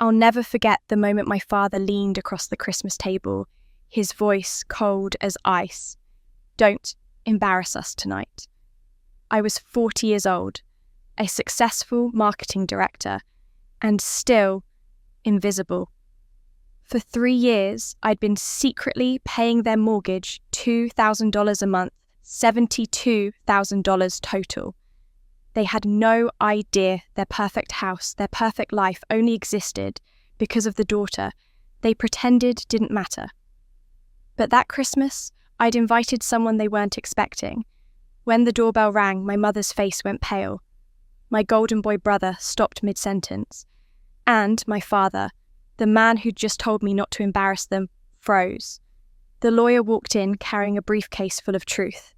I'll never forget the moment my father leaned across the Christmas table, his voice cold as ice. "Don't embarrass us tonight." I was 40 years old, a successful marketing director, and still invisible. For 3 years, I'd been secretly paying their mortgage $2,000 a month, $72,000 total. They had no idea their perfect house, their perfect life only existed because of the daughter they pretended didn't matter. But that Christmas, I'd invited someone they weren't expecting. When the doorbell rang, my mother's face went pale. My golden boy brother stopped mid-sentence. And my father, the man who'd just told me not to embarrass them, froze. The lawyer walked in carrying a briefcase full of truth.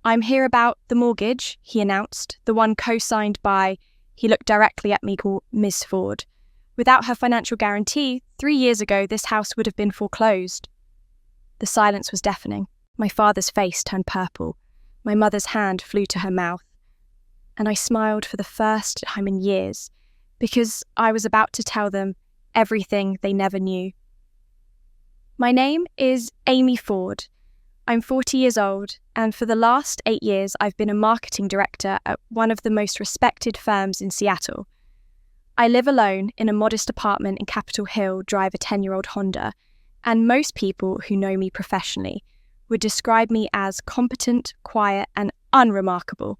"I'm here about the mortgage," he announced, the one co-signed by, he looked directly at me, called Ms. Ford. "Without her financial guarantee, 3 years ago this house would have been foreclosed." The silence was deafening. My father's face turned purple. My mother's hand flew to her mouth. And I smiled for the first time in years, because I was about to tell them everything they never knew. My name is Amy Ford. I'm 40 years old, and for the last 8 years I've been a marketing director at one of the most respected firms in Seattle. I live alone in a modest apartment in Capitol Hill, drive a 10-year-old Honda, and most people who know me professionally would describe me as competent, quiet, and unremarkable.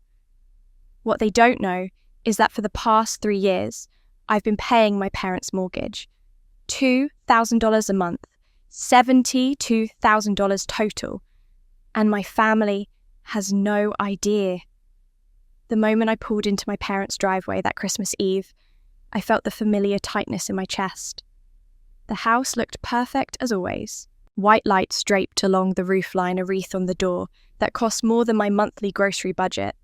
What they don't know is that for the past 3 years, I've been paying my parents' mortgage. $2,000 a month, $72,000 total, and my family has no idea. The moment I pulled into my parents' driveway that Christmas Eve, I felt the familiar tightness in my chest. The house looked perfect as always. White lights draped along the roofline, a wreath on the door that cost more than my monthly grocery budget,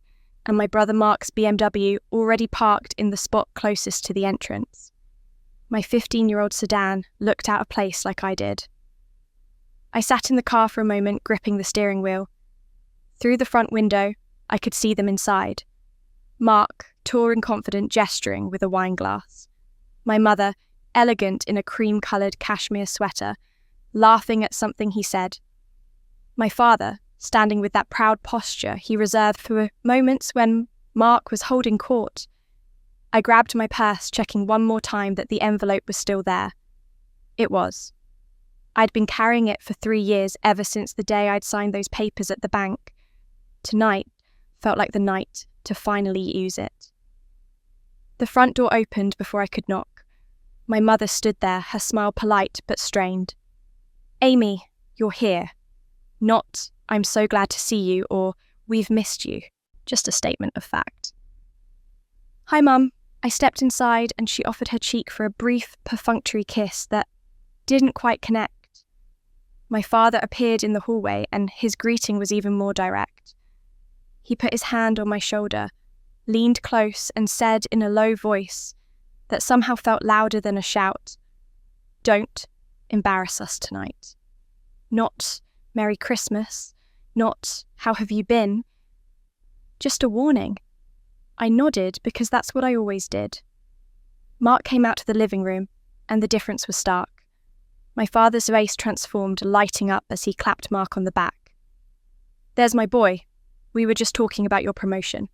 and my brother Mark's BMW already parked in the spot closest to the entrance. My 15-year-old sedan looked out of place like I did. I sat in the car for a moment, gripping the steering wheel. Through the front window, I could see them inside. Mark, tall and confident, gesturing with a wine glass. My mother, elegant in a cream-coloured cashmere sweater, laughing at something he said. My father, standing with that proud posture he reserved for moments when Mark was holding court. I grabbed my purse, checking one more time that the envelope was still there. It was. I'd been carrying it for 3 years, ever since the day I'd signed those papers at the bank. Tonight felt like the night to finally use it. The front door opened before I could knock. My mother stood there, her smile polite but strained. "Amy, you're here. Not, 'I'm so glad to see you,' or 'we've missed you.' Just a statement of fact." "Hi, Mum." I stepped inside and she offered her cheek for a brief, perfunctory kiss that didn't quite connect. My father appeared in the hallway and his greeting was even more direct. He put his hand on my shoulder, leaned close and said in a low voice that somehow felt louder than a shout, "Don't embarrass us tonight." Not "Merry Christmas," not "How have you been?" Just a warning. I nodded because that's what I always did. Mark came out to the living room, and the difference was stark. My father's face transformed, lighting up as he clapped Mark on the back. "There's my boy. We were just talking about your promotion.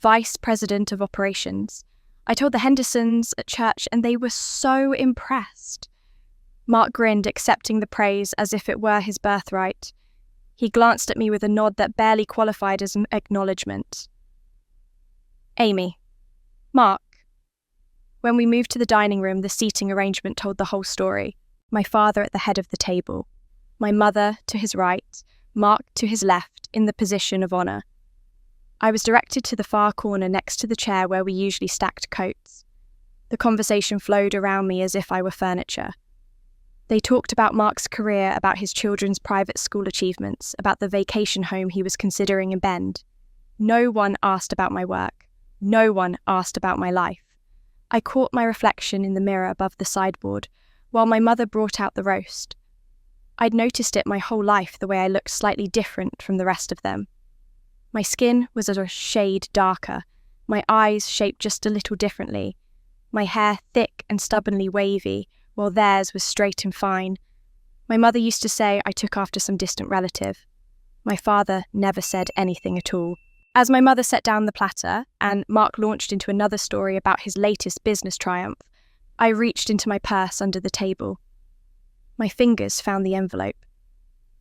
Vice President of Operations. I told the Hendersons at church and they were so impressed." Mark grinned, accepting the praise as if it were his birthright. He glanced at me with a nod that barely qualified as an acknowledgement. "Amy. Mark." When we moved to the dining room, the seating arrangement told the whole story. My father at the head of the table, my mother to his right, Mark to his left, in the position of honour. I was directed to the far corner next to the chair where we usually stacked coats. The conversation flowed around me as if I were furniture. They talked about Mark's career, about his children's private school achievements, about the vacation home he was considering in Bend. No one asked about my work. No one asked about my life. I caught my reflection in the mirror above the sideboard, while my mother brought out the roast. I'd noticed it my whole life, the way I looked slightly different from the rest of them. My skin was a shade darker, my eyes shaped just a little differently, my hair thick and stubbornly wavy, while theirs was straight and fine. My mother used to say I took after some distant relative. My father never said anything at all. As my mother set down the platter and Mark launched into another story about his latest business triumph, I reached into my purse under the table. My fingers found the envelope.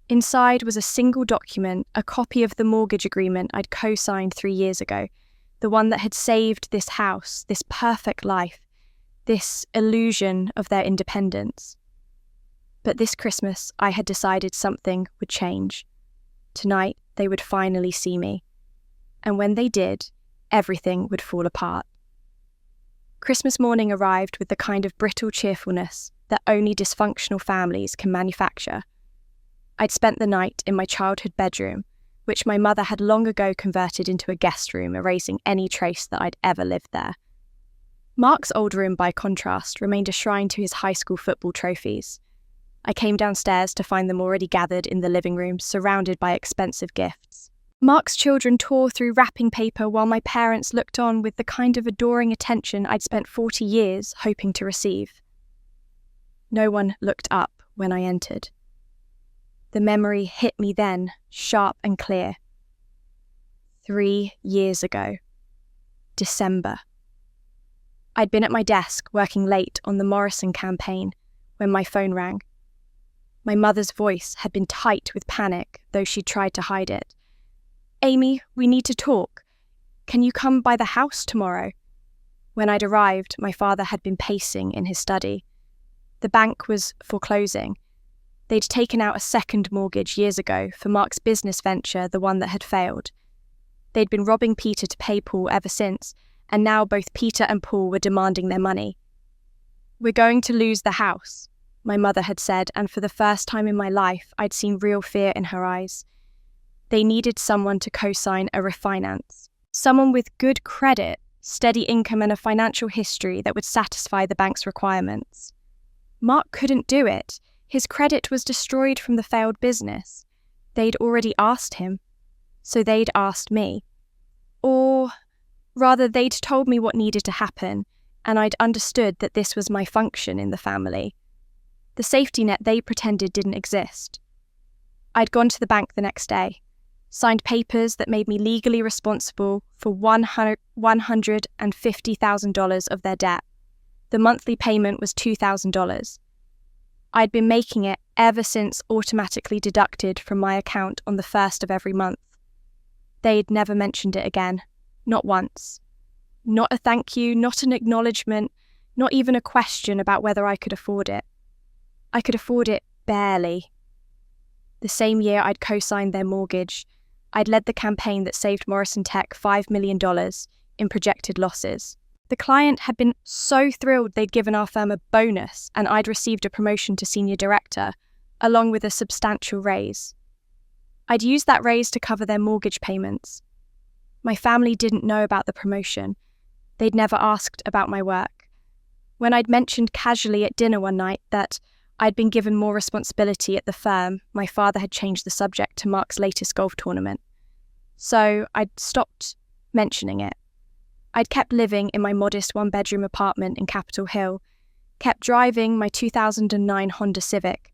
Inside was a single document, a copy of the mortgage agreement I'd co-signed 3 years ago, the one that had saved this house, this perfect life, this illusion of their independence. But this Christmas, I had decided something would change. Tonight, they would finally see me. And when they did, everything would fall apart. Christmas morning arrived with the kind of brittle cheerfulness that only dysfunctional families can manufacture. I'd spent the night in my childhood bedroom, which my mother had long ago converted into a guest room, erasing any trace that I'd ever lived there. Mark's old room, by contrast, remained a shrine to his high school football trophies. I came downstairs to find them already gathered in the living room, surrounded by expensive gifts. Mark's children tore through wrapping paper while my parents looked on with the kind of adoring attention I'd spent 40 years hoping to receive. No one looked up when I entered. The memory hit me then, sharp and clear. 3 years ago. December. I'd been at my desk working late on the Morrison campaign when my phone rang. My mother's voice had been tight with panic, though she tried to hide it. "Amy, we need to talk. Can you come by the house tomorrow?" When I'd arrived, my father had been pacing in his study. The bank was foreclosing. They'd taken out a second mortgage years ago for Mark's business venture, the one that had failed. They'd been robbing Peter to pay Paul ever since, and now both Peter and Paul were demanding their money. "We're going to lose the house," my mother had said, and for the first time in my life, I'd seen real fear in her eyes. They needed someone to co-sign a refinance. Someone with good credit, steady income and a financial history that would satisfy the bank's requirements. Mark couldn't do it. His credit was destroyed from the failed business. They'd already asked him. So they'd asked me. Or, rather, they'd told me what needed to happen, and I'd understood that this was my function in the family. The safety net they pretended didn't exist. I'd gone to the bank the next day, signed papers that made me legally responsible for $150,000 of their debt. The monthly payment was $2,000. I'd been making it ever since automatically deducted from my account on the first of every month. They'd never mentioned it again, not once. Not a thank you, not an acknowledgement, not even a question about whether I could afford it. I could afford it barely. The same year I'd co-signed their mortgage, I'd led the campaign that saved Morrison Tech $5 million in projected losses. The client had been so thrilled they'd given our firm a bonus, and I'd received a promotion to senior director, along with a substantial raise. I'd used that raise to cover their mortgage payments. My family didn't know about the promotion. They'd never asked about my work. When I'd mentioned casually at dinner one night that I'd been given more responsibility at the firm, my father had changed the subject to Mark's latest golf tournament. So I'd stopped mentioning it. I'd kept living in my modest one-bedroom apartment in Capitol Hill, kept driving my 2009 Honda Civic,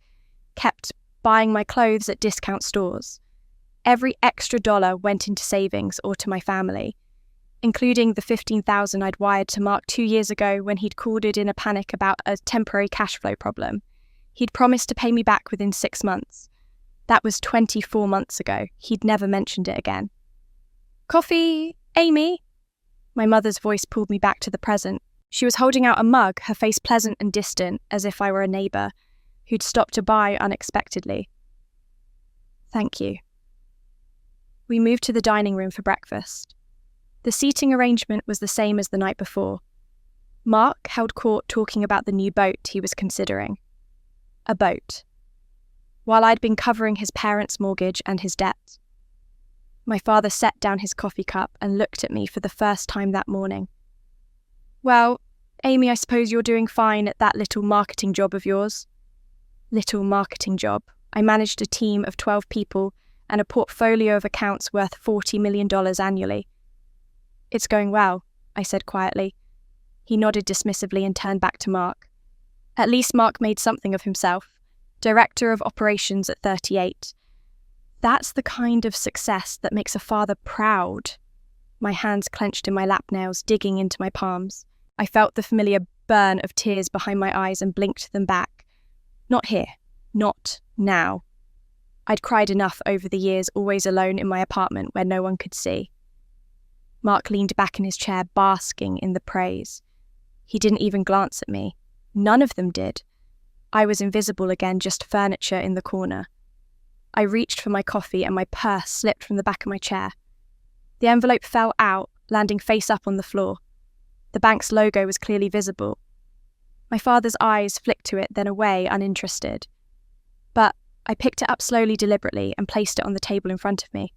kept buying my clothes at discount stores. Every extra dollar went into savings or to my family, including the $15,000 I'd wired to Mark 2 years ago when he'd called it in a panic about a temporary cash flow problem. He'd promised to pay me back within 6 months. That was 24 months ago. He'd never mentioned it again. "Coffee, Amy?" My mother's voice pulled me back to the present. She was holding out a mug, her face pleasant and distant, as if I were a neighbour who'd stopped to buy unexpectedly. "Thank you." We moved to the dining room for breakfast. The seating arrangement was the same as the night before. Mark held court talking about the new boat he was considering. A boat. While I'd been covering his parents' mortgage and his debt. My father set down his coffee cup and looked at me for the first time that morning. "Well, Amy, I suppose you're doing fine at that little marketing job of yours." Little marketing job. I managed a team of 12 people and a portfolio of accounts worth $40 million annually. "It's going well," I said quietly. He nodded dismissively and turned back to Mark. At least Mark made something of himself. Director of Operations at 38. That's the kind of success that makes a father proud. My hands clenched in my lap nails, digging into my palms. I felt the familiar burn of tears behind my eyes and blinked them back. Not here. Not now. I'd cried enough over the years, always alone in my apartment where no one could see. Mark leaned back in his chair, basking in the praise. He didn't even glance at me. None of them did. I was invisible again, just furniture in the corner. I reached for my coffee and my purse slipped from the back of my chair. The envelope fell out, landing face up on the floor. The bank's logo was clearly visible. My father's eyes flicked to it, then away, uninterested. But I picked it up slowly, deliberately, and placed it on the table in front of me.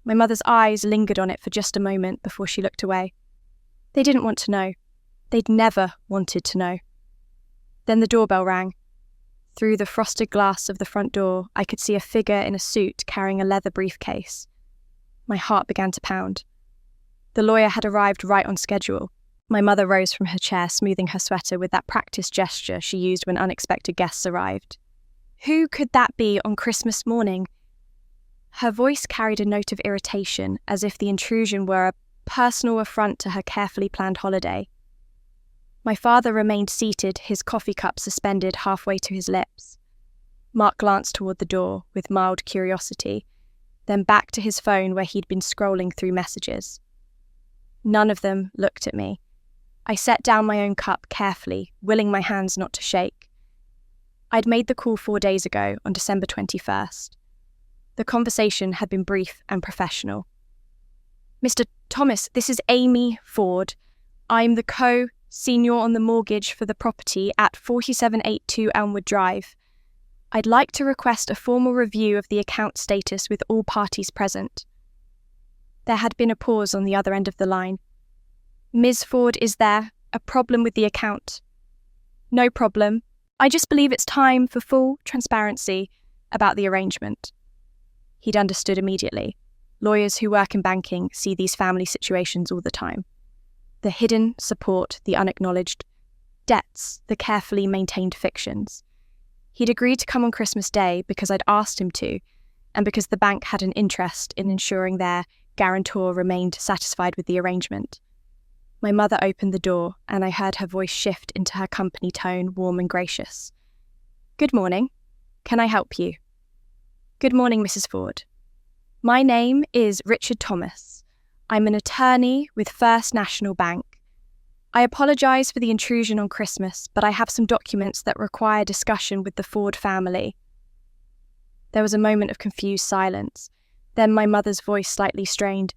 My mother's eyes lingered on it for just a moment before she looked away. They didn't want to know. They'd never wanted to know. Then the doorbell rang. Through the frosted glass of the front door, I could see a figure in a suit carrying a leather briefcase. My heart began to pound. The lawyer had arrived right on schedule. My mother rose from her chair, smoothing her sweater with that practiced gesture she used when unexpected guests arrived. Who could that be on Christmas morning? Her voice carried a note of irritation, as if the intrusion were a personal affront to her carefully planned holiday. My father remained seated, his coffee cup suspended halfway to his lips. Mark glanced toward the door with mild curiosity, then back to his phone where he'd been scrolling through messages. None of them looked at me. I set down my own cup carefully, willing my hands not to shake. I'd made the call 4 days ago, on December 21st. The conversation had been brief and professional. Mr. Thomas, this is Amy Ford. I'm the co-senior on the mortgage for the property at 4782 Elmwood Drive. I'd like to request a formal review of the account status with all parties present. There had been a pause on the other end of the line. Ms. Ford, is there a problem with the account? No problem. I just believe it's time for full transparency about the arrangement. He'd understood immediately. Lawyers who work in banking see these family situations all the time. The hidden support, the unacknowledged debts, the carefully maintained fictions. He'd agreed to come on Christmas Day because I'd asked him to, and because the bank had an interest in ensuring their guarantor remained satisfied with the arrangement. My mother opened the door, and I heard her voice shift into her company tone, warm and gracious. Good morning. Can I help you? Good morning, Mrs. Ford. My name is Richard Thomas. I'm an attorney with First National Bank. I apologise for the intrusion on Christmas, but I have some documents that require discussion with the Ford family. There was a moment of confused silence. Then my mother's voice slightly strained.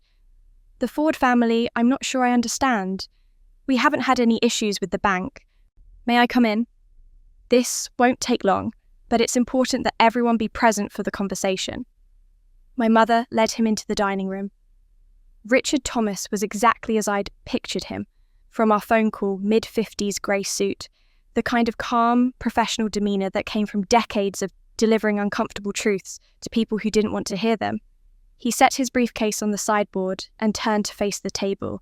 The Ford family, I'm not sure I understand. We haven't had any issues with the bank. May I come in? This won't take long, but it's important that everyone be present for the conversation. My mother led him into the dining room. Richard Thomas was exactly as I'd pictured him, from our phone call, mid-50s grey suit, the kind of calm, professional demeanour that came from decades of delivering uncomfortable truths to people who didn't want to hear them. He set his briefcase on the sideboard and turned to face the table.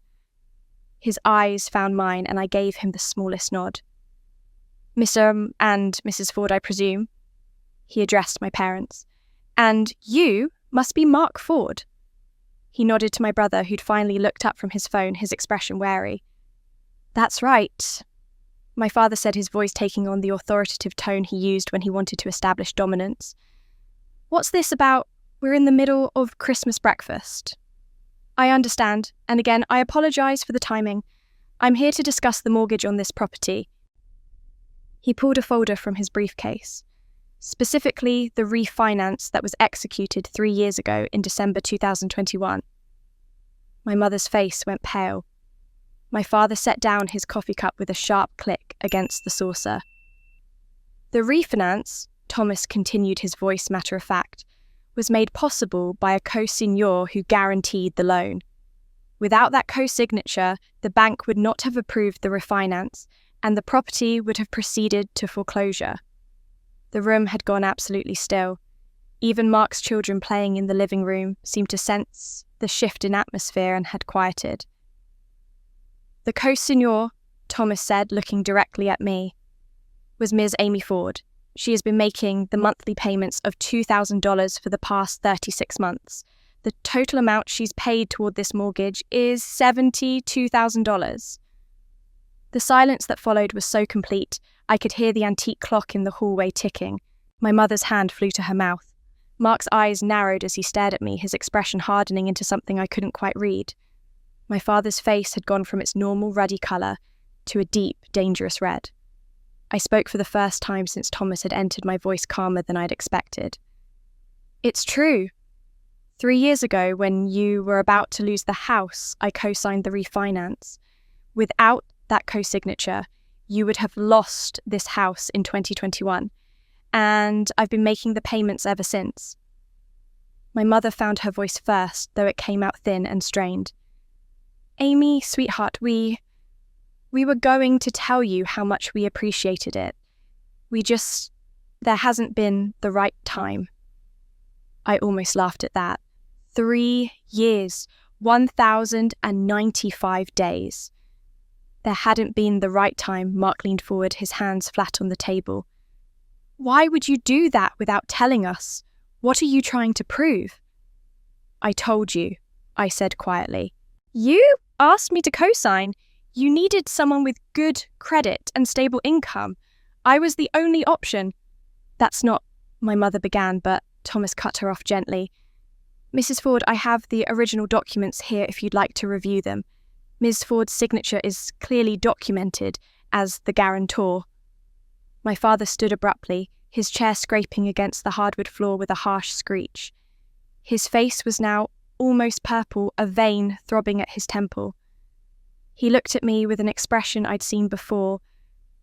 His eyes found mine, and I gave him the smallest nod. Mr. and Mrs. Ford, I presume. He addressed my parents. And you must be Mark Ford. He nodded to my brother, who'd finally looked up from his phone, his expression wary. That's right, my father said, his voice taking on the authoritative tone he used when he wanted to establish dominance. What's this about? We're in the middle of Christmas breakfast. I understand, and again, I apologise for the timing. I'm here to discuss the mortgage on this property. He pulled a folder from his briefcase, specifically the refinance that was executed 3 years ago in December 2021. My mother's face went pale. My father set down his coffee cup with a sharp click against the saucer. The refinance, Thomas continued, his voice matter of fact, was made possible by a co-signor who guaranteed the loan. Without that co-signature, the bank would not have approved the refinance, and the property would have proceeded to foreclosure. The room had gone absolutely still. Even Mark's children playing in the living room seemed to sense the shift in atmosphere and had quieted. The co-signor Thomas said, looking directly at me, was Ms. Amy Ford. She has been making the monthly payments of $2,000 for the past 36 months. The total amount she's paid toward this mortgage is $72,000. The silence that followed was so complete, I could hear the antique clock in the hallway ticking. My mother's hand flew to her mouth. Mark's eyes narrowed as he stared at me, his expression hardening into something I couldn't quite read. My father's face had gone from its normal ruddy colour to a deep, dangerous red. I spoke for the first time since Thomas had entered, my voice calmer than I'd expected. It's true. 3 years ago, when you were about to lose the house, I co-signed the refinance. Without that co-signature, you would have lost this house in 2021, and I've been making the payments ever since. My mother found her voice first, though it came out thin and strained. Amy, sweetheart, we were going to tell you how much we appreciated it. There hasn't been the right time. I almost laughed at that. 3 years, 1,095 days. There hadn't been the right time. Mark leaned forward, his hands flat on the table. Why would you do that without telling us? What are you trying to prove? I told you, I said quietly. You asked me to co-sign. You needed someone with good credit and stable income. I was the only option. That's not, my mother began, but Thomas cut her off gently. Mrs. Ford, I have the original documents here if you'd like to review them. Ms. Ford's signature is clearly documented as the guarantor. My father stood abruptly, his chair scraping against the hardwood floor with a harsh screech. His face was now almost purple, a vein throbbing at his temple. He looked at me with an expression I'd seen before,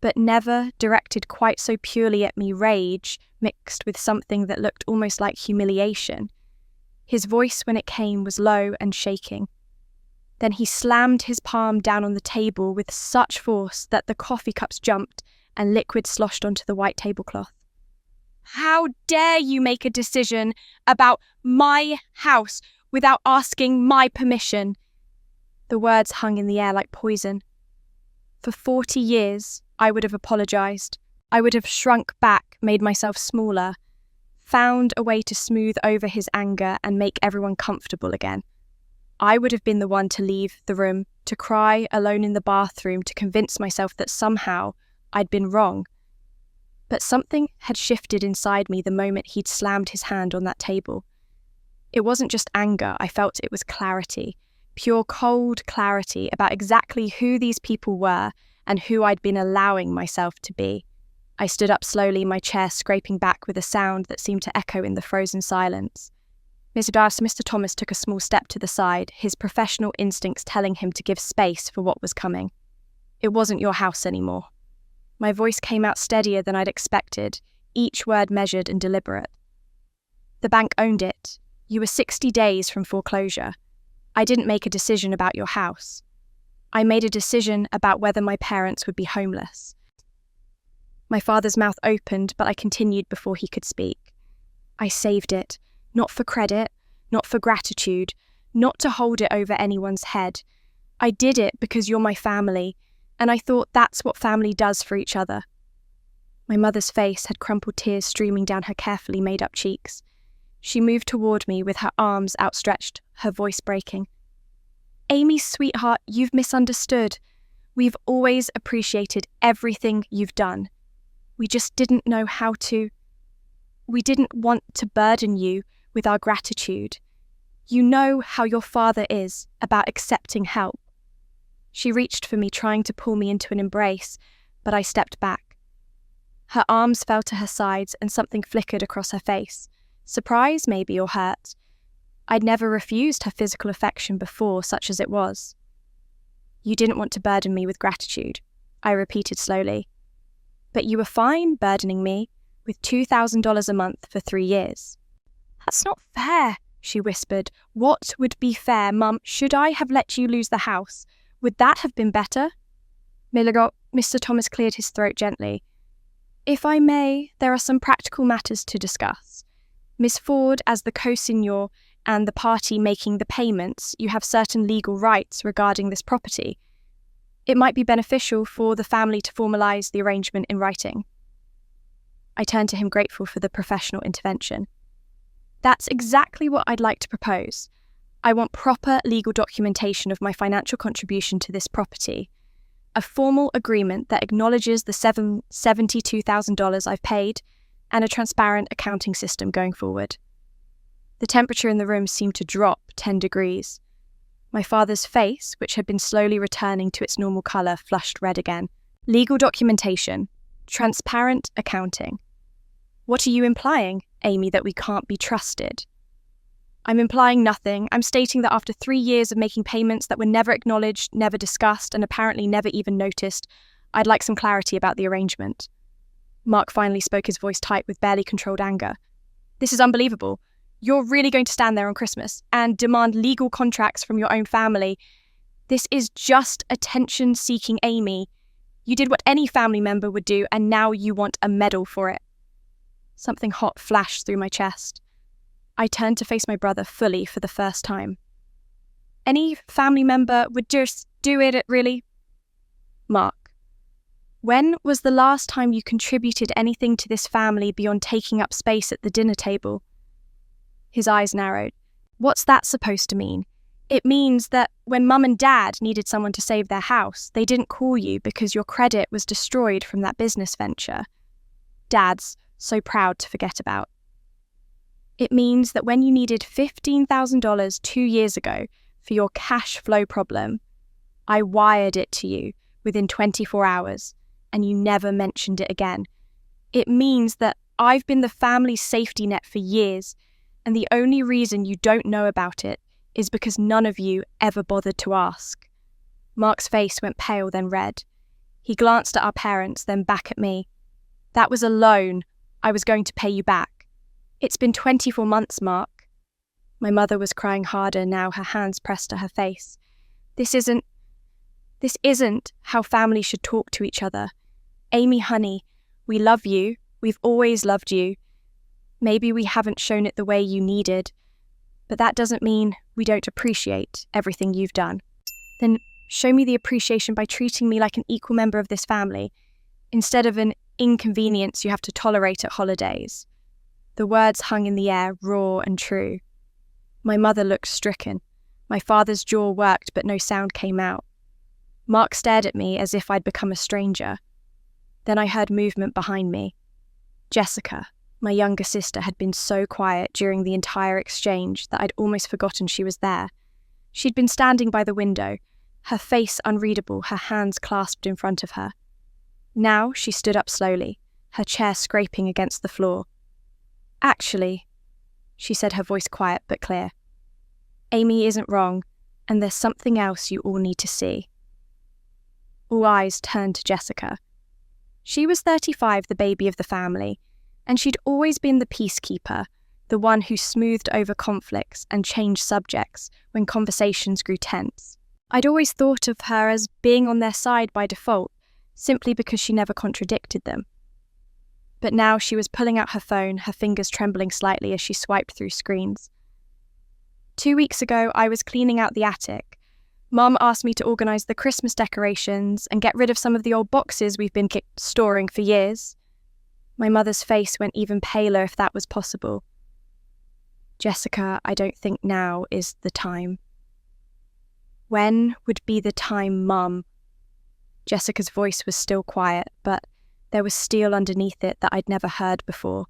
but never directed quite so purely at me, rage mixed with something that looked almost like humiliation. His voice, when it came, was low and shaking. Then he slammed his palm down on the table with such force that the coffee cups jumped and liquid sloshed onto the white tablecloth. How dare you make a decision about my house without asking my permission? The words hung in the air like poison. For 40 years, I would have apologised. I would have shrunk back, made myself smaller, found a way to smooth over his anger and make everyone comfortable again. I would have been the one to leave the room, to cry alone in the bathroom, to convince myself that somehow I'd been wrong. But something had shifted inside me the moment he'd slammed his hand on that table. It wasn't just anger, I felt it was clarity. Pure cold clarity about exactly who these people were and who I'd been allowing myself to be. I stood up slowly, my chair scraping back with a sound that seemed to echo in the frozen silence. Mr. Thomas took a small step to the side, his professional instincts telling him to give space for what was coming. It wasn't your house anymore. My voice came out steadier than I'd expected, each word measured and deliberate. The bank owned it. You were 60 days from foreclosure. I didn't make a decision about your house. I made a decision about whether my parents would be homeless. My father's mouth opened, but I continued before he could speak. I saved it, not for credit, not for gratitude, not to hold it over anyone's head. I did it because you're my family, and I thought that's what family does for each other. My mother's face had crumpled tears streaming down her carefully made-up cheeks. She moved toward me with her arms outstretched, her voice breaking. Amy, sweetheart, you've misunderstood. We've always appreciated everything you've done. We just didn't know how to. We didn't want to burden you with our gratitude. You know how your father is about accepting help. She reached for me, trying to pull me into an embrace, but I stepped back. Her arms fell to her sides and something flickered across her face. Surprise, maybe, or hurt. I'd never refused her physical affection before, such as it was. You didn't want to burden me with gratitude, I repeated slowly. But you were fine burdening me with $2,000 a month for 3 years. That's not fair, she whispered. What would be fair, Mum? Should I have let you lose the house? Would that have been better? Mr. Thomas cleared his throat gently. If I may, there are some practical matters to discuss. Miss Ford, as the co-signor and the party making the payments, you have certain legal rights regarding this property. It might be beneficial for the family to formalize the arrangement in writing. I turned to him, grateful for the professional intervention. That's exactly what I'd like to propose. I want proper legal documentation of my financial contribution to this property, a formal agreement that acknowledges the $72,000 I've paid, and a transparent accounting system going forward. The temperature in the room seemed to drop 10 degrees. My father's face, which had been slowly returning to its normal colour, flushed red again. Legal documentation. Transparent accounting. What are you implying, Amy, that we can't be trusted? I'm implying nothing. I'm stating that after 3 years of making payments that were never acknowledged, never discussed, and apparently never even noticed, I'd like some clarity about the arrangement. Mark finally spoke, his voice tight with barely controlled anger. This is unbelievable. You're really going to stand there on Christmas and demand legal contracts from your own family. This is just attention-seeking, Amy. You did what any family member would do, and now you want a medal for it. Something hot flashed through my chest. I turned to face my brother fully for the first time. Any family member would just do it, really? Mark, when was the last time you contributed anything to this family beyond taking up space at the dinner table? His eyes narrowed. What's that supposed to mean? It means that when Mum and Dad needed someone to save their house, they didn't call you because your credit was destroyed from that business venture. Dad's so proud to forget about. It means that when you needed $15,000 2 years ago for your cash flow problem, I wired it to you within 24 hours, and you never mentioned it again. It means that I've been the family's safety net for years, and the only reason you don't know about it is because none of you ever bothered to ask. Mark's face went pale, then red. He glanced at our parents, then back at me. That was a loan. I was going to pay you back. It's been 24 months, Mark. My mother was crying harder now, her hands pressed to her face. This isn't how family should talk to each other. Amy, honey, we love you. We've always loved you. Maybe we haven't shown it the way you needed, but that doesn't mean we don't appreciate everything you've done. Then show me the appreciation by treating me like an equal member of this family, instead of an inconvenience you have to tolerate at holidays. The words hung in the air, raw and true. My mother looked stricken. My father's jaw worked, but no sound came out. Mark stared at me as if I'd become a stranger. Then I heard movement behind me. Jessica, my younger sister, had been so quiet during the entire exchange that I'd almost forgotten she was there. She'd been standing by the window, her face unreadable, her hands clasped in front of her. Now she stood up slowly, her chair scraping against the floor. Actually, she said, her voice quiet but clear, Amy isn't wrong, and there's something else you all need to see. All eyes turned to Jessica. She was 35, the baby of the family, and she'd always been the peacekeeper, the one who smoothed over conflicts and changed subjects when conversations grew tense. I'd always thought of her as being on their side by default, simply because she never contradicted them. But now she was pulling out her phone, her fingers trembling slightly as she swiped through screens. 2 weeks ago, I was cleaning out the attic. Mum asked me to organise the Christmas decorations and get rid of some of the old boxes we've been storing for years. My mother's face went even paler, if that was possible. Jessica, I don't think now is the time. When would be the time, Mum? Jessica's voice was still quiet, but there was steel underneath it that I'd never heard before.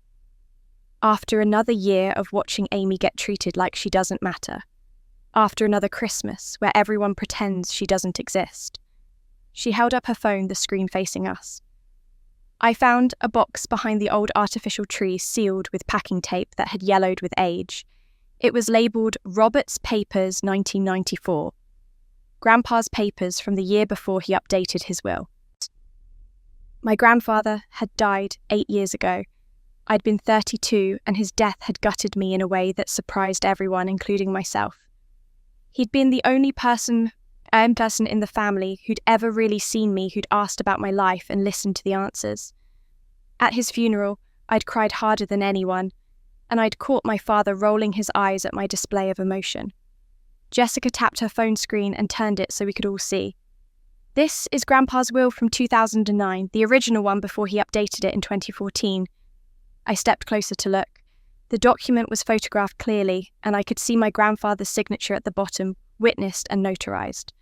After another year of watching Amy get treated like she doesn't matter. After another Christmas where everyone pretends she doesn't exist. She held up her phone, the screen facing us. I found a box behind the old artificial tree sealed with packing tape that had yellowed with age. It was labelled Robert's Papers 1994. Grandpa's papers from the year before he updated his will. My grandfather had died 8 years ago. I'd been 32, and his death had gutted me in a way that surprised everyone, including myself. He'd been the only person in the family who'd ever really seen me, who'd asked about my life and listened to the answers. At his funeral, I'd cried harder than anyone, and I'd caught my father rolling his eyes at my display of emotion. Jessica tapped her phone screen and turned it so we could all see. This is Grandpa's will from 2009, the original one before he updated it in 2014. I stepped closer to look. The document was photographed clearly, and I could see my grandfather's signature at the bottom, witnessed and notarized.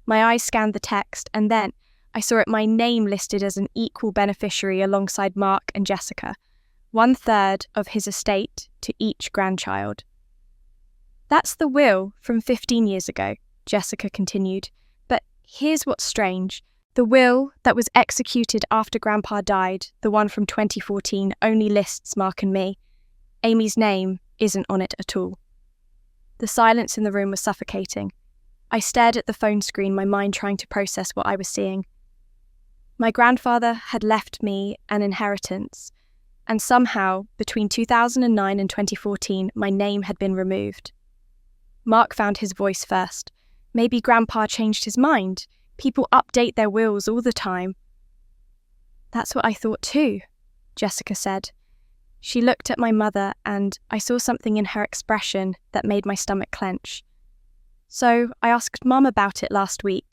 My eyes scanned the text, and then I saw my name listed as an equal beneficiary alongside Mark and Jessica, 1/3 of his estate to each grandchild. That's the will from 15 years ago, Jessica continued. But here's what's strange. The will that was executed after Grandpa died, the one from 2014, only lists Mark and me. Amy's name isn't on it at all. The silence in the room was suffocating. I stared at the phone screen, my mind trying to process what I was seeing. My grandfather had left me an inheritance, and somehow, between 2009 and 2014, my name had been removed. Mark found his voice first. Maybe Grandpa changed his mind. People update their wills all the time. That's what I thought too, Jessica said. She looked at my mother, and I saw something in her expression that made my stomach clench. So I asked Mum about it last week.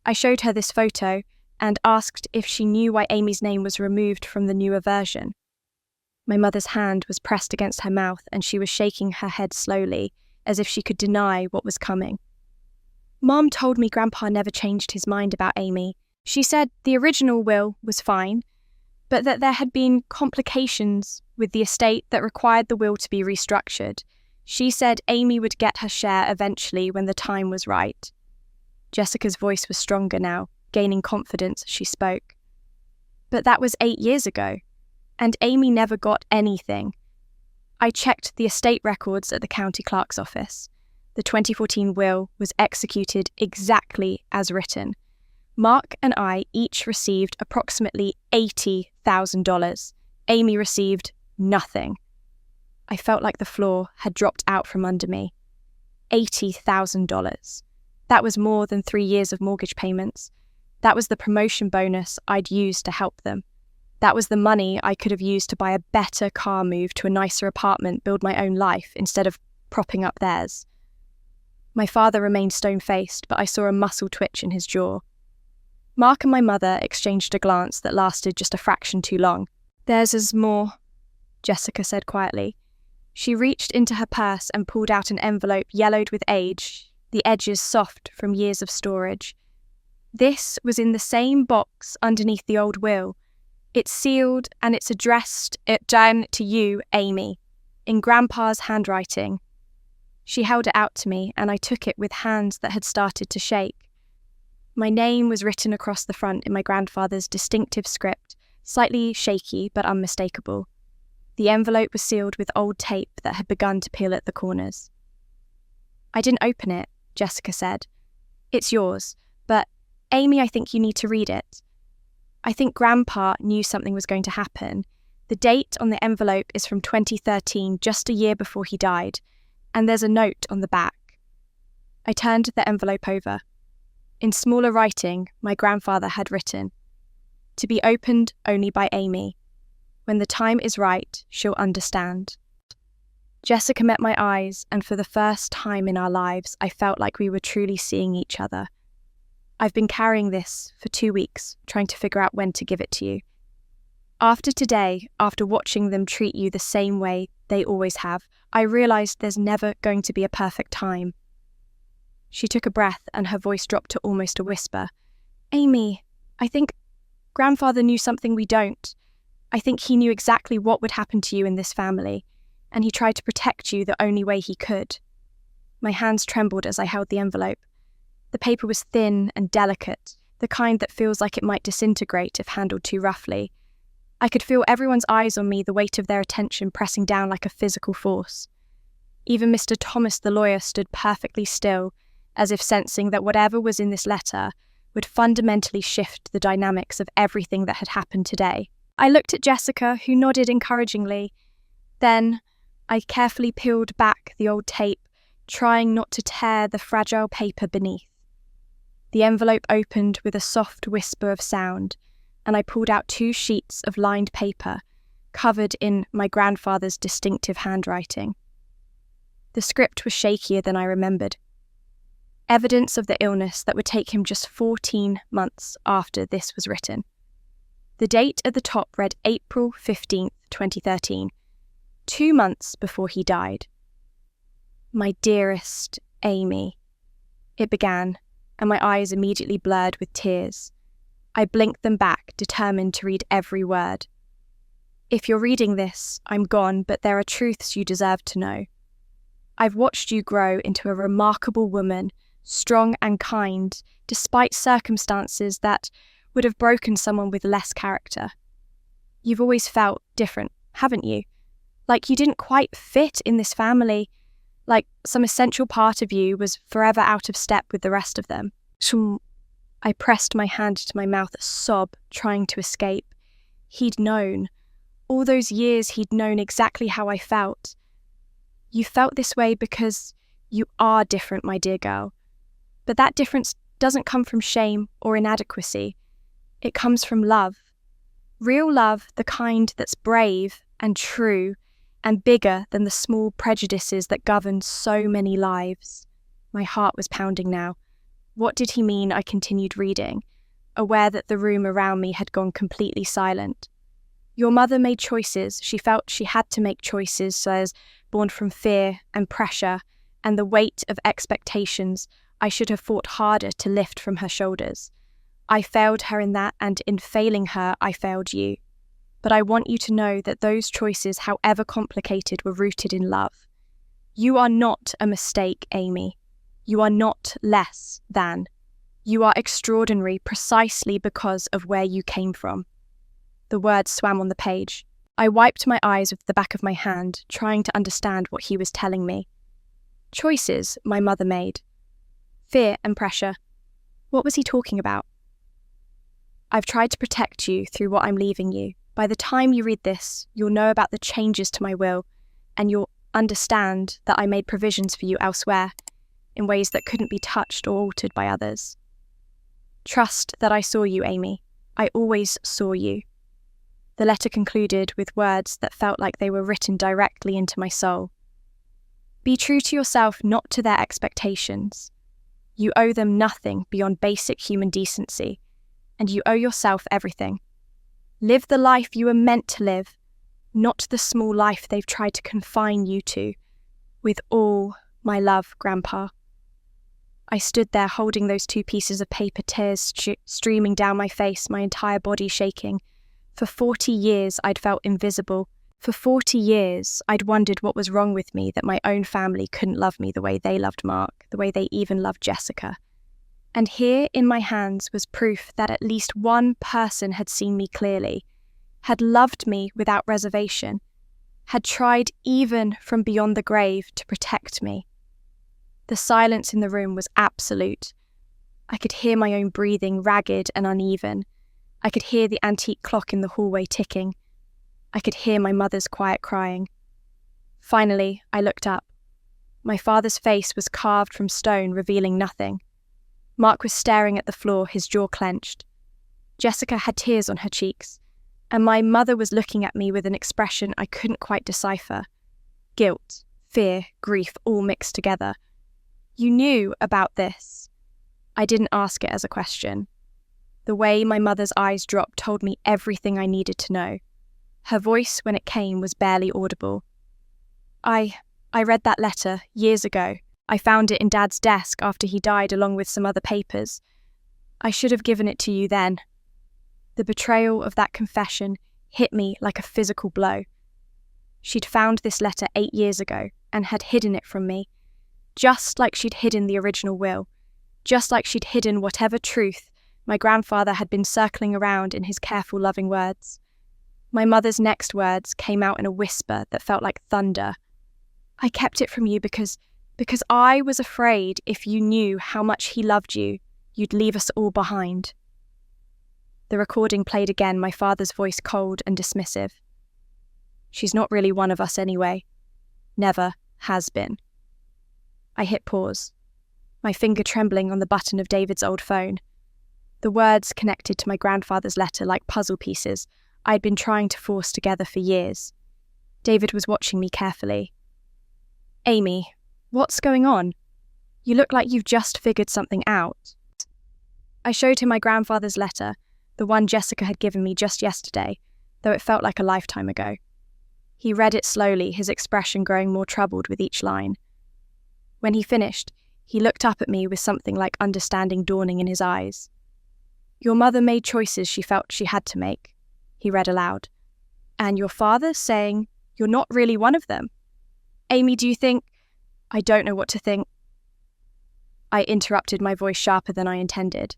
I showed her this photo and asked if she knew why Amy's name was removed from the newer version. My mother's hand was pressed against her mouth, and she was shaking her head slowly, as if she could deny what was coming. Mom told me Grandpa never changed his mind about Amy. She said the original will was fine, but that there had been complications with the estate that required the will to be restructured. She said Amy would get her share eventually when the time was right. Jessica's voice was stronger now, gaining confidence as she spoke. But that was 8 years ago, and Amy never got anything. I checked the estate records at the county clerk's office. The 2014 will was executed exactly as written. Mark and I each received approximately $80,000. Amy received nothing. I felt like the floor had dropped out from under me. $80,000. That was more than 3 years of mortgage payments. That was the promotion bonus I'd used to help them. That was the money I could have used to buy a better car, move to a nicer apartment, build my own life instead of propping up theirs. My father remained stone-faced, but I saw a muscle twitch in his jaw. Mark and my mother exchanged a glance that lasted just a fraction too long. "Theirs is more," Jessica said quietly. She reached into her purse and pulled out an envelope yellowed with age, the edges soft from years of storage. This was in the same box underneath the old will. It's sealed and it's addressed down to you, Amy, in Grandpa's handwriting. She held it out to me, and I took it with hands that had started to shake. My name was written across the front in my grandfather's distinctive script, slightly shaky but unmistakable. The envelope was sealed with old tape that had begun to peel at the corners. "I didn't open it," Jessica said. "It's yours, but Amy, I think you need to read it. I think Grandpa knew something was going to happen. The date on the envelope is from 2013, just a year before he died, and there's a note on the back." I turned the envelope over. In smaller writing, my grandfather had written, "To be opened only by Amy. When the time is right, she'll understand." Jessica met my eyes, and for the first time in our lives, I felt like we were truly seeing each other. "I've been carrying this for 2 weeks, trying to figure out when to give it to you. After today, after watching them treat you the same way they always have, I realised there's never going to be a perfect time." She took a breath, and her voice dropped to almost a whisper. "Amy, I think Grandfather knew something we don't. I think he knew exactly what would happen to you in this family, and he tried to protect you the only way he could." My hands trembled as I held the envelope. The paper was thin and delicate, the kind that feels like it might disintegrate if handled too roughly. I could feel everyone's eyes on me, the weight of their attention pressing down like a physical force. Even Mr. Thomas the lawyer stood perfectly still, as if sensing that whatever was in this letter would fundamentally shift the dynamics of everything that had happened today. I looked at Jessica, who nodded encouragingly. Then I carefully peeled back the old tape, trying not to tear the fragile paper beneath. The envelope opened with a soft whisper of sound, and I pulled out 2 sheets of lined paper, covered in my grandfather's distinctive handwriting. The script was shakier than I remembered. evidence of the illness that would take him just 14 months after this was written. The date at the top read April 15th, 2013, 2 months before he died. "My dearest Amy," it began, and my eyes immediately blurred with tears. I blinked them back, determined to read every word. "If you're reading this, I'm gone, but there are truths you deserve to know. I've watched you grow into a remarkable woman, strong and kind, despite circumstances that would have broken someone with less character. You've always felt different, haven't you? Like you didn't quite fit in this family, like some essential part of you was forever out of step with the rest of them." I pressed my hand to my mouth, a sob trying to escape. He'd known. All those years he'd known exactly how I felt. "You felt this way because you are different, my dear girl. But that difference doesn't come from shame or inadequacy. It comes from love. Real love, the kind that's brave and true and bigger than the small prejudices that govern so many lives." My heart was pounding now. What did he mean? I continued reading, aware that the room around me had gone completely silent. "Your mother made choices. She felt she had to make choices, says, born from fear and pressure and the weight of expectations I should have fought harder to lift from her shoulders. I failed her in that, and in failing her, I failed you. But I want you to know that those choices, however complicated, were rooted in love. You are not a mistake, Amy. You are not less than. You are extraordinary precisely because of where you came from." The words swam on the page. I wiped my eyes with the back of my hand, trying to understand what he was telling me. Choices my mother made. Fear and pressure. What was he talking about? "I've tried to protect you through what I'm leaving you. By the time you read this, you'll know about the changes to my will, and you'll understand that I made provisions for you elsewhere, in ways that couldn't be touched or altered by others. Trust that I saw you, Amy. I always saw you." The letter concluded with words that felt like they were written directly into my soul. "Be true to yourself, not to their expectations. You owe them nothing beyond basic human decency, and you owe yourself everything. Live the life you were meant to live, not the small life they've tried to confine you to. With all my love, Grandpa." I stood there holding those 2 pieces of paper, tears streaming down my face, my entire body shaking. For 40 years I'd felt invisible. For 40 years I'd wondered what was wrong with me, that my own family couldn't love me the way they loved Mark, the way they even loved Jessica. And here in my hands was proof that at least one person had seen me clearly, had loved me without reservation, had tried even from beyond the grave to protect me. The silence in the room was absolute. I could hear my own breathing, ragged and uneven. I could hear the antique clock in the hallway ticking. I could hear my mother's quiet crying. Finally, I looked up. My father's face was carved from stone, revealing nothing. Mark was staring at the floor, his jaw clenched. Jessica had tears on her cheeks, and my mother was looking at me with an expression I couldn't quite decipher. Guilt, fear, grief, all mixed together. "You knew about this." I didn't ask it as a question. The way my mother's eyes dropped told me everything I needed to know. Her voice, when it came, was barely audible. I read that letter years ago. I found it in Dad's desk after he died, along with some other papers. I should have given it to you then." The betrayal of that confession hit me like a physical blow. She'd found this letter 8 years ago and had hidden it from me, just like she'd hidden the original will, just like she'd hidden whatever truth my grandfather had been circling around in his careful, loving words. My mother's next words came out in a whisper that felt like thunder. "I kept it from you because I was afraid if you knew how much he loved you, you'd leave us all behind." The recording played again, my father's voice cold and dismissive. "She's not really one of us anyway. Never has been." I hit pause, my finger trembling on the button of David's old phone. The words connected to my grandfather's letter like puzzle pieces I'd been trying to force together for years. David was watching me carefully. "Amy, what's going on?" You look like you've just figured something out. I showed him my grandfather's letter, the one Jessica had given me just yesterday, though it felt like a lifetime ago. He read it slowly, his expression growing more troubled with each line. When he finished, he looked up at me with something like understanding dawning in his eyes. Your mother made choices she felt she had to make, he read aloud. And your father saying you're not really one of them. Amy, do you think... I don't know what to think. I interrupted, my voice sharper than I intended.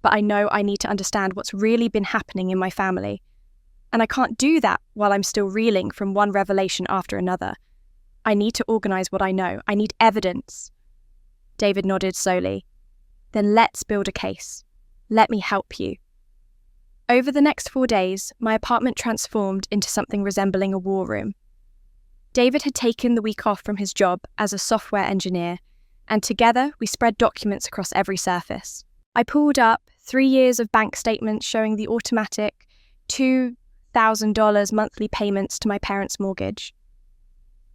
But I know I need to understand what's really been happening in my family. And I can't do that while I'm still reeling from one revelation after another. I need to organise what I know. I need evidence. David nodded slowly. Then let's build a case. Let me help you. Over the next 4 days, my apartment transformed into something resembling a war room. David had taken the week off from his job as a software engineer, and together we spread documents across every surface. I pulled up 3 years of bank statements showing the automatic $2,000 monthly payments to my parents' mortgage.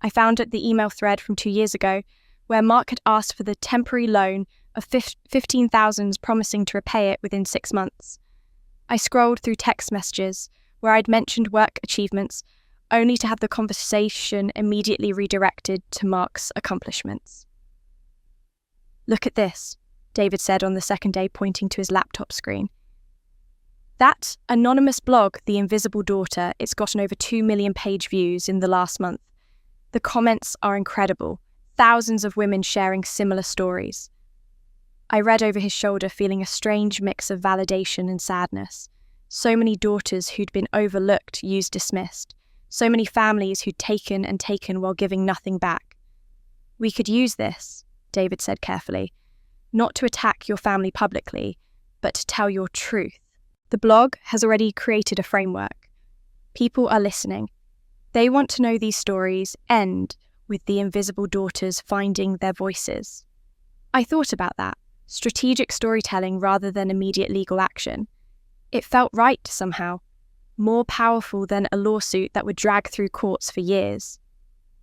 I found the email thread from 2 years ago where Mark had asked for the temporary loan of $15,000, promising to repay it within 6 months. I scrolled through text messages where I'd mentioned work achievements, only to have the conversation immediately redirected to Mark's accomplishments. Look at this, David said on the second day, pointing to his laptop screen. That anonymous blog, The Invisible Daughter, it's gotten over 2 million page views in the last month. The comments are incredible, thousands of women sharing similar stories. I read over his shoulder, feeling a strange mix of validation and sadness. So many daughters who'd been overlooked, used, dismissed. So many families who'd taken and taken while giving nothing back. We could use this, David said carefully, not to attack your family publicly, but to tell your truth. The blog has already created a framework. People are listening. They want to know these stories end with the invisible daughters finding their voices. I thought about that. Strategic storytelling rather than immediate legal action. It felt right somehow, more powerful than a lawsuit that would drag through courts for years.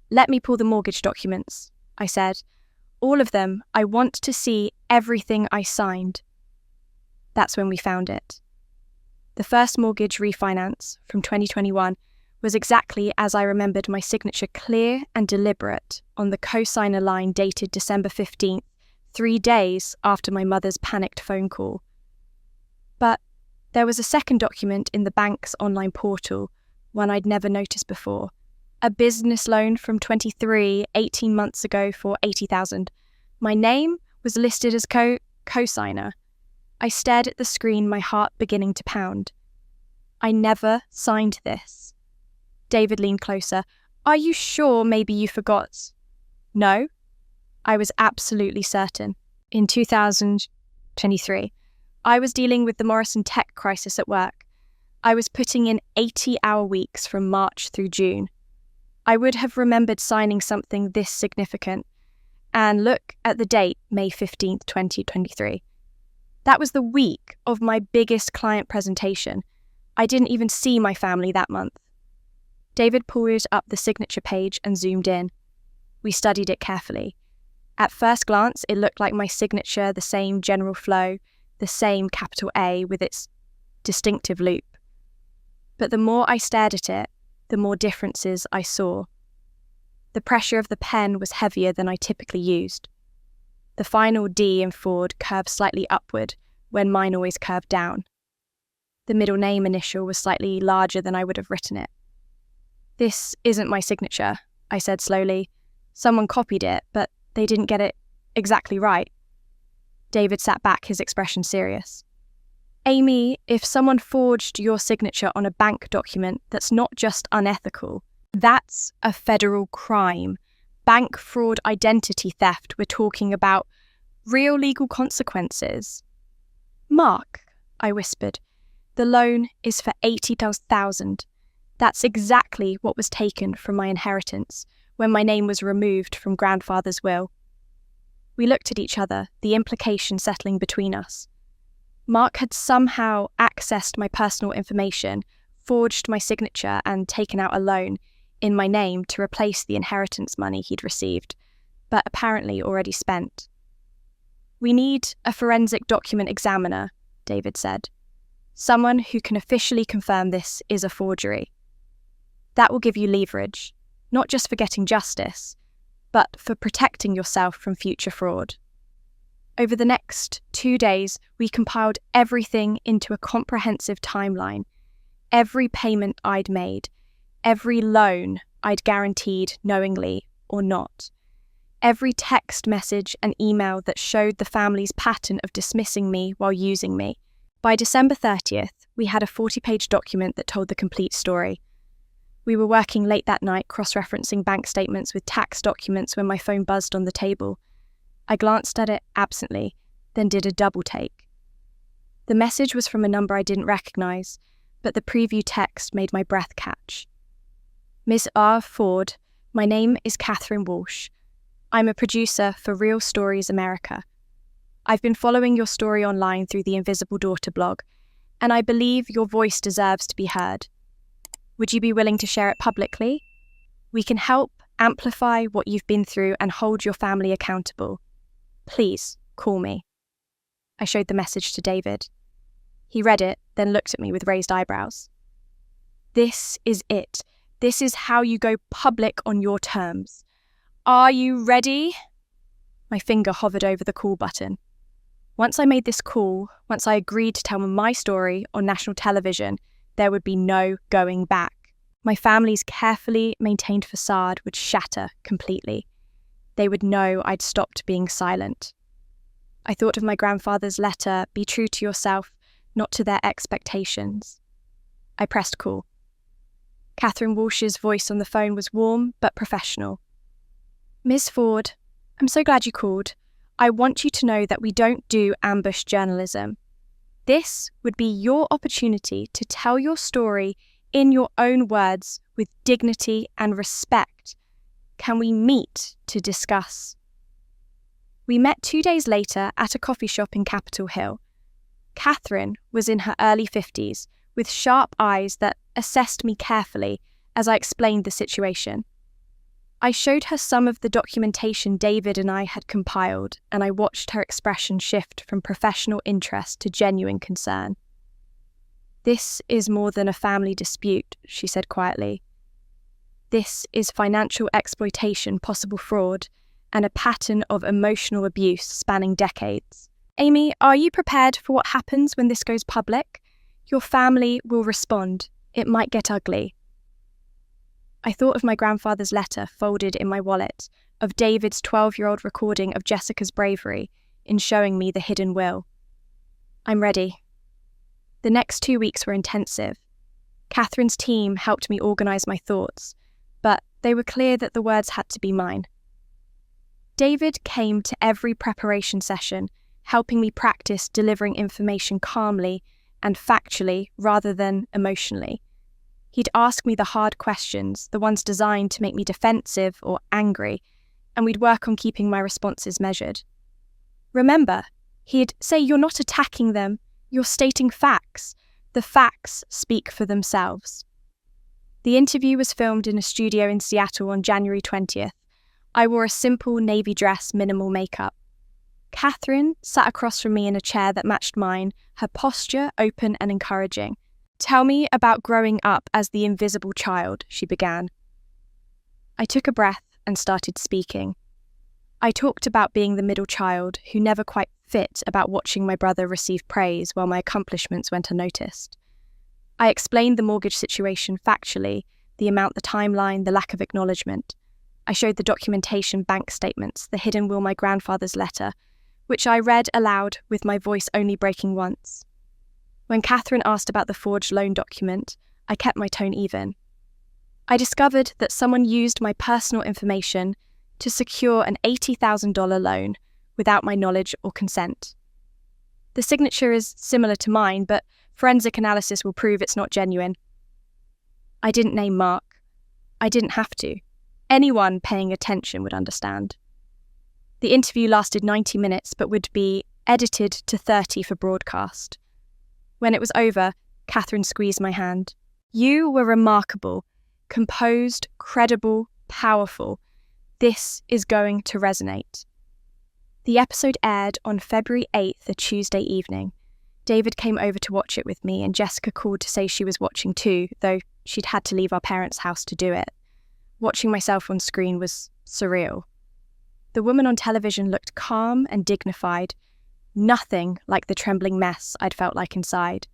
Let me pull the mortgage documents, I said. All of them. I want to see everything I signed. That's when we found it. The first mortgage refinance from 2021 was exactly as I remembered, my signature clear and deliberate on the co-signer line dated December 15th, 3 days after my mother's panicked phone call. But there was a second document in the bank's online portal, one I'd never noticed before. A business loan from 18 months ago for $80,000. My name was listed as co-signer. I stared at the screen, my heart beginning to pound. I never signed this. David leaned closer. Are you sure maybe you forgot? No. I was absolutely certain. In 2023, I was dealing with the Morrison tech crisis at work. I was putting in 80-hour weeks from March through June. I would have remembered signing something this significant. And look at the date, May 15th, 2023. That was the week of my biggest client presentation. I didn't even see my family that month. David pulled up the signature page and zoomed in. We studied it carefully. At first glance, it looked like my signature, the same general flow, the same capital A with its distinctive loop. But the more I stared at it, the more differences I saw. The pressure of the pen was heavier than I typically used. The final D in Ford curved slightly upward when mine always curved down. The middle name initial was slightly larger than I would have written it. This isn't my signature, I said slowly. Someone copied it, but they didn't get it exactly right. David sat back, his expression serious. Amy, if someone forged your signature on a bank document, that's not just unethical. That's a federal crime. Bank fraud, identity theft. We're talking about real legal consequences. Mark, I whispered, the loan is for $80,000. That's exactly what was taken from my inheritance when my name was removed from grandfather's will. We looked at each other, the implication settling between us. Mark had somehow accessed my personal information, forged my signature, and taken out a loan in my name to replace the inheritance money he'd received, but apparently already spent. "We need a forensic document examiner," David said. "Someone who can officially confirm this is a forgery. That will give you leverage, not just for getting justice, but for protecting yourself from future fraud." Over the next 2 days, we compiled everything into a comprehensive timeline. Every payment I'd made, every loan I'd guaranteed knowingly or not, every text message and email that showed the family's pattern of dismissing me while using me. By December 30th, we had a 40-page document that told the complete story. We were working late that night, cross-referencing bank statements with tax documents when my phone buzzed on the table. I glanced at it absently, then did a double take. The message was from a number I didn't recognize, but the preview text made my breath catch. "Miss R. Ford, my name is Catherine Walsh. I'm a producer for Real Stories America. I've been following your story online through the Invisible Daughter blog, and I believe your voice deserves to be heard. Would you be willing to share it publicly? We can help amplify what you've been through and hold your family accountable. Please call me." I showed the message to David. He read it, then looked at me with raised eyebrows. "This is it. This is how you go public on your terms. Are you ready?" My finger hovered over the call button. Once I made this call, once I agreed to tell my story on national television, there would be no going back. My family's carefully maintained facade would shatter completely. They would know I'd stopped being silent. I thought of my grandfather's letter, "Be true to yourself, not to their expectations." I pressed call. Catherine Walsh's voice on the phone was warm but professional. "Ms. Ford, I'm so glad you called. I want you to know that we don't do ambush journalism. This would be your opportunity to tell your story in your own words with dignity and respect. Can we meet to discuss?" We met 2 days later at a coffee shop in Capitol Hill. Catherine was in her early 50s, with sharp eyes that assessed me carefully as I explained the situation. I showed her some of the documentation David and I had compiled, and I watched her expression shift from professional interest to genuine concern. "This is more than a family dispute," she said quietly. "This is financial exploitation, possible fraud, and a pattern of emotional abuse spanning decades. Amy, are you prepared for what happens when this goes public? Your family will respond. It might get ugly." I thought of my grandfather's letter folded in my wallet, of David's 12-year-old recording of Jessica's bravery in showing me the hidden will. "I'm ready." The next 2 weeks were intensive. Catherine's team helped me organise my thoughts, but they were clear that the words had to be mine. David came to every preparation session, helping me practice delivering information calmly and factually rather than emotionally. He'd ask me the hard questions, the ones designed to make me defensive or angry, and we'd work on keeping my responses measured. Remember, he'd say, "You're not attacking them, you're stating facts. The facts speak for themselves." The interview was filmed in a studio in Seattle on January 20th. I wore a simple navy dress, minimal makeup. Catherine sat across from me in a chair that matched mine, her posture open and encouraging. "Tell me about growing up as the invisible child," she began. I took a breath and started speaking. I talked about being the middle child who never quite fit about watching my brother receive praise while my accomplishments went unnoticed. I explained the mortgage situation factually, the amount, the timeline, the lack of acknowledgement. I showed the documentation, bank statements, the hidden will, my grandfather's letter, which I read aloud with my voice only breaking once. When Catherine asked about the forged loan document, I kept my tone even. I discovered that someone used my personal information to secure an $80,000 loan without my knowledge or consent. The signature is similar to mine, but forensic analysis will prove it's not genuine. I didn't name Mark. I didn't have to. Anyone paying attention would understand. The interview lasted 90 minutes, but would be edited to 30 for broadcast. When it was over, Catherine squeezed my hand. "You were remarkable, composed, credible, powerful. This is going to resonate." The episode aired on February 8th, a Tuesday evening. David came over to watch it with me, and Jessica called to say she was watching too, though she'd had to leave our parents' house to do it. Watching myself on screen was surreal. The woman on television looked calm and dignified, nothing like the trembling mess I'd felt like inside.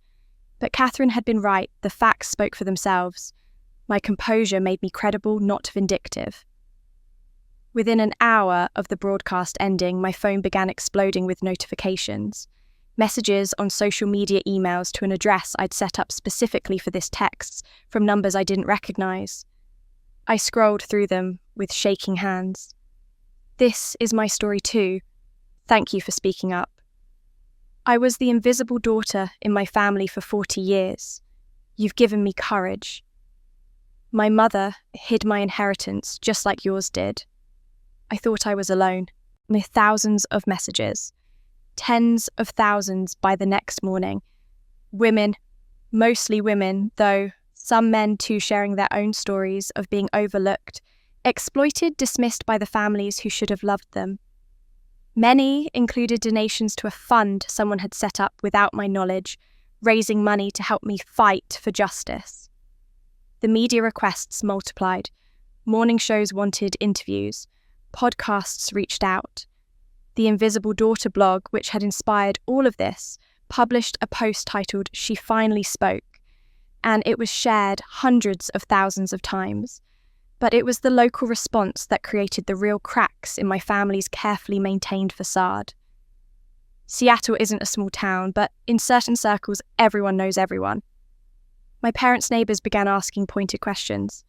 But Catherine had been right, the facts spoke for themselves. My composure made me credible, not vindictive. Within an hour of the broadcast ending, my phone began exploding with notifications. Messages on social media, emails to an address I'd set up specifically for this text from numbers I didn't recognize. I scrolled through them with shaking hands. This is my story too. Thank you for speaking up. I was the invisible daughter in my family for 40 years. You've given me courage. My mother hid my inheritance just like yours did. I thought I was alone, with thousands of messages. Tens of thousands by the next morning. Women, mostly women, though some men too, sharing their own stories of being overlooked, exploited, dismissed by the families who should have loved them. Many included donations to a fund someone had set up without my knowledge, raising money to help me fight for justice. The media requests multiplied. Morning shows wanted interviews. Podcasts reached out. The Invisible Daughter blog, which had inspired all of this, published a post titled "She Finally Spoke," and it was shared hundreds of thousands of times. But it was the local response that created the real cracks in my family's carefully maintained facade. Seattle isn't a small town, but in certain circles, everyone knows everyone. My parents' neighbours began asking pointed questions.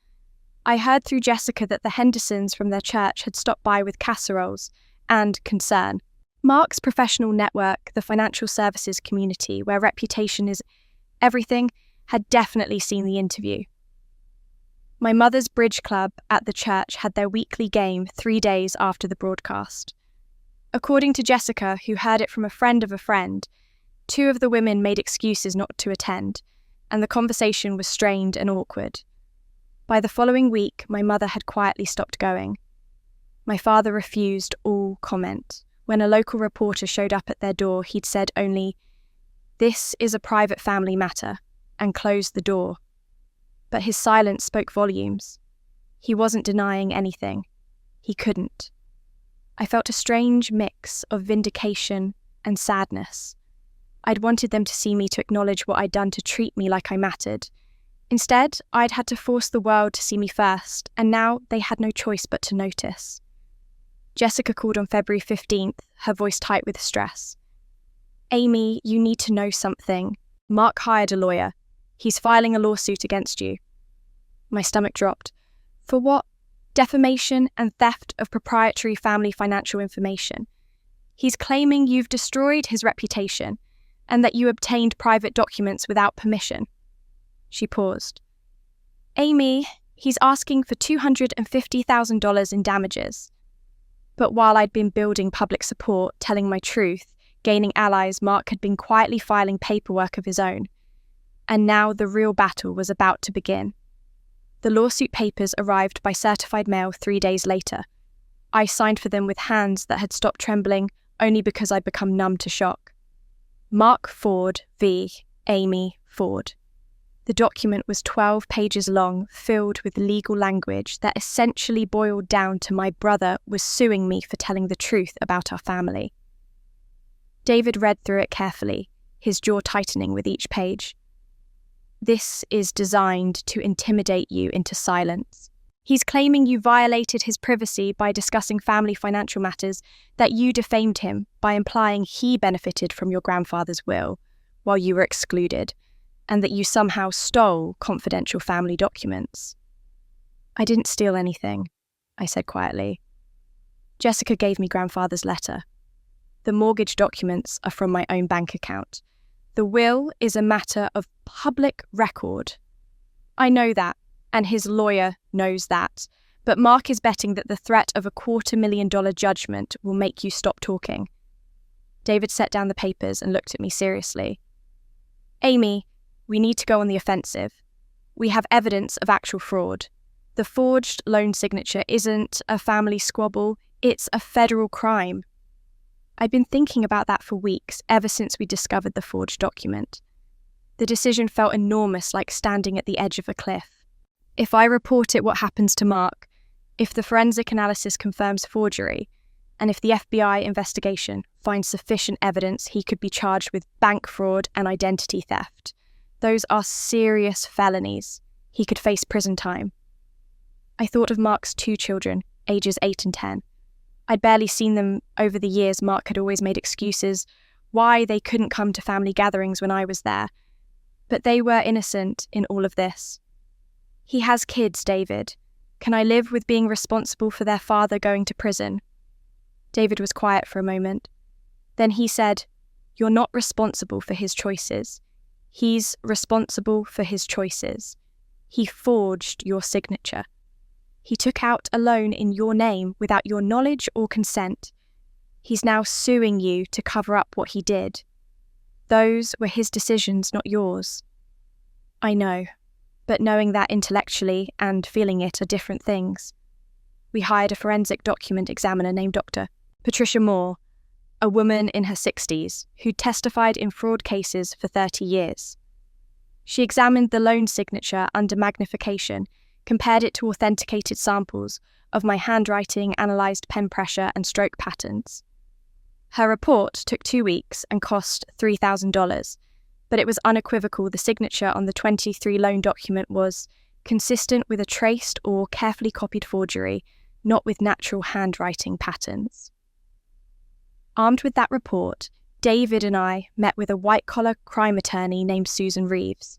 I heard through Jessica that the Hendersons from their church had stopped by with casseroles and concern. Mark's professional network, the financial services community, where reputation is everything, had definitely seen the interview. My mother's bridge club at the church had their weekly game 3 days after the broadcast. According to Jessica, who heard it from a friend of a friend, 2 of the women made excuses not to attend, and the conversation was strained and awkward. By the following week, my mother had quietly stopped going. My father refused all comment. When a local reporter showed up at their door, he'd said only, "This is a private family matter," and closed the door. But his silence spoke volumes. He wasn't denying anything. He couldn't. I felt a strange mix of vindication and sadness. I'd wanted them to see me, to acknowledge what I'd done, to treat me like I mattered. Instead, I'd had to force the world to see me first, and now they had no choice but to notice. Jessica called on February 15th, her voice tight with stress. "Amy, you need to know something. Mark hired a lawyer. He's filing a lawsuit against you." My stomach dropped. For what? Defamation and theft of proprietary family financial information. He's claiming you've destroyed his reputation and that you obtained private documents without permission. She paused. "Amy, he's asking for $250,000 in damages." But while I'd been building public support, telling my truth, gaining allies, Mark had been quietly filing paperwork of his own. And now the real battle was about to begin. The lawsuit papers arrived by certified mail 3 days later. I signed for them with hands that had stopped trembling only because I'd become numb to shock. Mark Ford v. Amy Ford. The document was 12 pages long, filled with legal language that essentially boiled down to my brother was suing me for telling the truth about our family. David read through it carefully, his jaw tightening with each page. "This is designed to intimidate you into silence. He's claiming you violated his privacy by discussing family financial matters, that you defamed him by implying he benefited from your grandfather's will while you were excluded, and that you somehow stole confidential family documents." "I didn't steal anything," I said quietly. "Jessica gave me grandfather's letter. The mortgage documents are from my own bank account. The will is a matter of public record. I know that, and his lawyer knows that, but Mark is betting that the threat of a $250,000 judgment will make you stop talking." David set down the papers and looked at me seriously. "Amy, we need to go on the offensive. We have evidence of actual fraud. The forged loan signature isn't a family squabble, it's a federal crime." I'd been thinking about that for weeks, ever since we discovered the forged document. The decision felt enormous, like standing at the edge of a cliff. If I report it, what happens to Mark? If the forensic analysis confirms forgery, and if the FBI investigation finds sufficient evidence he could be charged with bank fraud and identity theft, those are serious felonies. He could face prison time. I thought of Mark's 2 children, ages 8 and 10. I'd barely seen them over the years. Mark had always made excuses why they couldn't come to family gatherings when I was there. But they were innocent in all of this. He has kids, David. Can I live with being responsible for their father going to prison? David was quiet for a moment. Then he said, "You're not responsible for his choices. He's responsible for his choices. He forged your signature. He took out a loan in your name without your knowledge or consent. He's now suing you to cover up what he did. Those were his decisions, not yours." I know, but knowing that intellectually and feeling it are different things. We hired a forensic document examiner named Dr. Patricia Moore, a woman in her 60s who testified in fraud cases for 30 years. She examined the loan signature under magnification, compared it to authenticated samples of my handwriting, analysed pen pressure and stroke patterns. Her report took 2 weeks and cost $3,000, but it was unequivocal the signature on the 23 loan document was consistent with a traced or carefully copied forgery, not with natural handwriting patterns. Armed with that report, David and I met with a white-collar crime attorney named Susan Reeves.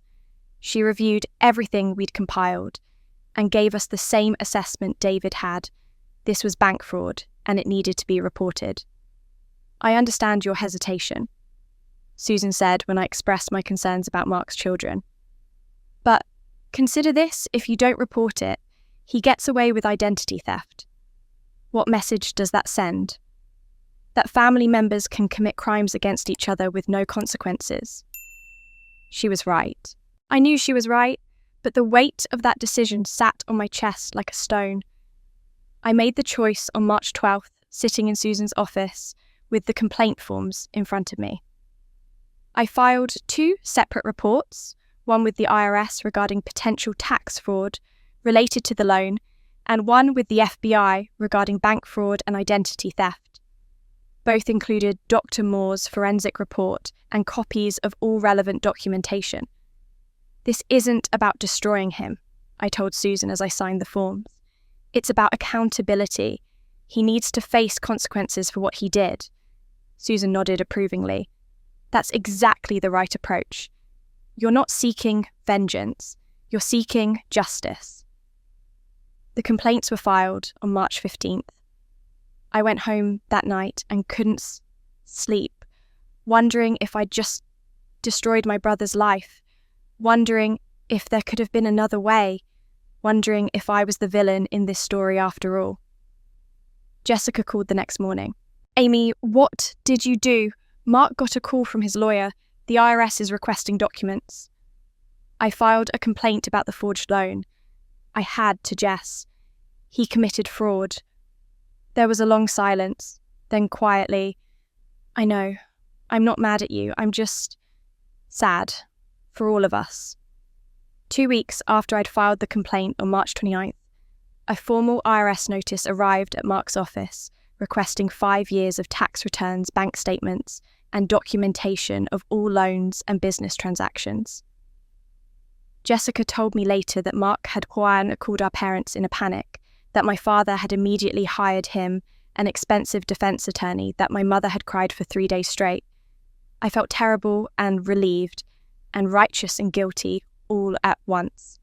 She reviewed everything we'd compiled and gave us the same assessment David had. This was bank fraud, and it needed to be reported. "I understand your hesitation," Susan said when I expressed my concerns about Mark's children. "But consider this: if you don't report it, he gets away with identity theft. What message does that send? That family members can commit crimes against each other with no consequences." She was right. I knew she was right, but the weight of that decision sat on my chest like a stone. I made the choice on March 12th, sitting in Susan's office with the complaint forms in front of me. I filed 2 separate reports, one with the IRS regarding potential tax fraud related to the loan, and one with the FBI regarding bank fraud and identity theft. Both included Dr. Moore's forensic report and copies of all relevant documentation. "This isn't about destroying him," I told Susan as I signed the forms. "It's about accountability. He needs to face consequences for what he did." Susan nodded approvingly. "That's exactly the right approach. You're not seeking vengeance. You're seeking justice." The complaints were filed on March 15th. I went home that night and couldn't sleep, wondering if I'd just destroyed my brother's life, wondering if there could have been another way, wondering if I was the villain in this story after all. Jessica called the next morning. "Amy, what did you do? Mark got a call from his lawyer. The IRS is requesting documents." I filed a complaint about the forged loan. I had to Jess. "He committed fraud." There was a long silence, then quietly, "I know. I'm not mad at you. I'm just sad. For all of us." 2 weeks after I'd filed the complaint on March 29th, a formal IRS notice arrived at Mark's office requesting 5 years of tax returns, bank statements, and documentation of all loans and business transactions. Jessica told me later that Mark had called our parents in a panic, that my father had immediately hired him an expensive defense attorney, that my mother had cried for 3 days straight. I felt terrible and relieved, and righteous and guilty all at once.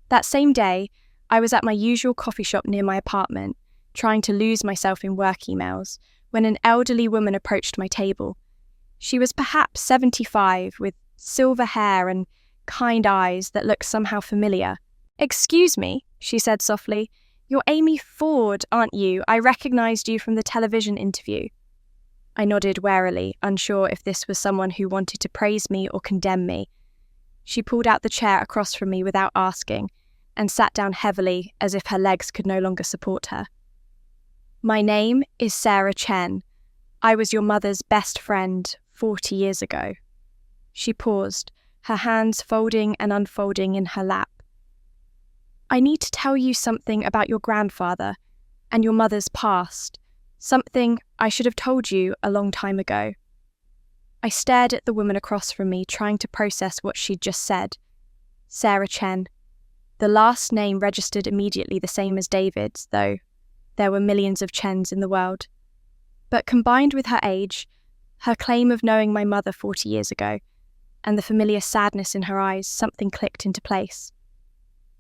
That same day, I was at my usual coffee shop near my apartment, trying to lose myself in work emails, when an elderly woman approached my table. She was perhaps 75, with silver hair and kind eyes that looked somehow familiar. "Excuse me," she said softly. "You're Amy Ford, aren't you? I recognised you from the television interview." I nodded warily, unsure if this was someone who wanted to praise me or condemn me. She pulled out the chair across from me without asking, and sat down heavily as if her legs could no longer support her. "My name is Sarah Chen. I was your mother's best friend 40 years ago." She paused, her hands folding and unfolding in her lap. "I need to tell you something about your grandfather and your mother's past, something I should have told you a long time ago." I stared at the woman across from me, trying to process what she'd just said. Sarah Chen. The last name registered immediately the same as David's, though there were millions of Chens in the world. But combined with her age, her claim of knowing my mother 40 years ago, and the familiar sadness in her eyes, something clicked into place.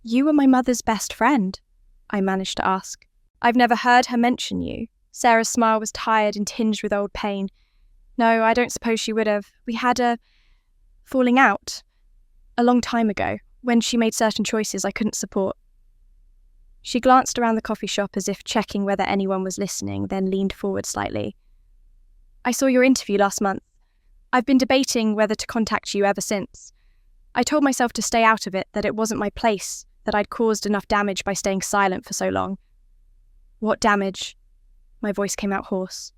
"You were my mother's best friend?" I managed to ask. "I've never heard her mention you." Sarah's smile was tired and tinged with old pain. "No, I don't suppose she would have. We had a falling out a long time ago, when she made certain choices I couldn't support." She glanced around the coffee shop as if checking whether anyone was listening, then leaned forward slightly. "I saw your interview last month. I've been debating whether to contact you ever since. I told myself to stay out of it, that it wasn't my place, that I'd caused enough damage by staying silent for so long." "What damage?" My voice came out hoarse.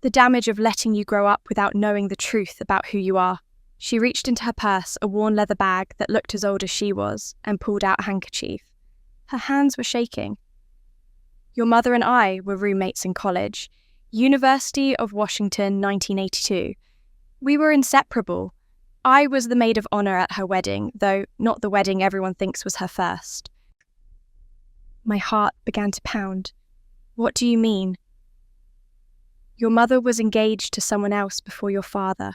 "The damage of letting you grow up without knowing the truth about who you are." She reached into her purse, a worn leather bag that looked as old as she was, and pulled out a handkerchief. Her hands were shaking. "Your mother and I were roommates in college. University of Washington, 1982. We were inseparable. I was the maid of honor at her wedding, though not the wedding everyone thinks was her first." My heart began to pound. "What do you mean?" "Your mother was engaged to someone else before your father.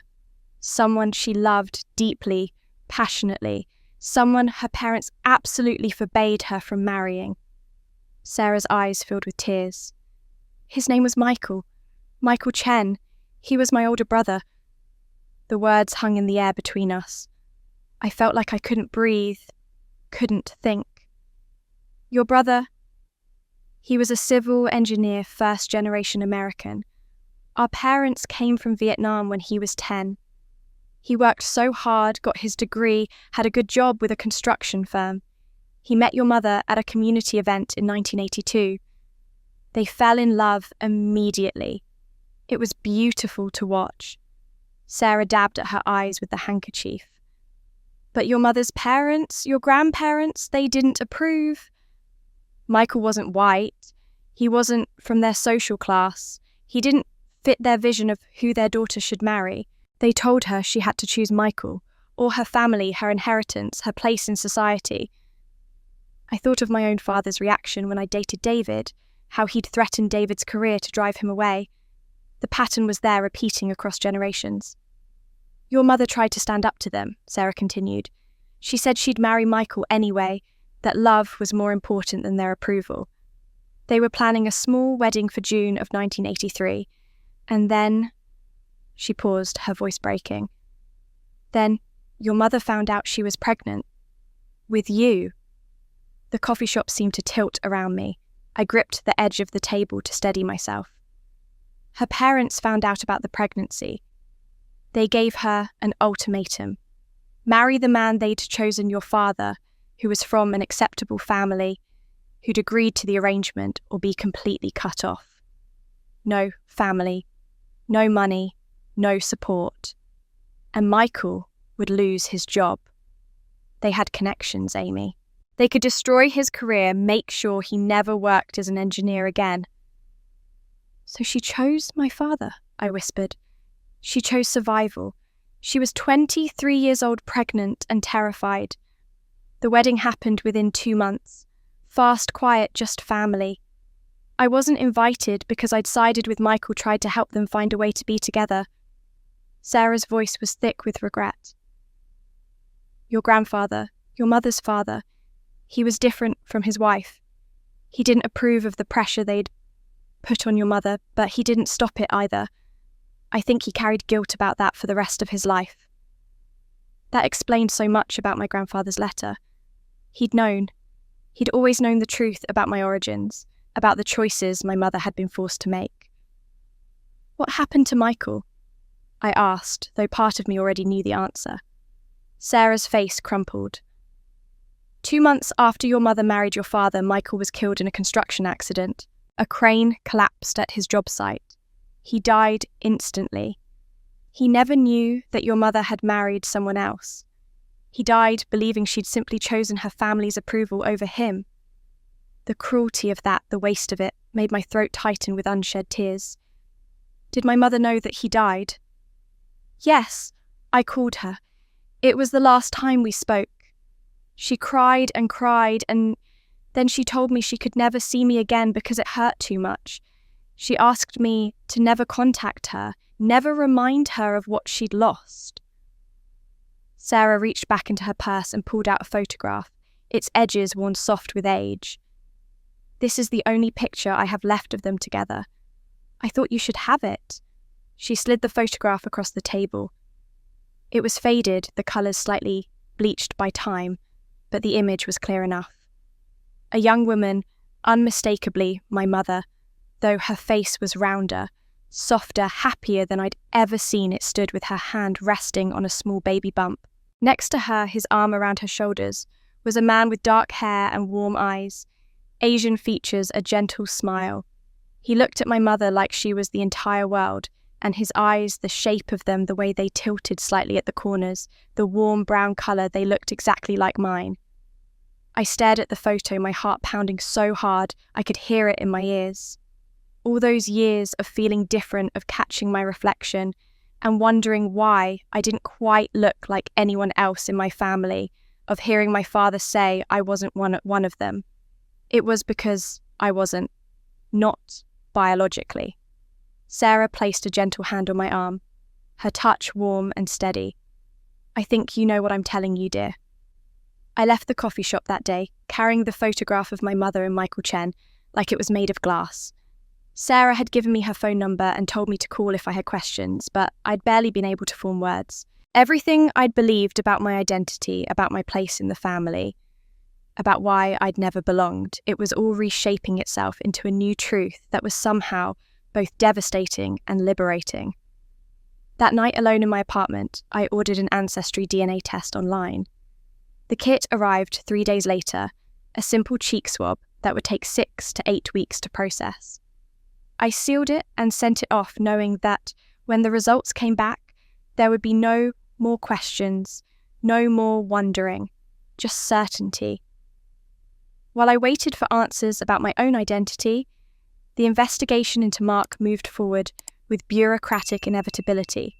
Someone she loved deeply, passionately. Someone her parents absolutely forbade her from marrying." Sarah's eyes filled with tears. "His name was Michael. Michael Chen. He was my older brother." The words hung in the air between us. I felt like I couldn't breathe, couldn't think. "Your brother?" "He was a civil engineer, first-generation American. Our parents came from Vietnam when he was 10. He worked so hard, got his degree, had a good job with a construction firm. He met your mother at a community event in 1982. They fell in love immediately. It was beautiful to watch." Sarah dabbed at her eyes with the handkerchief. "But your mother's parents, your grandparents, they didn't approve." "Michael wasn't white. He wasn't from their social class. He didn't fit their vision of who their daughter should marry. They told her she had to choose Michael, or her family, her inheritance, her place in society." I thought of my own father's reaction when I dated David, how he'd threatened David's career to drive him away. The pattern was there, repeating across generations. "Your mother tried to stand up to them," Sarah continued. "She said she'd marry Michael anyway, that love was more important than their approval. They were planning a small wedding for June of 1983, and then..." She paused, her voice breaking. "Then your mother found out she was pregnant. With you." The coffee shop seemed to tilt around me. I gripped the edge of the table to steady myself. "Her parents found out about the pregnancy. They gave her an ultimatum. Marry the man they'd chosen, your father, who was from an acceptable family, who'd agreed to the arrangement, or be completely cut off. No family, no money, no support. And Michael would lose his job. They had connections, Amy. They could destroy his career, make sure he never worked as an engineer again." "So she chose my father," I whispered. "She chose survival. She was 23 years old, pregnant and terrified. The wedding happened within 2 months. Fast, quiet, just family. I wasn't invited because I'd sided with Michael, tried to help them find a way to be together." Sarah's voice was thick with regret. "Your grandfather, your mother's father, he was different from his wife. He didn't approve of the pressure they'd put on your mother, but he didn't stop it either. I think he carried guilt about that for the rest of his life." That explained so much about my grandfather's letter. He'd known. He'd always known the truth about my origins, about the choices my mother had been forced to make. "What happened to Michael?" I asked, though part of me already knew the answer. Sarah's face crumpled. 2 months after your mother married your father, Michael was killed in a construction accident. A crane collapsed at his job site. He died instantly. He never knew that your mother had married someone else. He died believing she'd simply chosen her family's approval over him. The cruelty of that, the waste of it, made my throat tighten with unshed tears. Did my mother know that he died? Yes, I called her. It was the last time we spoke. She cried, and then she told me she could never see me again because it hurt too much. She asked me to never contact her, never remind her of what she'd lost. Sarah reached back into her purse and pulled out a photograph, its edges worn soft with age. This is the only picture I have left of them together. I thought you should have it. She slid the photograph across the table. It was faded, the colours slightly bleached by time, but the image was clear enough. A young woman, unmistakably my mother, though her face was rounder, softer, happier than I'd ever seen it, stood with her hand resting on a small baby bump. Next to her, his arm around her shoulders, was a man with dark hair and warm eyes, Asian features, a gentle smile. He looked at my mother like she was the entire world, and his eyes, the shape of them, the way they tilted slightly at the corners, the warm brown colour, they looked exactly like mine. I stared at the photo, my heart pounding so hard I could hear it in my ears. All those years of feeling different, of catching my reflection, and wondering why I didn't quite look like anyone else in my family, of hearing my father say I wasn't one of them. It was because I wasn't, not biologically. Sarah placed a gentle hand on my arm, her touch warm and steady. I think you know what I'm telling you, dear. I left the coffee shop that day, carrying the photograph of my mother and Michael Chen like it was made of glass. Sarah had given me her phone number and told me to call if I had questions, but I'd barely been able to form words. Everything I'd believed about my identity, about my place in the family, about why I'd never belonged, it was all reshaping itself into a new truth that was somehow both devastating and liberating. That night alone in my apartment, I ordered an ancestry DNA test online. The kit arrived 3 days later, a simple cheek swab that would take 6 to 8 weeks to process. I sealed it and sent it off knowing that when the results came back, there would be no more questions, no more wondering, just certainty. While I waited for answers about my own identity, the investigation into Mark moved forward with bureaucratic inevitability.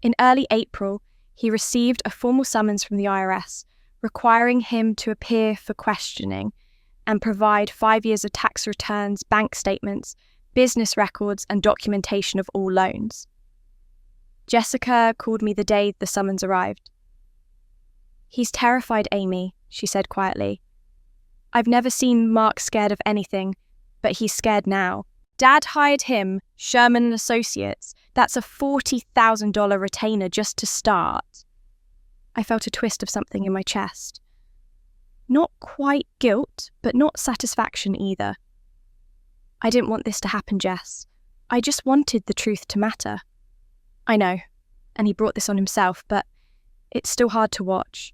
In early April, he received a formal summons from the IRS requiring him to appear for questioning and provide 5 years of tax returns, bank statements, business records, and documentation of all loans. Jessica called me the day the summons arrived. "He's terrified, Amy," she said quietly. "I've never seen Mark scared of anything, but he's scared now. Dad hired him, Sherman & Associates. That's a $40,000 retainer just to start." I felt a twist of something in my chest. Not quite guilt, but not satisfaction either. I didn't want this to happen, Jess. I just wanted the truth to matter. I know, and he brought this on himself, but it's still hard to watch.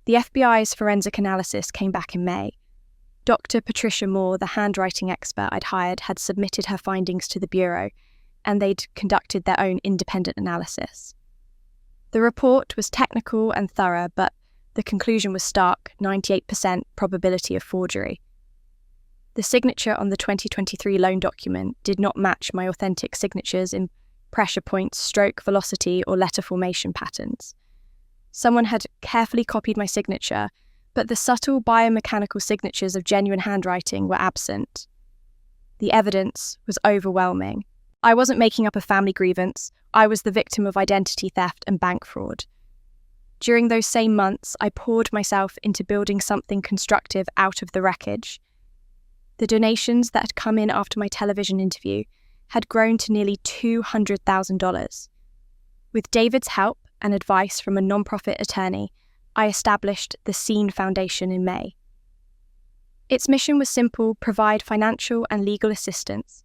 The FBI's forensic analysis came back in May. Dr. Patricia Moore, the handwriting expert I'd hired, had submitted her findings to the Bureau, and they'd conducted their own independent analysis. The report was technical and thorough, but the conclusion was stark: 98% probability of forgery. The signature on the 2023 loan document did not match my authentic signatures in pressure points, stroke velocity, or letter formation patterns. Someone had carefully copied my signature, but the subtle biomechanical signatures of genuine handwriting were absent. The evidence was overwhelming. I wasn't making up a family grievance. I was the victim of identity theft and bank fraud. During those same months, I poured myself into building something constructive out of the wreckage. The donations that had come in after my television interview had grown to nearly $200,000. With David's help and advice from a nonprofit attorney, I established the Scene Foundation in May. Its mission was simple: provide financial and legal assistance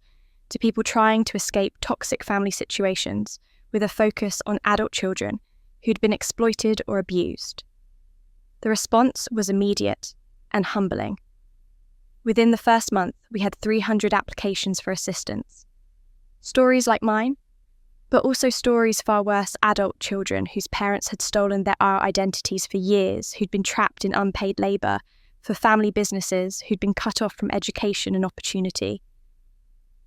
to people trying to escape toxic family situations, with a focus on adult children who'd been exploited or abused. The response was immediate and humbling. Within the first month, we had 300 applications for assistance. Stories like mine, but also stories far worse, adult children whose parents had stolen our identities for years, who'd been trapped in unpaid labour, for family businesses who'd been cut off from education and opportunity.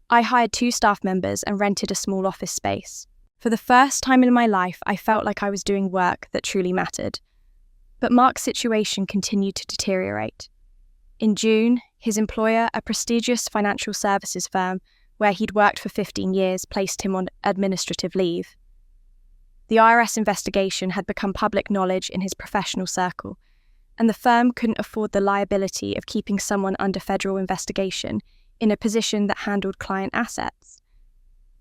I hired 2 staff members and rented a small office space. For the first time in my life, I felt like I was doing work that truly mattered. But Mark's situation continued to deteriorate. In June, his employer, a prestigious financial services firm where he'd worked for 15 years, placed him on administrative leave. The IRS investigation had become public knowledge in his professional circle, and the firm couldn't afford the liability of keeping someone under federal investigation in a position that handled client assets.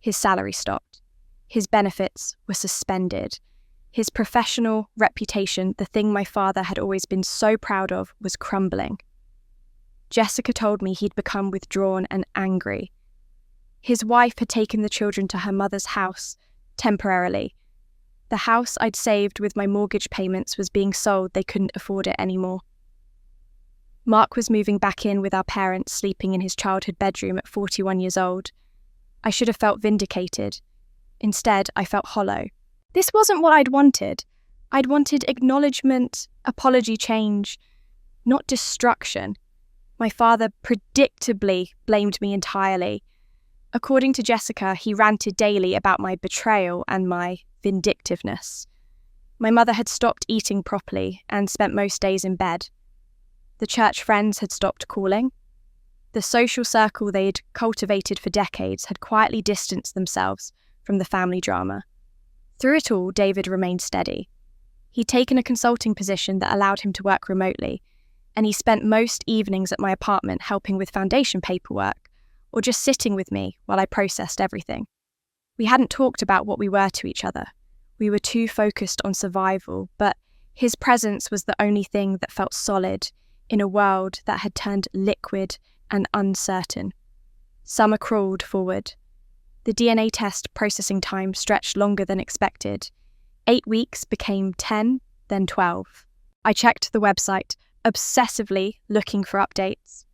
His salary stopped. His benefits were suspended. His professional reputation, the thing my father had always been so proud of, was crumbling. Jessica told me he'd become withdrawn and angry. His wife had taken the children to her mother's house, temporarily. The house I'd saved with my mortgage payments was being sold. They couldn't afford it anymore. Mark was moving back in with our parents, sleeping in his childhood bedroom at 41 years old. I should have felt vindicated. Instead, I felt hollow. This wasn't what I'd wanted. I'd wanted acknowledgement, apology, change, not destruction. My father predictably blamed me entirely. According to Jessica, he ranted daily about my betrayal and my vindictiveness. My mother had stopped eating properly and spent most days in bed. The church friends had stopped calling. The social circle they'd cultivated for decades had quietly distanced themselves from the family drama. Through it all, David remained steady. He'd taken a consulting position that allowed him to work remotely, and he spent most evenings at my apartment helping with foundation paperwork or just sitting with me while I processed everything. We hadn't talked about what we were to each other. We were too focused on survival, but his presence was the only thing that felt solid in a world that had turned liquid and uncertain. Summer crawled forward. The DNA test processing time stretched longer than expected. 8 weeks became 10, then 12. I checked the website, obsessively looking for updates.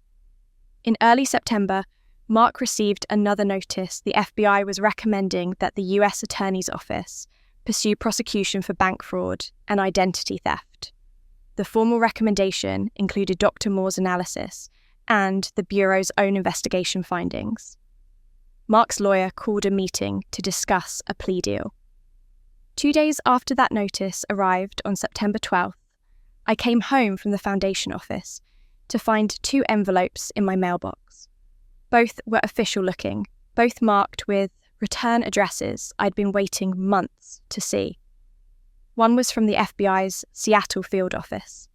In early September, Mark received another notice. The FBI was recommending that the US Attorney's Office pursue prosecution for bank fraud and identity theft. The formal recommendation included Dr. Moore's analysis and the Bureau's own investigation findings. Mark's lawyer called a meeting to discuss a plea deal. 2 days after that notice arrived on September 12th, I came home from the foundation office to find 2 envelopes in my mailbox. Both were official looking, both marked with return addresses I'd been waiting months to see. One was from the FBI's Seattle field office.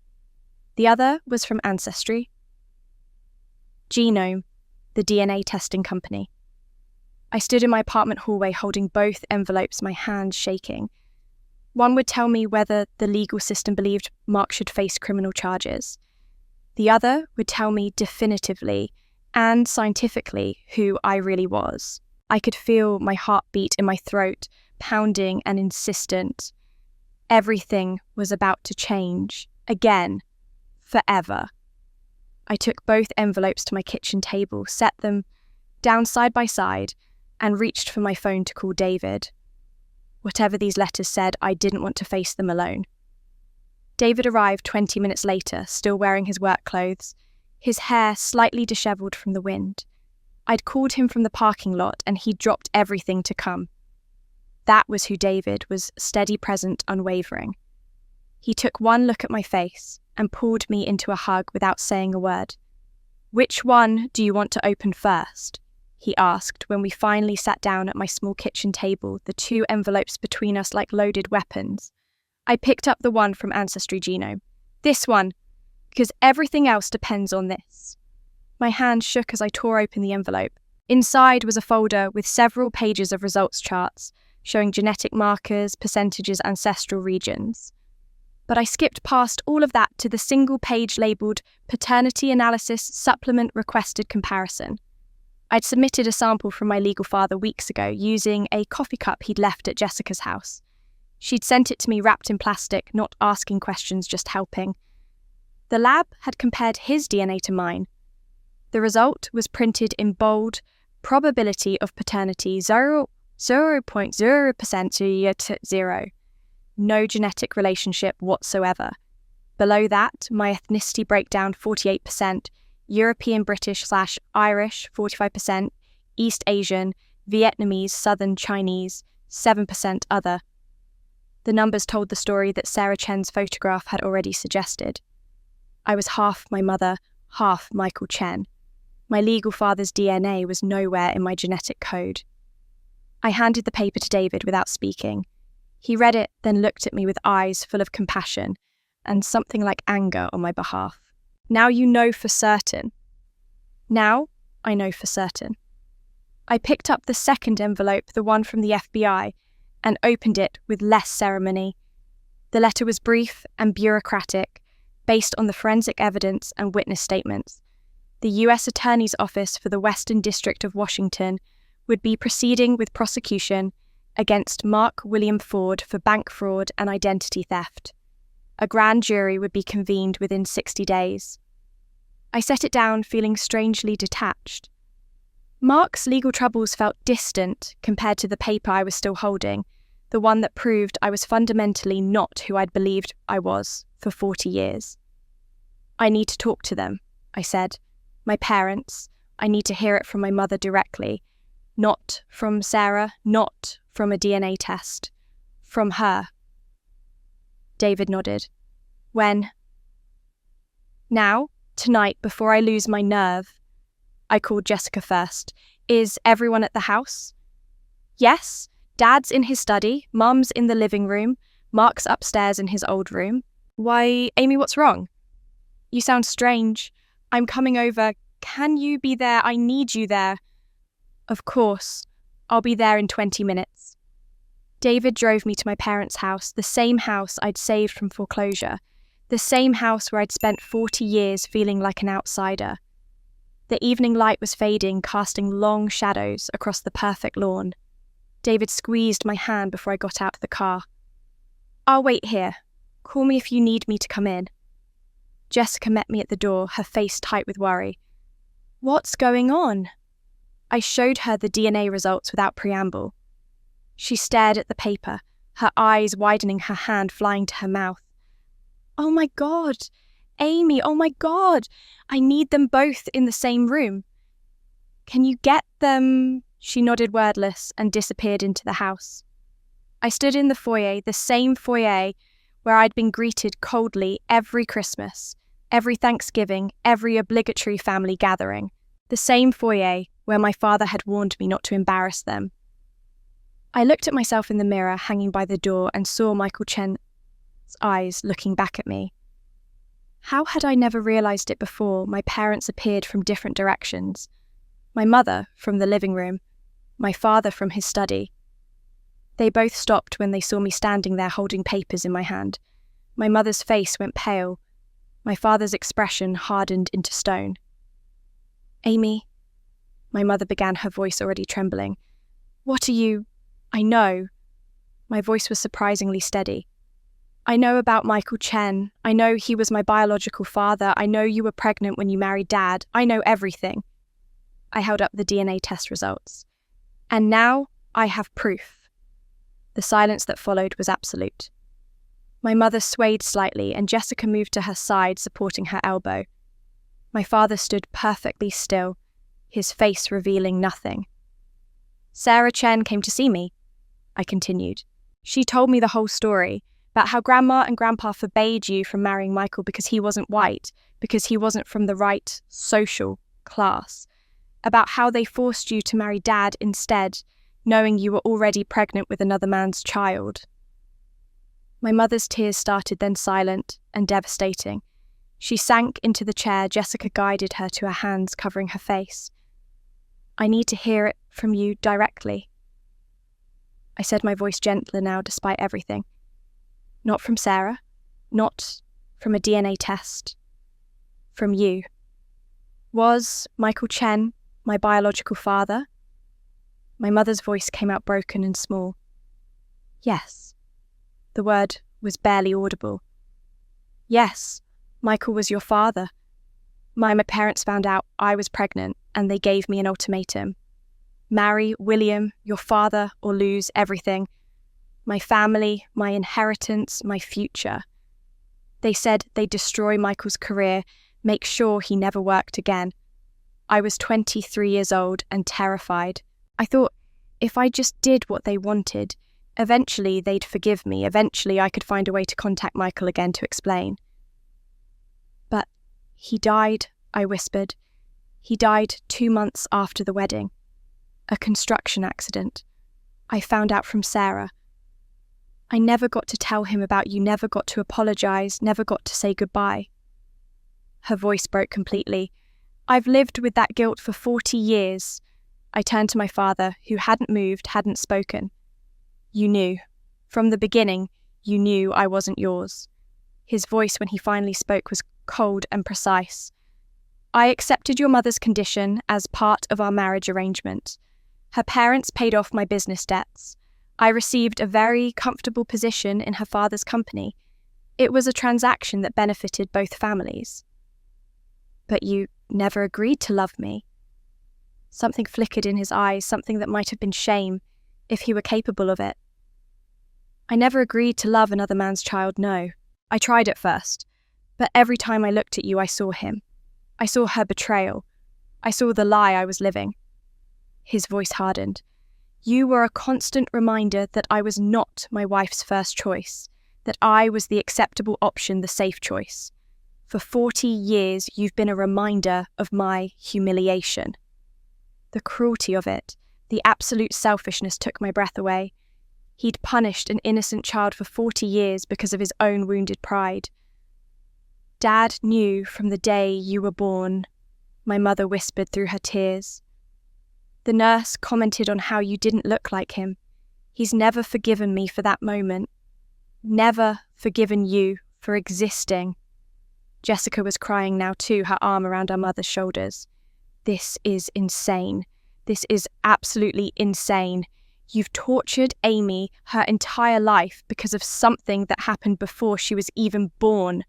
The other was from Ancestry. Genome, the DNA testing company. I stood in my apartment hallway holding both envelopes, my hands shaking. One would tell me whether the legal system believed Mark should face criminal charges. The other would tell me definitively and scientifically who I really was. I could feel my heartbeat in my throat, pounding and insistent. Everything was about to change, again, forever. I took both envelopes to my kitchen table, set them down side by side, and reached for my phone to call David. Whatever these letters said, I didn't want to face them alone. David arrived 20 minutes later, still wearing his work clothes, his hair slightly dishevelled from the wind. I'd called him from the parking lot and he'd dropped everything to come. That was who David was, steady, present, unwavering. He took one look at my face and pulled me into a hug without saying a word. "Which one do you want to open first?" he asked when we finally sat down at my small kitchen table, the 2 envelopes between us like loaded weapons. I picked up the one from Ancestry Genome. "This one, because everything else depends on this." My hand shook as I tore open the envelope. Inside was a folder with several pages of results charts, showing genetic markers, percentages, ancestral regions. But I skipped past all of that to the single page labelled Paternity Analysis Supplement Requested Comparison. I'd submitted a sample from my legal father weeks ago using a coffee cup he'd left at Jessica's house. She'd sent it to me wrapped in plastic, not asking questions, just helping. The lab had compared his DNA to mine. The result was printed in bold, Probability of paternity 0.0% to 0. No genetic relationship whatsoever. Below that, my ethnicity breakdown 48%, European British/Irish 45%, East Asian, Vietnamese, Southern Chinese 7% other. The numbers told the story that Sarah Chen's photograph had already suggested. I was half my mother, half Michael Chen. My legal father's DNA was nowhere in my genetic code. I handed the paper to David without speaking. He read it, then looked at me with eyes full of compassion and something like anger on my behalf. Now you know for certain. Now I know for certain. I picked up the second envelope, the one from the FBI, and opened it with less ceremony. The letter was brief and bureaucratic, based on the forensic evidence and witness statements. The U.S. Attorney's Office for the Western District of Washington would be proceeding with prosecution against Mark William Ford for bank fraud and identity theft. A grand jury would be convened within 60 days. I set it down, feeling strangely detached. Mark's legal troubles felt distant compared to the paper I was still holding, the one that proved I was fundamentally not who I'd believed I was for 40 years. I need to talk to them, I said. My parents. I need to hear it from my mother directly. Not from Sarah, not from a DNA test. From her. David nodded. When? Now, tonight, before I lose my nerve. I called Jessica first. Is everyone at the house? Yes. Dad's in his study, Mum's in the living room, Mark's upstairs in his old room. Why, Amy, what's wrong? You sound strange. I'm coming over. Can you be there? I need you there. Of course. I'll be there in 20 minutes. David drove me to my parents' house, the same house I'd saved from foreclosure, the same house where I'd spent 40 years feeling like an outsider. The evening light was fading, casting long shadows across the perfect lawn. David squeezed my hand before I got out of the car. I'll wait here. Call me if you need me to come in. Jessica met me at the door, her face tight with worry. What's going on? I showed her the DNA results without preamble. She stared at the paper, her eyes widening, her hand flying to her mouth. Oh my God, Amy, oh my God, I need them both in the same room. Can you get them? She nodded wordless and disappeared into the house. I stood in the foyer, the same foyer where I'd been greeted coldly every Christmas, every Thanksgiving, every obligatory family gathering, the same foyer where my father had warned me not to embarrass them. I looked at myself in the mirror hanging by the door and saw Michael Chen's eyes looking back at me. How had I never realized it before? My parents appeared from different directions. My mother from the living room, my father from his study. They both stopped when they saw me standing there holding papers in my hand. My mother's face went pale. My father's expression hardened into stone. Amy, my mother began, her voice already trembling. What are you? I know. My voice was surprisingly steady. I know about Michael Chen. I know he was my biological father. I know you were pregnant when you married Dad. I know everything. I held up the DNA test results. And now I have proof. The silence that followed was absolute. My mother swayed slightly and Jessica moved to her side, supporting her elbow. My father stood perfectly still, his face revealing nothing. Sarah Chen came to see me, I continued. She told me the whole story, about how Grandma and Grandpa forbade you from marrying Michael because he wasn't white, because he wasn't from the right social class, about how they forced you to marry Dad instead, knowing you were already pregnant with another man's child. My mother's tears started, then silent and devastating. She sank into the chair. Jessica guided her to her hands covering her face. I need to hear it from you directly. I said, my voice gentler now despite everything. Not from Sarah, not from a DNA test. From you. Was Michael Chen my biological father? My mother's voice came out broken and small. Yes. The word was barely audible. Yes, Michael was your father. My parents found out I was pregnant and they gave me an ultimatum. Marry William, your father, or lose everything. My family, my inheritance, my future. They said they'd destroy Michael's career, make sure he never worked again. I was 23 years old and terrified. I thought, if I just did what they wanted, eventually they'd forgive me, eventually I could find a way to contact Michael again to explain. But he died, I whispered. He died 2 months after the wedding. A construction accident. I found out from Sarah. I never got to tell him about you, never got to apologise, never got to say goodbye. Her voice broke completely. I've lived with that guilt for 40 years. I turned to my father, who hadn't moved, hadn't spoken. You knew. From the beginning, you knew I wasn't yours. His voice when he finally spoke was cold and precise. I accepted your mother's condition as part of our marriage arrangement. Her parents paid off my business debts. I received a very comfortable position in her father's company. It was a transaction that benefited both families. But you never agreed to love me. Something flickered in his eyes, something that might have been shame, if he were capable of it. I never agreed to love another man's child, no. I tried at first, but every time I looked at you, I saw him. I saw her betrayal. I saw the lie I was living. His voice hardened. You were a constant reminder that I was not my wife's first choice, that I was the acceptable option, the safe choice. For 40 years, you've been a reminder of my humiliation. The cruelty of it, the absolute selfishness took my breath away. He'd punished an innocent child for 40 years because of his own wounded pride. Dad knew from the day you were born, my mother whispered through her tears. The nurse commented on how you didn't look like him. He's never forgiven me for that moment. Never forgiven you for existing. Jessica was crying now too, her arm around our mother's shoulders. This is insane. This is absolutely insane. You've tortured Amy her entire life because of something that happened before she was even born.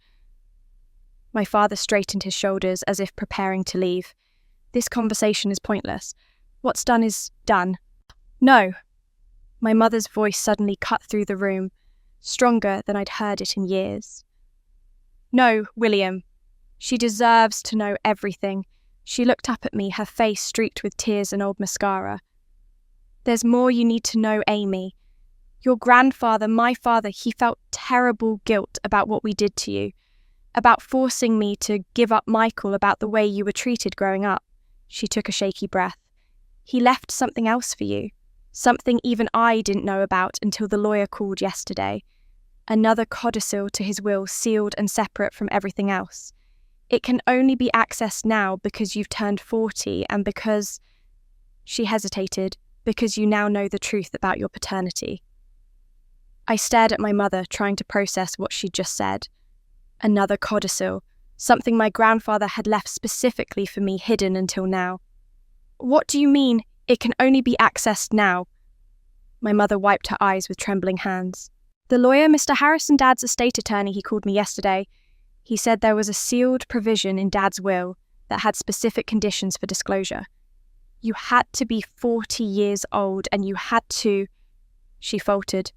My father straightened his shoulders as if preparing to leave. This conversation is pointless. What's done is done. No. My mother's voice suddenly cut through the room, stronger than I'd heard it in years. No, William. She deserves to know everything. She looked up at me, her face streaked with tears and old mascara. There's more you need to know, Amy. Your grandfather, my father, he felt terrible guilt about what we did to you, about forcing me to give up Michael, about the way you were treated growing up. She took a shaky breath. He left something else for you, something even I didn't know about until the lawyer called yesterday. Another codicil to his will, sealed and separate from everything else. It can only be accessed now because you've turned 40 and because... She hesitated, because you now know the truth about your paternity. I stared at my mother, trying to process what she'd just said. Another codicil, something my grandfather had left specifically for me hidden until now. What do you mean, it can only be accessed now? My mother wiped her eyes with trembling hands. The lawyer, Mr. Harrison, Dad's estate attorney, he called me yesterday. He said there was a sealed provision in Dad's will that had specific conditions for disclosure. You had to be 40 years old and you had to... She faltered.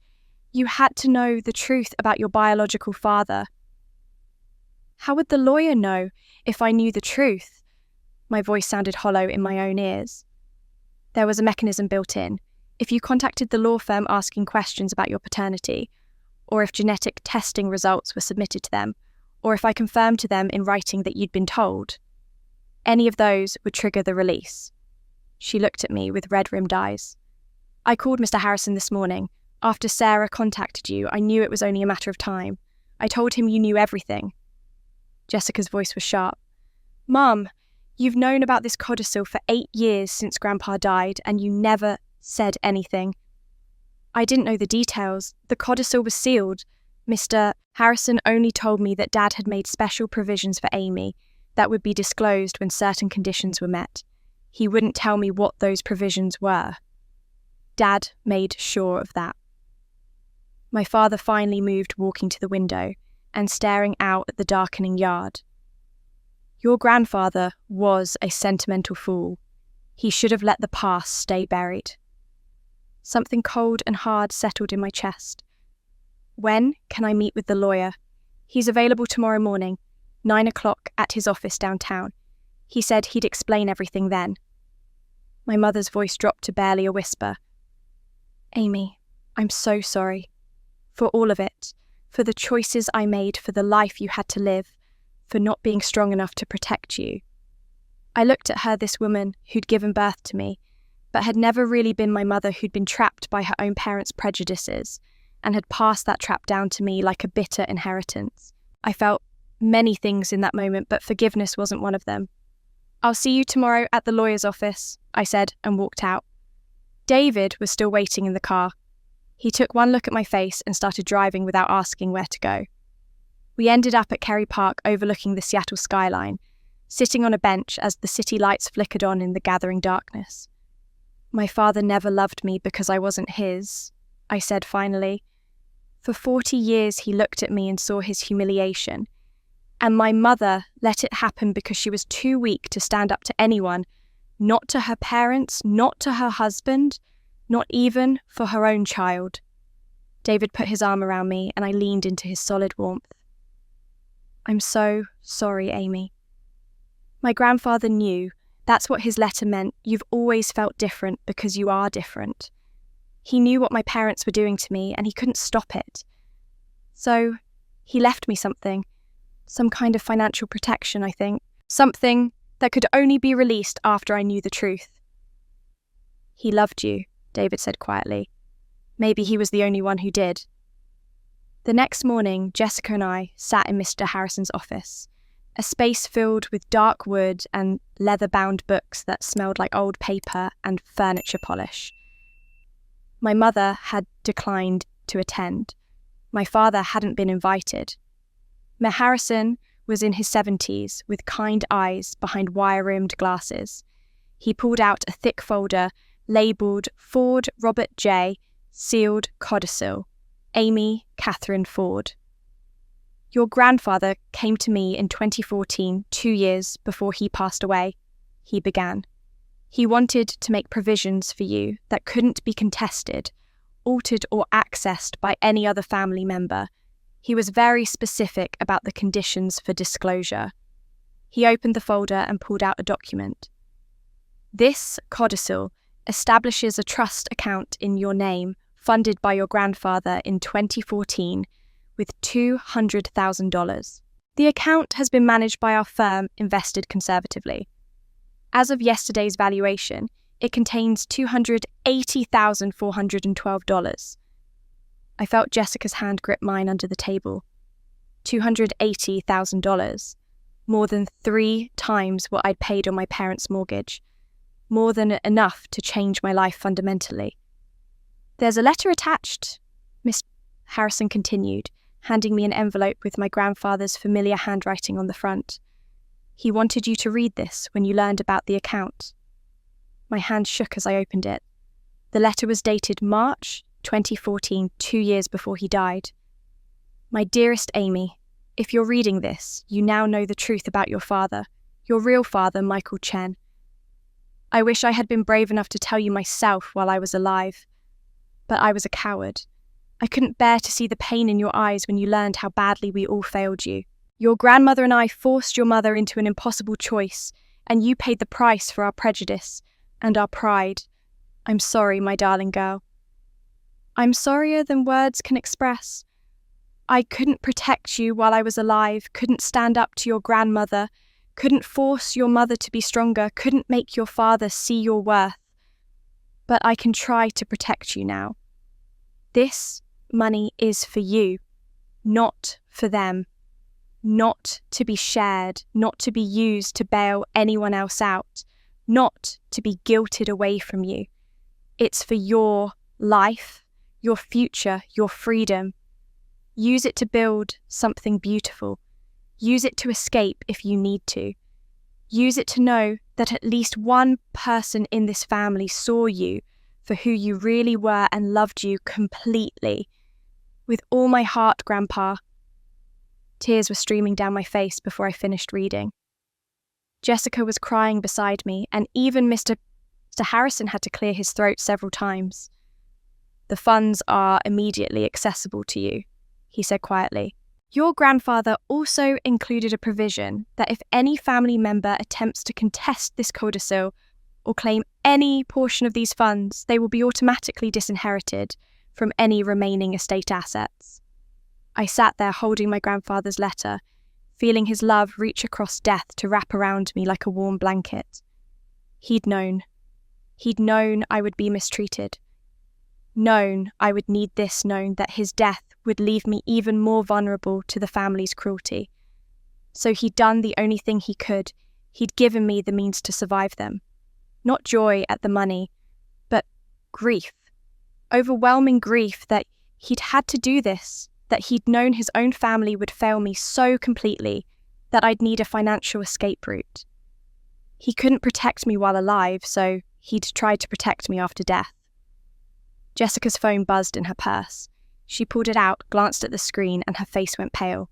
You had to know the truth about your biological father. How would the lawyer know if I knew the truth? My voice sounded hollow in my own ears. There was a mechanism built in. If you contacted the law firm asking questions about your paternity, or if genetic testing results were submitted to them, or if I confirmed to them in writing that you'd been told, any of those would trigger the release. She looked at me with red-rimmed eyes. I called Mr. Harrison this morning. After Sarah contacted you, I knew it was only a matter of time. I told him you knew everything. Jessica's voice was sharp. Mum, you've known about this codicil for 8 years since Grandpa died, and you never said anything. I didn't know the details. The codicil was sealed. Mr. Harrison only told me that Dad had made special provisions for Amy that would be disclosed when certain conditions were met. He wouldn't tell me what those provisions were. Dad made sure of that. My father finally moved, walking to the window and staring out at the darkening yard. Your grandfather was a sentimental fool. He should have let the past stay buried. Something cold and hard settled in my chest. When can I meet with the lawyer? He's available tomorrow morning, 9 o'clock at his office downtown. He said he'd explain everything then. My mother's voice dropped to barely a whisper. Amy, I'm so sorry. For all of it. For the choices I made, for the life you had to live, for not being strong enough to protect you. I looked at her, this woman who'd given birth to me, but had never really been my mother, who'd been trapped by her own parents' prejudices and had passed that trap down to me like a bitter inheritance. I felt many things in that moment, but forgiveness wasn't one of them. I'll see you tomorrow at the lawyer's office, I said, and walked out. David was still waiting in the car. He took one look at my face and started driving without asking where to go. We ended up at Kerry Park overlooking the Seattle skyline, sitting on a bench as the city lights flickered on in the gathering darkness. My father never loved me because I wasn't his, I said finally. For 40 years he looked at me and saw his humiliation. And my mother let it happen because she was too weak to stand up to anyone, not to her parents, not to her husband, not even for her own child. David put his arm around me and I leaned into his solid warmth. I'm so sorry, Amy. My grandfather knew. That's what his letter meant. You've always felt different because you are different. He knew what my parents were doing to me and he couldn't stop it. So he left me something. Some kind of financial protection, I think. Something that could only be released after I knew the truth. He loved you, David said quietly. Maybe he was the only one who did. The next morning, Jessica and I sat in Mr. Harrison's office, a space filled with dark wood and leather-bound books that smelled like old paper and furniture polish. My mother had declined to attend. My father hadn't been invited. Mr. Harrison was in his 70s, with kind eyes behind wire-rimmed glasses. He pulled out a thick folder labelled Ford Robert J., sealed codicil, Amy Catherine Ford. Your grandfather came to me in 2014, 2 years before he passed away, he began. He wanted to make provisions for you that couldn't be contested, altered or accessed by any other family member. He was very specific about the conditions for disclosure. He opened the folder and pulled out a document. This codicil establishes a trust account in your name funded by your grandfather in 2014 with $200,000. The account has been managed by our firm, invested conservatively. As of yesterday's valuation, it contains $280,412. I felt Jessica's hand grip mine under the table. $280,000. More than 3 times what I'd paid on my parents' mortgage. More than enough to change my life fundamentally. There's a letter attached, Miss Harrison continued, handing me an envelope with my grandfather's familiar handwriting on the front. He wanted you to read this when you learned about the account. My hand shook as I opened it. The letter was dated March 2014, 2 years before he died. My dearest Amy, if you're reading this, you now know the truth about your father, your real father, Michael Chen. I wish I had been brave enough to tell you myself while I was alive. But I was a coward. I couldn't bear to see the pain in your eyes when you learned how badly we all failed you. Your grandmother and I forced your mother into an impossible choice, and you paid the price for our prejudice and our pride. I'm sorry, my darling girl. I'm sorrier than words can express. I couldn't protect you while I was alive, couldn't stand up to your grandmother, couldn't force your mother to be stronger, couldn't make your father see your worth. But I can try to protect you now. This money is for you, not for them. Not to be shared, not to be used to bail anyone else out, not to be guilted away from you. It's for your life, your future, your freedom. Use it to build something beautiful. Use it to escape if you need to. Use it to know that at least one person in this family saw you for who you really were and loved you completely. With all my heart, Grandpa. Tears were streaming down my face before I finished reading. Jessica was crying beside me, and even Mr. Mr. Harrison had to clear his throat several times. "The funds are immediately accessible to you," he said quietly. "Your grandfather also included a provision that if any family member attempts to contest this codicil or claim any portion of these funds, they will be automatically disinherited from any remaining estate assets." I sat there holding my grandfather's letter, feeling his love reach across death to wrap around me like a warm blanket. He'd known. He'd known I would be mistreated. Known I would need this, known that his death would leave me even more vulnerable to the family's cruelty. So he'd done the only thing he could. He'd given me the means to survive them. Not joy at the money, but grief. Overwhelming grief that he'd had to do this, that he'd known his own family would fail me so completely that I'd need a financial escape route. He couldn't protect me while alive, so he'd tried to protect me after death. Jessica's phone buzzed in her purse. She pulled it out, glanced at the screen, and her face went pale.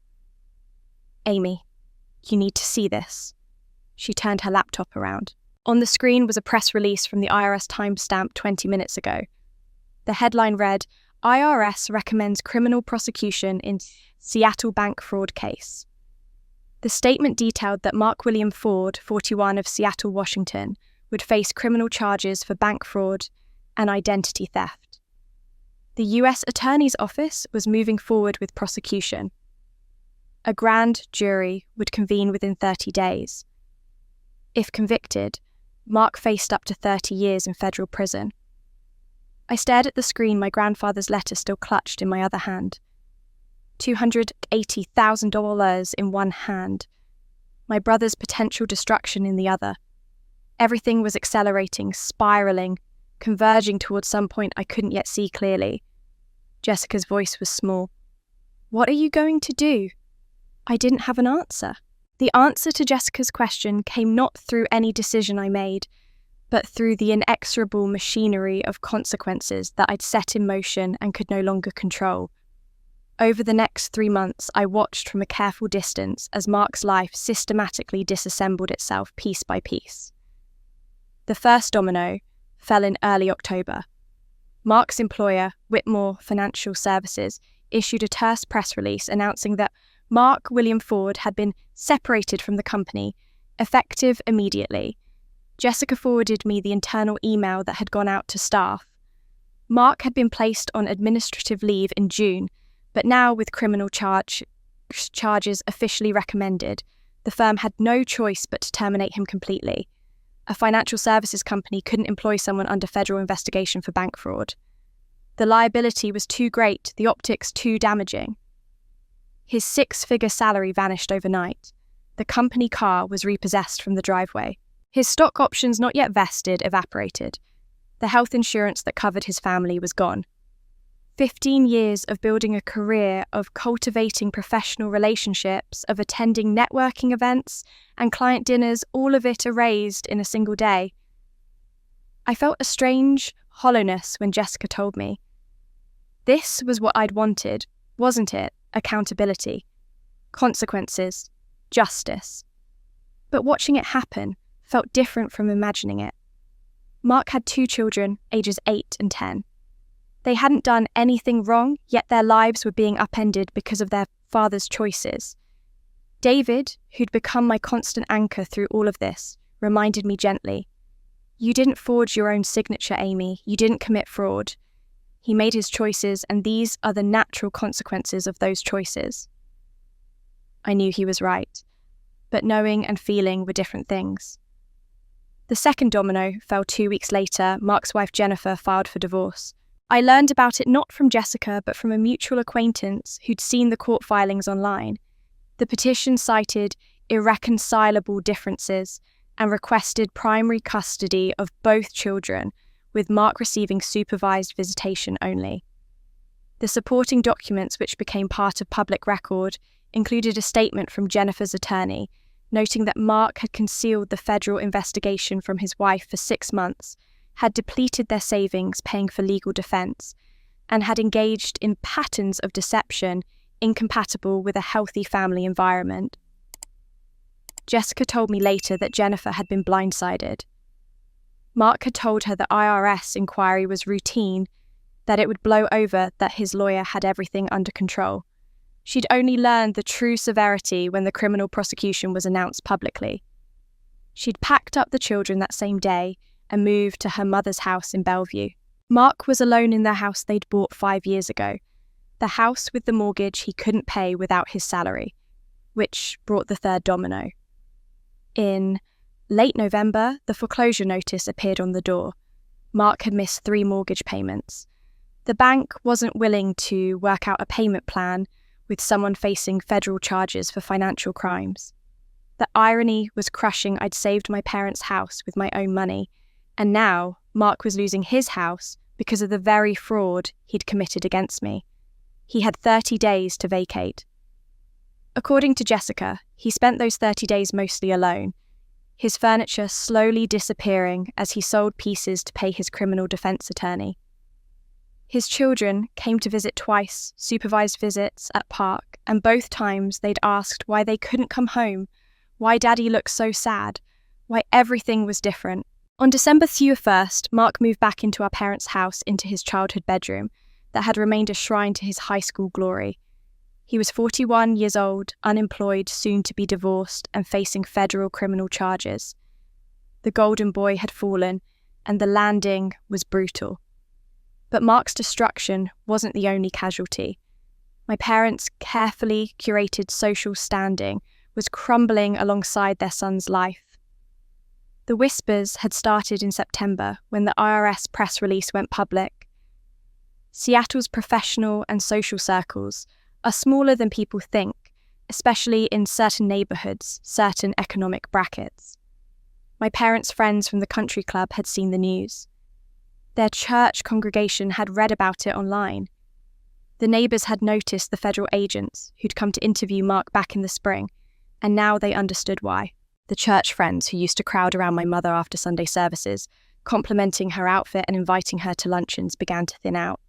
"Amy, you need to see this." She turned her laptop around. On the screen was a press release from the IRS timestamp 20 minutes ago. The headline read, "IRS recommends criminal prosecution in Seattle bank fraud case." The statement detailed that Mark William Ford, 41 of Seattle, Washington, would face criminal charges for bank fraud and identity theft. The U.S. Attorney's Office was moving forward with prosecution. A grand jury would convene within 30 days. If convicted, Mark faced up to 30 years in federal prison. I stared at the screen, my grandfather's letter still clutched in my other hand. $280,000 in one hand, my brother's potential destruction in the other. Everything was accelerating, spiraling, converging towards some point I couldn't yet see clearly. Jessica's voice was small. "What are you going to do?" I didn't have an answer. The answer to Jessica's question came not through any decision I made, but through the inexorable machinery of consequences that I'd set in motion and could no longer control. Over the next 3 months, I watched from a careful distance as Mark's life systematically disassembled itself piece by piece. The first domino fell in early October. Mark's employer, Whitmore Financial Services, issued a terse press release announcing that Mark William Ford had been separated from the company, effective immediately. Jessica forwarded me the internal email that had gone out to staff. Mark had been placed on administrative leave in June, but now with criminal charges officially recommended, the firm had no choice but to terminate him completely. A financial services company couldn't employ someone under federal investigation for bank fraud. The liability was too great, the optics too damaging. His 6-figure salary vanished overnight. The company car was repossessed from the driveway. His stock options, not yet vested, evaporated. The health insurance that covered his family was gone. 15 years of building a career, of cultivating professional relationships, of attending networking events and client dinners, all of it erased in a single day. I felt a strange hollowness when Jessica told me. This was what I'd wanted, wasn't it? Accountability, consequences, justice. But watching it happen felt different from imagining it. Mark had 2 children, ages 8 and 10. They hadn't done anything wrong, yet their lives were being upended because of their father's choices. David, who'd become my constant anchor through all of this, reminded me gently, "You didn't forge your own signature, Amy. You didn't commit fraud. He made his choices, and these are the natural consequences of those choices." I knew he was right, but knowing and feeling were different things. The second domino fell 2 weeks later. Mark's wife Jennifer filed for divorce. I learned about it not from Jessica, but from a mutual acquaintance who'd seen the court filings online. The petition cited irreconcilable differences and requested primary custody of both children, with Mark receiving supervised visitation only. The supporting documents, which became part of public record, included a statement from Jennifer's attorney, noting that Mark had concealed the federal investigation from his wife for 6 months, had depleted their savings paying for legal defense, and had engaged in patterns of deception incompatible with a healthy family environment. Jessica told me later that Jennifer had been blindsided. Mark had told her the IRS inquiry was routine, that it would blow over, that his lawyer had everything under control. She'd only learned the true severity when the criminal prosecution was announced publicly. She'd packed up the children that same day and moved to her mother's house in Bellevue. Mark was alone in their house they'd bought 5 years ago, the house with the mortgage he couldn't pay without his salary, which brought the third domino. In late November, the foreclosure notice appeared on the door. Mark had missed 3 mortgage payments. The bank wasn't willing to work out a payment plan with someone facing federal charges for financial crimes. The irony was crushing. I'd saved my parents' house with my own money, and now Mark was losing his house because of the very fraud he'd committed against me. He had 30 days to vacate. According to Jessica, he spent those 30 days mostly alone, his furniture slowly disappearing as he sold pieces to pay his criminal defense attorney. His children came to visit twice, supervised visits at park, and both times they'd asked why they couldn't come home, why Daddy looked so sad, why everything was different. On December 1st, Mark moved back into our parents' house, into his childhood bedroom that had remained a shrine to his high school glory. He was 41 years old, unemployed, soon to be divorced, and facing federal criminal charges. The golden boy had fallen, and the landing was brutal. But Mark's destruction wasn't the only casualty. My parents' carefully curated social standing was crumbling alongside their son's life. The whispers had started in September when the IRS press release went public. Seattle's professional and social circles are smaller than people think, especially in certain neighborhoods, certain economic brackets. My parents' friends from the country club had seen the news. Their church congregation had read about it online. The neighbors had noticed the federal agents who'd come to interview Mark back in the spring, and now they understood why. The church friends who used to crowd around my mother after Sunday services, complimenting her outfit and inviting her to luncheons, began to thin out.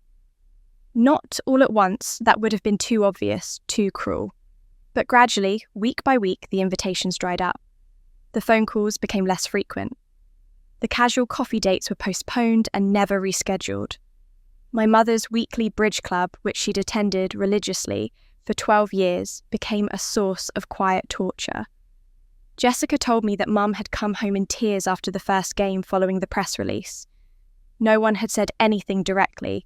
Not all at once, that would have been too obvious, too cruel. But gradually, week by week, the invitations dried up. The phone calls became less frequent. The casual coffee dates were postponed and never rescheduled. My mother's weekly bridge club, which she'd attended religiously for 12 years, became a source of quiet torture. Jessica told me that Mum had come home in tears after the first game following the press release. No one had said anything directly,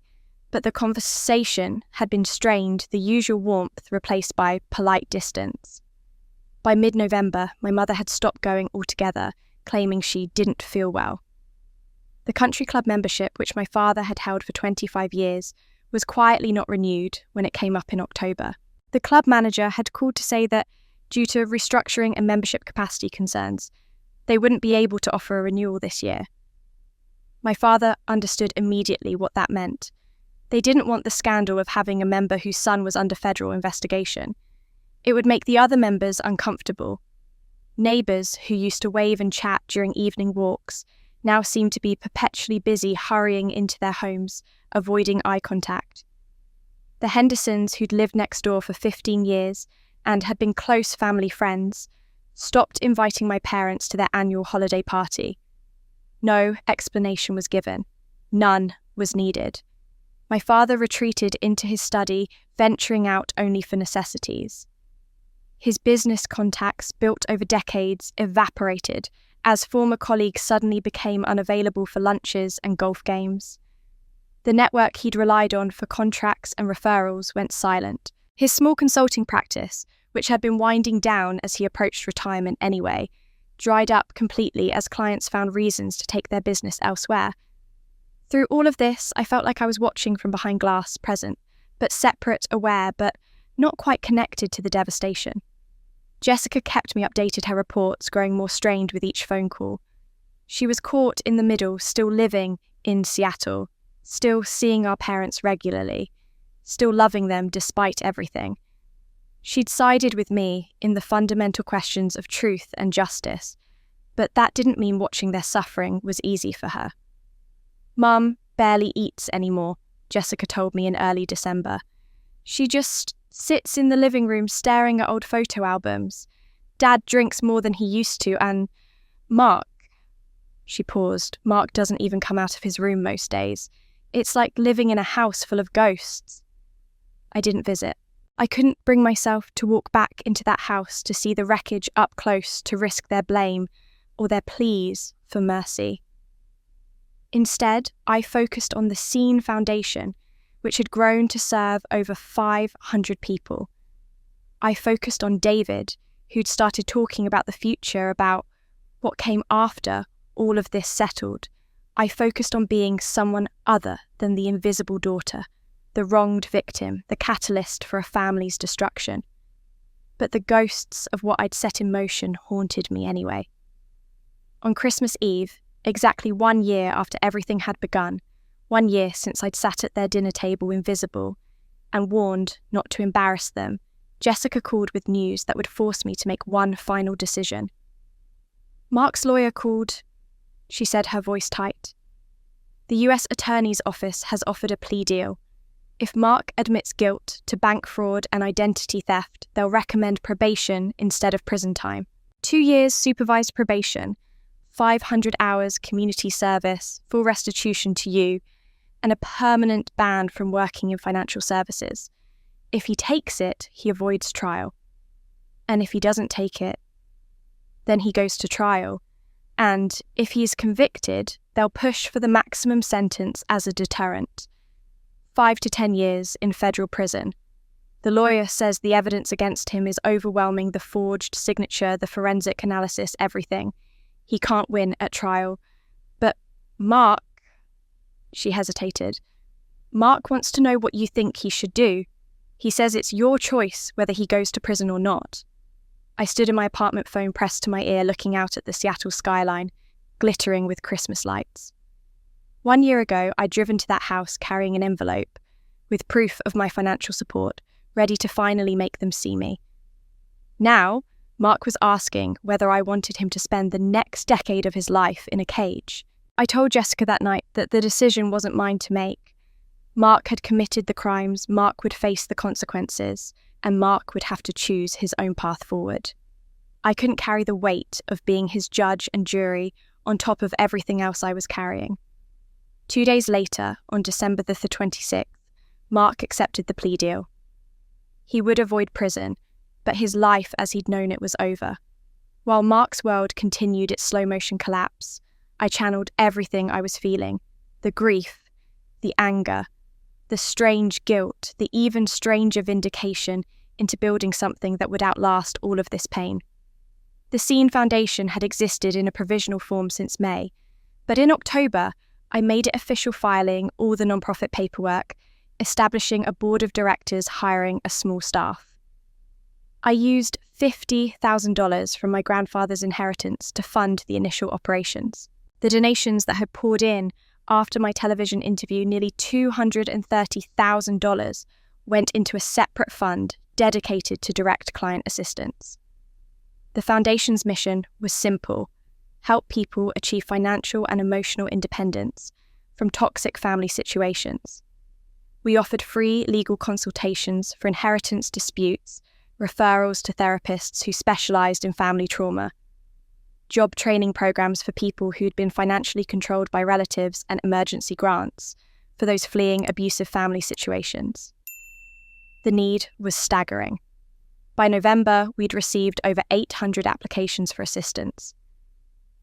but the conversation had been strained, the usual warmth replaced by polite distance. By mid-November, my mother had stopped going altogether, claiming she didn't feel well. The country club membership, which my father had held for 25 years, was quietly not renewed when it came up in October. The club manager had called to say that, due to restructuring and membership capacity concerns, they wouldn't be able to offer a renewal this year. My father understood immediately what that meant. They didn't want the scandal of having a member whose son was under federal investigation. It would make the other members uncomfortable. Neighbours who used to wave and chat during evening walks now seemed to be perpetually busy hurrying into their homes, avoiding eye contact. The Hendersons, who'd lived next door for 15 years and had been close family friends, stopped inviting my parents to their annual holiday party. No explanation was given. None was needed. My father retreated into his study, venturing out only for necessities. His business contacts, built over decades, evaporated as former colleagues suddenly became unavailable for lunches and golf games. The network he'd relied on for contracts and referrals went silent. His small consulting practice, which had been winding down as he approached retirement anyway, dried up completely as clients found reasons to take their business elsewhere. Through all of this, I felt like I was watching from behind glass, present, but separate, aware, but not quite connected to the devastation. Jessica kept me updated, her reports growing more strained with each phone call. She was caught in the middle, still living in Seattle, still seeing our parents regularly, still loving them despite everything. She'd sided with me in the fundamental questions of truth and justice, but that didn't mean watching their suffering was easy for her. Mum barely eats anymore, Jessica told me in early December. She just sits in the living room staring at old photo albums. Dad drinks more than he used to, and Mark. She paused. Mark doesn't even come out of his room most days. It's like living in a house full of ghosts. I didn't visit. I couldn't bring myself to walk back into that house to see the wreckage up close, to risk their blame or their pleas for mercy. Instead, I focused on the Scene Foundation, which had grown to serve over 500 people. I focused on David, who'd started talking about the future, about what came after all of this settled. I focused on being someone other than the invisible daughter, the wronged victim, the catalyst for a family's destruction. But the ghosts of what I'd set in motion haunted me anyway. On Christmas Eve, exactly 1 year after everything had begun, 1 year since I'd sat at their dinner table invisible and warned not to embarrass them, Jessica called with news that would force me to make one final decision. Mark's lawyer called, she said, her voice tight. The US Attorney's Office has offered a plea deal. If Mark admits guilt to bank fraud and identity theft, they'll recommend probation instead of prison time. 2 years supervised probation, 500 hours community service, full restitution to you, and a permanent ban from working in financial services. If he takes it, he avoids trial. And if he doesn't take it, then he goes to trial. And if he is convicted, they'll push for the maximum sentence as a deterrent. 5 to 10 years in federal prison. The lawyer says the evidence against him is overwhelming, the forged signature, the forensic analysis, everything. He can't win at trial. But Mark, she hesitated, Mark wants to know what you think he should do. He says it's your choice whether he goes to prison or not. I stood in my apartment, phone pressed to my ear, looking out at the Seattle skyline, glittering with Christmas lights. 1 year ago, I'd driven to that house carrying an envelope with proof of my financial support, ready to finally make them see me. Now, Mark was asking whether I wanted him to spend the next decade of his life in a cage. I told Jessica that night that the decision wasn't mine to make. Mark had committed the crimes, Mark would face the consequences, and Mark would have to choose his own path forward. I couldn't carry the weight of being his judge and jury on top of everything else I was carrying. 2 days later, on December the 26th, Mark accepted the plea deal. He would avoid prison, but his life as he'd known it was over. While Mark's world continued its slow-motion collapse, I channeled everything I was feeling, the grief, the anger, the strange guilt, the even stranger vindication, into building something that would outlast all of this pain. The Scene Foundation had existed in a provisional form since May, but in October, I made it official, filing all the nonprofit paperwork, establishing a board of directors, hiring a small staff. I used $50,000 from my grandfather's inheritance to fund the initial operations. The donations that had poured in after my television interview, nearly $230,000, went into a separate fund dedicated to direct client assistance. The foundation's mission was simple: help people achieve financial and emotional independence from toxic family situations. We offered free legal consultations for inheritance disputes, referrals to therapists who specialised in family trauma, job training programs for people who'd been financially controlled by relatives, and emergency grants for those fleeing abusive family situations. The need was staggering. By November, we'd received over 800 applications for assistance.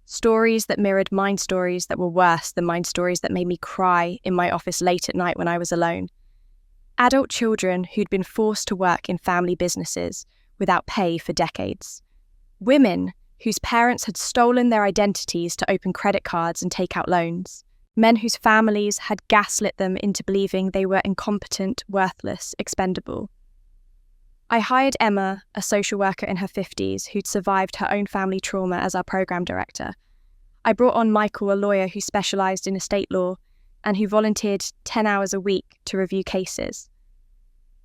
Stories that mirrored mine, stories that were worse than mine, stories that made me cry in my office late at night when I was alone. Adult children who'd been forced to work in family businesses without pay for decades. Women whose parents had stolen their identities to open credit cards and take out loans. Men whose families had gaslit them into believing they were incompetent, worthless, expendable. I hired Emma, a social worker in her 50s who'd survived her own family trauma, as our program director. I brought on Michael, a lawyer who specialised in estate law and who volunteered 10 hours a week to review cases.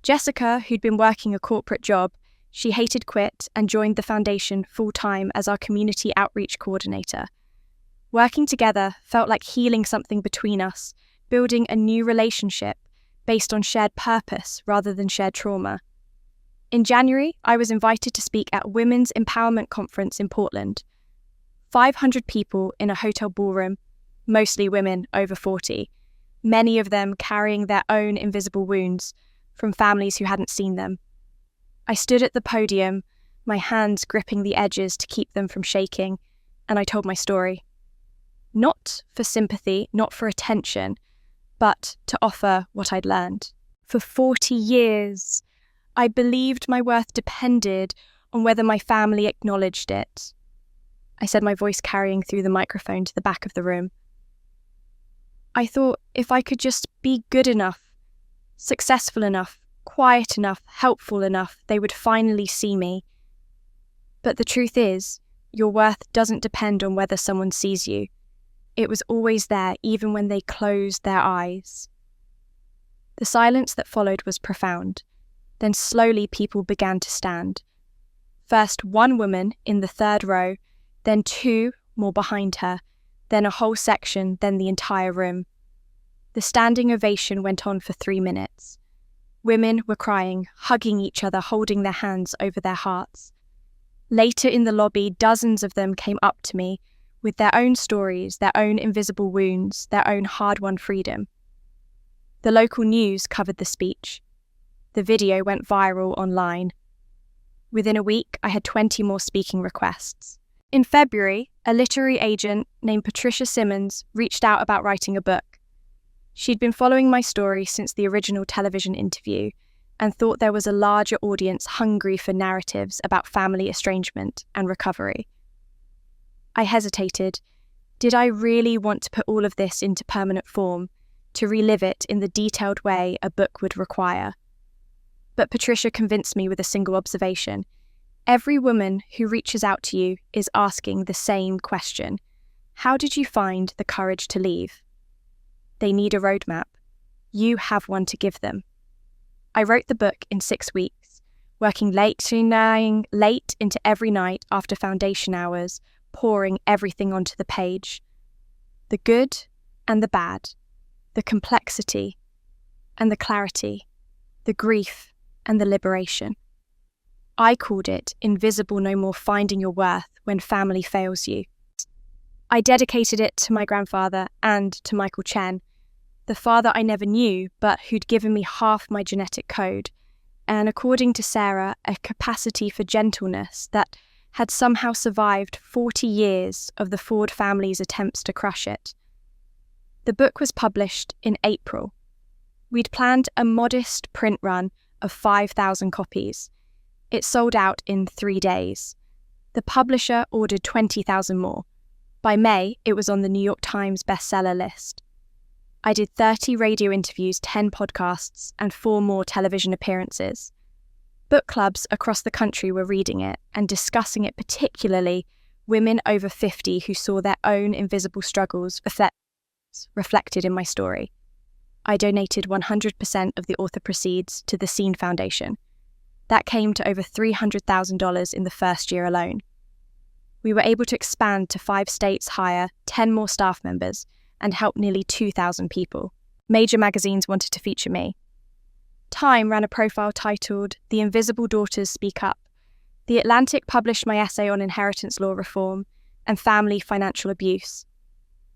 Jessica, who'd been working a corporate job, she hated quit and joined the foundation full-time as our community outreach coordinator. Working together felt like healing something between us, building a new relationship based on shared purpose rather than shared trauma. In January, I was invited to speak at a Women's Empowerment Conference in Portland. 500 people in a hotel ballroom, mostly women over 40, many of them carrying their own invisible wounds from families who hadn't seen them. I stood at the podium, my hands gripping the edges to keep them from shaking, and I told my story. Not for sympathy, not for attention, but to offer what I'd learned. For 40 years, I believed my worth depended on whether my family acknowledged it. I said, my voice carrying through the microphone to the back of the room. I thought if I could just be good enough, successful enough, quiet enough, helpful enough, they would finally see me. But the truth is, your worth doesn't depend on whether someone sees you. It was always there, even when they closed their eyes. The silence that followed was profound. Then slowly people began to stand. First one woman in the third row, then two more behind her, then a whole section, then the entire room. The standing ovation went on for 3 minutes. Women were crying, hugging each other, holding their hands over their hearts. Later in the lobby, dozens of them came up to me with their own stories, their own invisible wounds, their own hard-won freedom. The local news covered the speech. The video went viral online. Within a week, I had 20 more speaking requests. In February, a literary agent named Patricia Simmons reached out about writing a book. She'd been following my story since the original television interview and thought there was a larger audience hungry for narratives about family estrangement and recovery. I hesitated. Did I really want to put all of this into permanent form, to relive it in the detailed way a book would require? But Patricia convinced me with a single observation. Every woman who reaches out to you is asking the same question. How did you find the courage to leave? They need a roadmap. You have one to give them. I wrote the book in 6 weeks, working late into every night after foundation hours, pouring everything onto the page. The good and the bad, the complexity and the clarity, the grief and the liberation. I called it Invisible No More Finding Your Worth When Family Fails You. I dedicated it to my grandfather and to Michael Chen, the father I never knew but who'd given me half my genetic code, and according to Sarah, a capacity for gentleness that had somehow survived 40 years of the Ford family's attempts to crush it. The book was published in April. We'd planned a modest print run of 5,000 copies. It sold out in 3 days. The publisher ordered 20,000 more. By May, it was on the New York Times bestseller list. I did 30 radio interviews, 10 podcasts, and 4 more television appearances. Book clubs across the country were reading it and discussing it, particularly women over 50 who saw their own invisible struggles reflected in my story. I donated 100% of the author proceeds to the Scene Foundation. That came to over $300,000 in the first year alone. We were able to expand to 5 states, hire 10 more staff members, and help nearly 2,000 people. Major magazines wanted to feature me. Time ran a profile titled The Invisible Daughters Speak Up. The Atlantic published my essay on inheritance law reform and family financial abuse.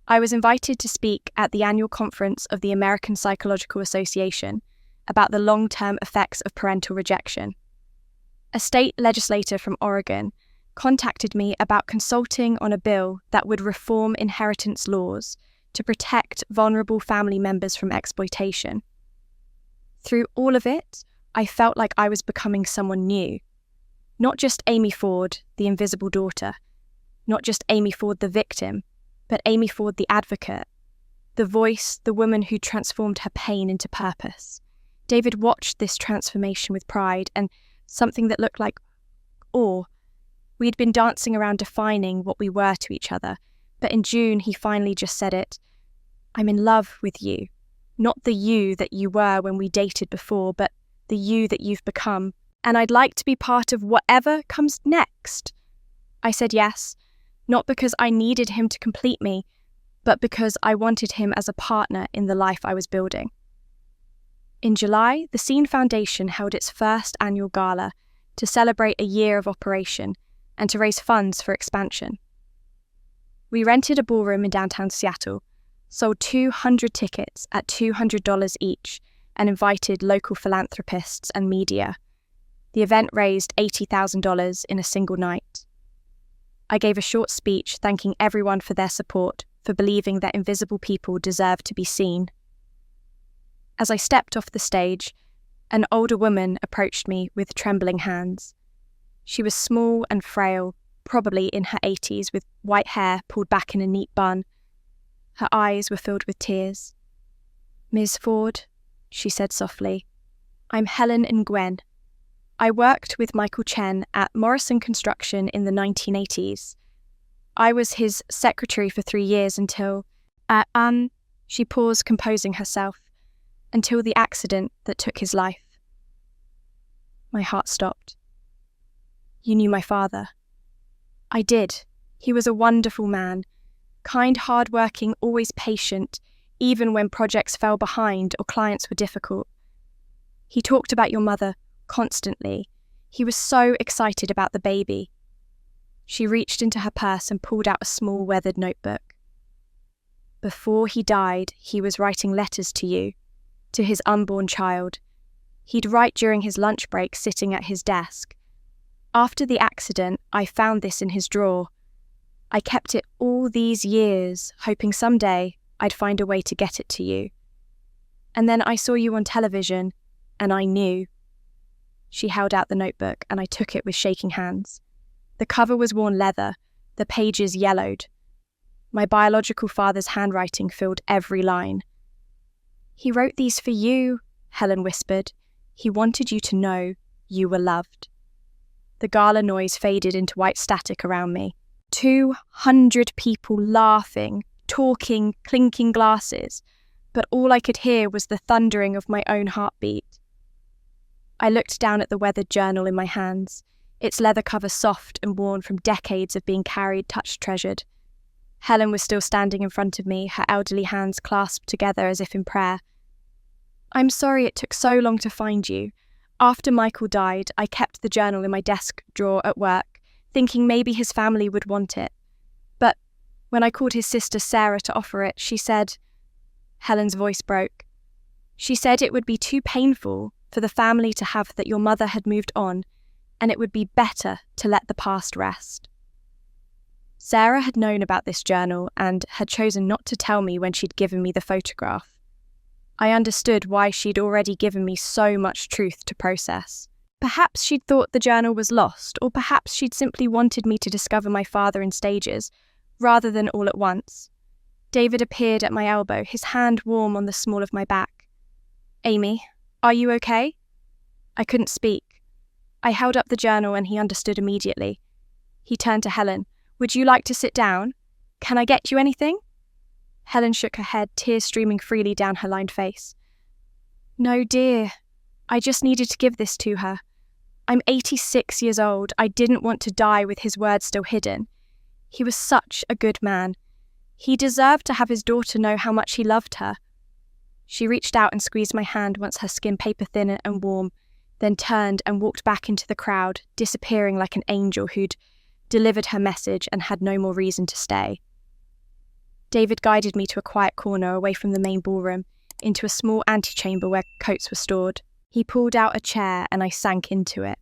I was invited to speak at the annual conference of the American Psychological Association about the long-term effects of parental rejection. A state legislator from Oregon contacted me about consulting on a bill that would reform inheritance laws to protect vulnerable family members from exploitation. Through all of it, I felt like I was becoming someone new. Not just Amy Ford, the invisible daughter. Not just Amy Ford, the victim, but Amy Ford, the advocate. The voice, the woman who transformed her pain into purpose. David watched this transformation with pride and something that looked like awe. We'd been dancing around defining what we were to each other, but in June he finally just said it. I'm in love with you. Not the you that you were when we dated before, but the you that you've become. And I'd like to be part of whatever comes next. I said yes, not because I needed him to complete me, but because I wanted him as a partner in the life I was building. In July, the Scene Foundation held its first annual gala to celebrate a year of operation and to raise funds for expansion. We rented a ballroom in downtown Seattle, sold 200 tickets at $200 each, and invited local philanthropists and media. The event raised $80,000 in a single night. I gave a short speech thanking everyone for their support, for believing that invisible people deserve to be seen. As I stepped off the stage, an older woman approached me with trembling hands. She was small and frail, probably in her 80s, with white hair pulled back in a neat bun. Her eyes were filled with tears. "Ms. Ford," she said softly, "I'm Helen Nguyen. I worked with Michael Chen at Morrison Construction in the 1980s. I was his secretary for 3 years until, she paused, composing herself, until the accident that took his life." My heart stopped. "You knew my father?" "I did. He was a wonderful man. Kind, hard-working, always patient, even when projects fell behind or clients were difficult. He talked about your mother constantly. He was so excited about the baby." She reached into her purse and pulled out a small weathered notebook. "Before he died, he was writing letters to you, to his unborn child. He'd write during his lunch break sitting at his desk. After the accident, I found this in his drawer. I kept it all these years, hoping someday I'd find a way to get it to you. And then I saw you on television, and I knew." She held out the notebook, and I took it with shaking hands. The cover was worn leather, the pages yellowed. My biological father's handwriting filled every line. "He wrote these for you," Helen whispered. "He wanted you to know you were loved." The gala noise faded into white static around me. 200 people laughing, talking, clinking glasses, but all I could hear was the thundering of my own heartbeat. I looked down at the weathered journal in my hands, its leather cover soft and worn from decades of being carried, touched, treasured. Helen was still standing in front of me, her elderly hands clasped together as if in prayer. "I'm sorry it took so long to find you. After Michael died, I kept the journal in my desk drawer at work, thinking maybe his family would want it. But when I called his sister Sarah to offer it, she said..." Helen's voice broke. "She said it would be too painful for the family to have that your mother had moved on, and it would be better to let the past rest." Sarah had known about this journal and had chosen not to tell me when she'd given me the photograph. I understood why she'd already given me so much truth to process. Perhaps she'd thought the journal was lost, or perhaps she'd simply wanted me to discover my father in stages, rather than all at once. David appeared at my elbow, his hand warm on the small of my back. "Amy, are you okay?" I couldn't speak. I held up the journal and he understood immediately. He turned to Helen. "Would you like to sit down? Can I get you anything?" Helen shook her head, tears streaming freely down her lined face. "No, dear. I just needed to give this to her. I'm 86 years old. I didn't want to die with his words still hidden. He was such a good man. He deserved to have his daughter know how much he loved her." She reached out and squeezed my hand once her skin paper-thin and warm, then turned and walked back into the crowd, disappearing like an angel who'd delivered her message and had no more reason to stay. David guided me to a quiet corner away from the main ballroom, into a small antechamber where coats were stored. He pulled out a chair and I sank into it.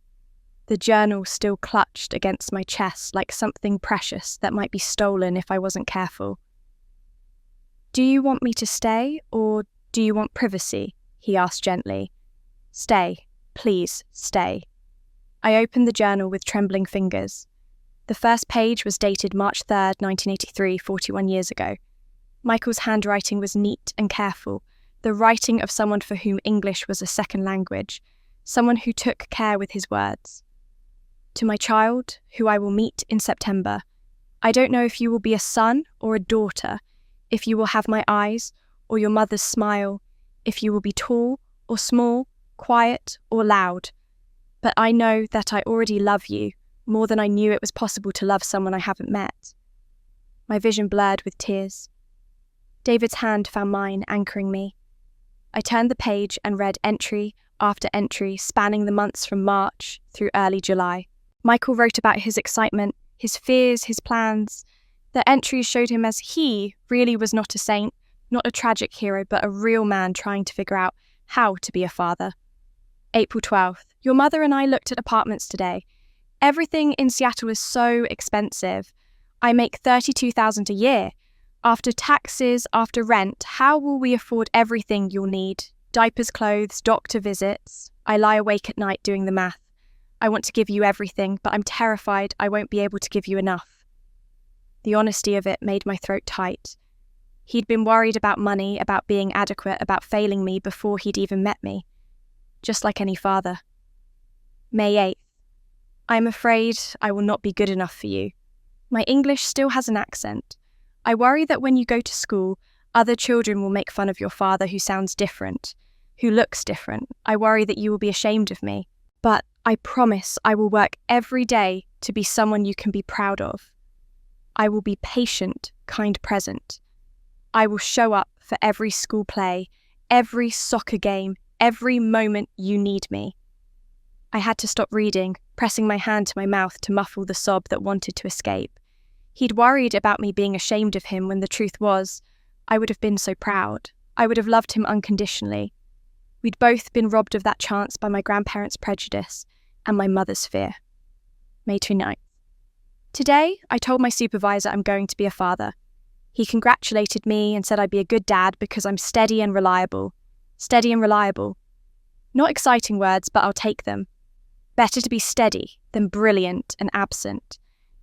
The journal still clutched against my chest like something precious that might be stolen if I wasn't careful. "Do you want me to stay, or do you want privacy?" he asked gently. "Stay. Please, stay." I opened the journal with trembling fingers. The first page was dated March 3rd, 1983, 41 years ago. Michael's handwriting was neat and careful, the writing of someone for whom English was a second language, someone who took care with his words. "To my child, who I will meet in September, I don't know if you will be a son or a daughter, if you will have my eyes or your mother's smile, if you will be tall or small, quiet or loud. But I know that I already love you, more than I knew it was possible to love someone I haven't met." My vision blurred with tears. David's hand found mine, anchoring me. I turned the page and read entry after entry, spanning the months from March through early July. Michael wrote about his excitement, his fears, his plans. The entries showed him as he really was not a saint, not a tragic hero, but a real man trying to figure out how to be a father. April 12th. Your mother and I looked at apartments today. Everything in Seattle is so expensive. I make $32,000 a year. After taxes, after rent, how will we afford everything you'll need? Diapers, clothes, doctor visits. I lie awake at night doing the math. I want to give you everything, but I'm terrified I won't be able to give you enough. The honesty of it made my throat tight. He'd been worried about money, about being adequate, about failing me before he'd even met me. Just like any father. May 8th. I'm afraid I will not be good enough for you. My English still has an accent. I worry that when you go to school, other children will make fun of your father who sounds different, who looks different. I worry that you will be ashamed of me. But I promise I will work every day to be someone you can be proud of. I will be patient, kind, present. I will show up for every school play, every soccer game, every moment you need me. I had to stop reading, pressing my hand to my mouth to muffle the sob that wanted to escape. He'd worried about me being ashamed of him when the truth was, I would have been so proud. I would have loved him unconditionally. We'd both been robbed of that chance by my grandparents' prejudice and my mother's fear. May 29th. Today, I told my supervisor I'm going to be a father. He congratulated me and said I'd be a good dad because I'm steady and reliable. Steady and reliable. Not exciting words, but I'll take them. Better to be steady than brilliant and absent.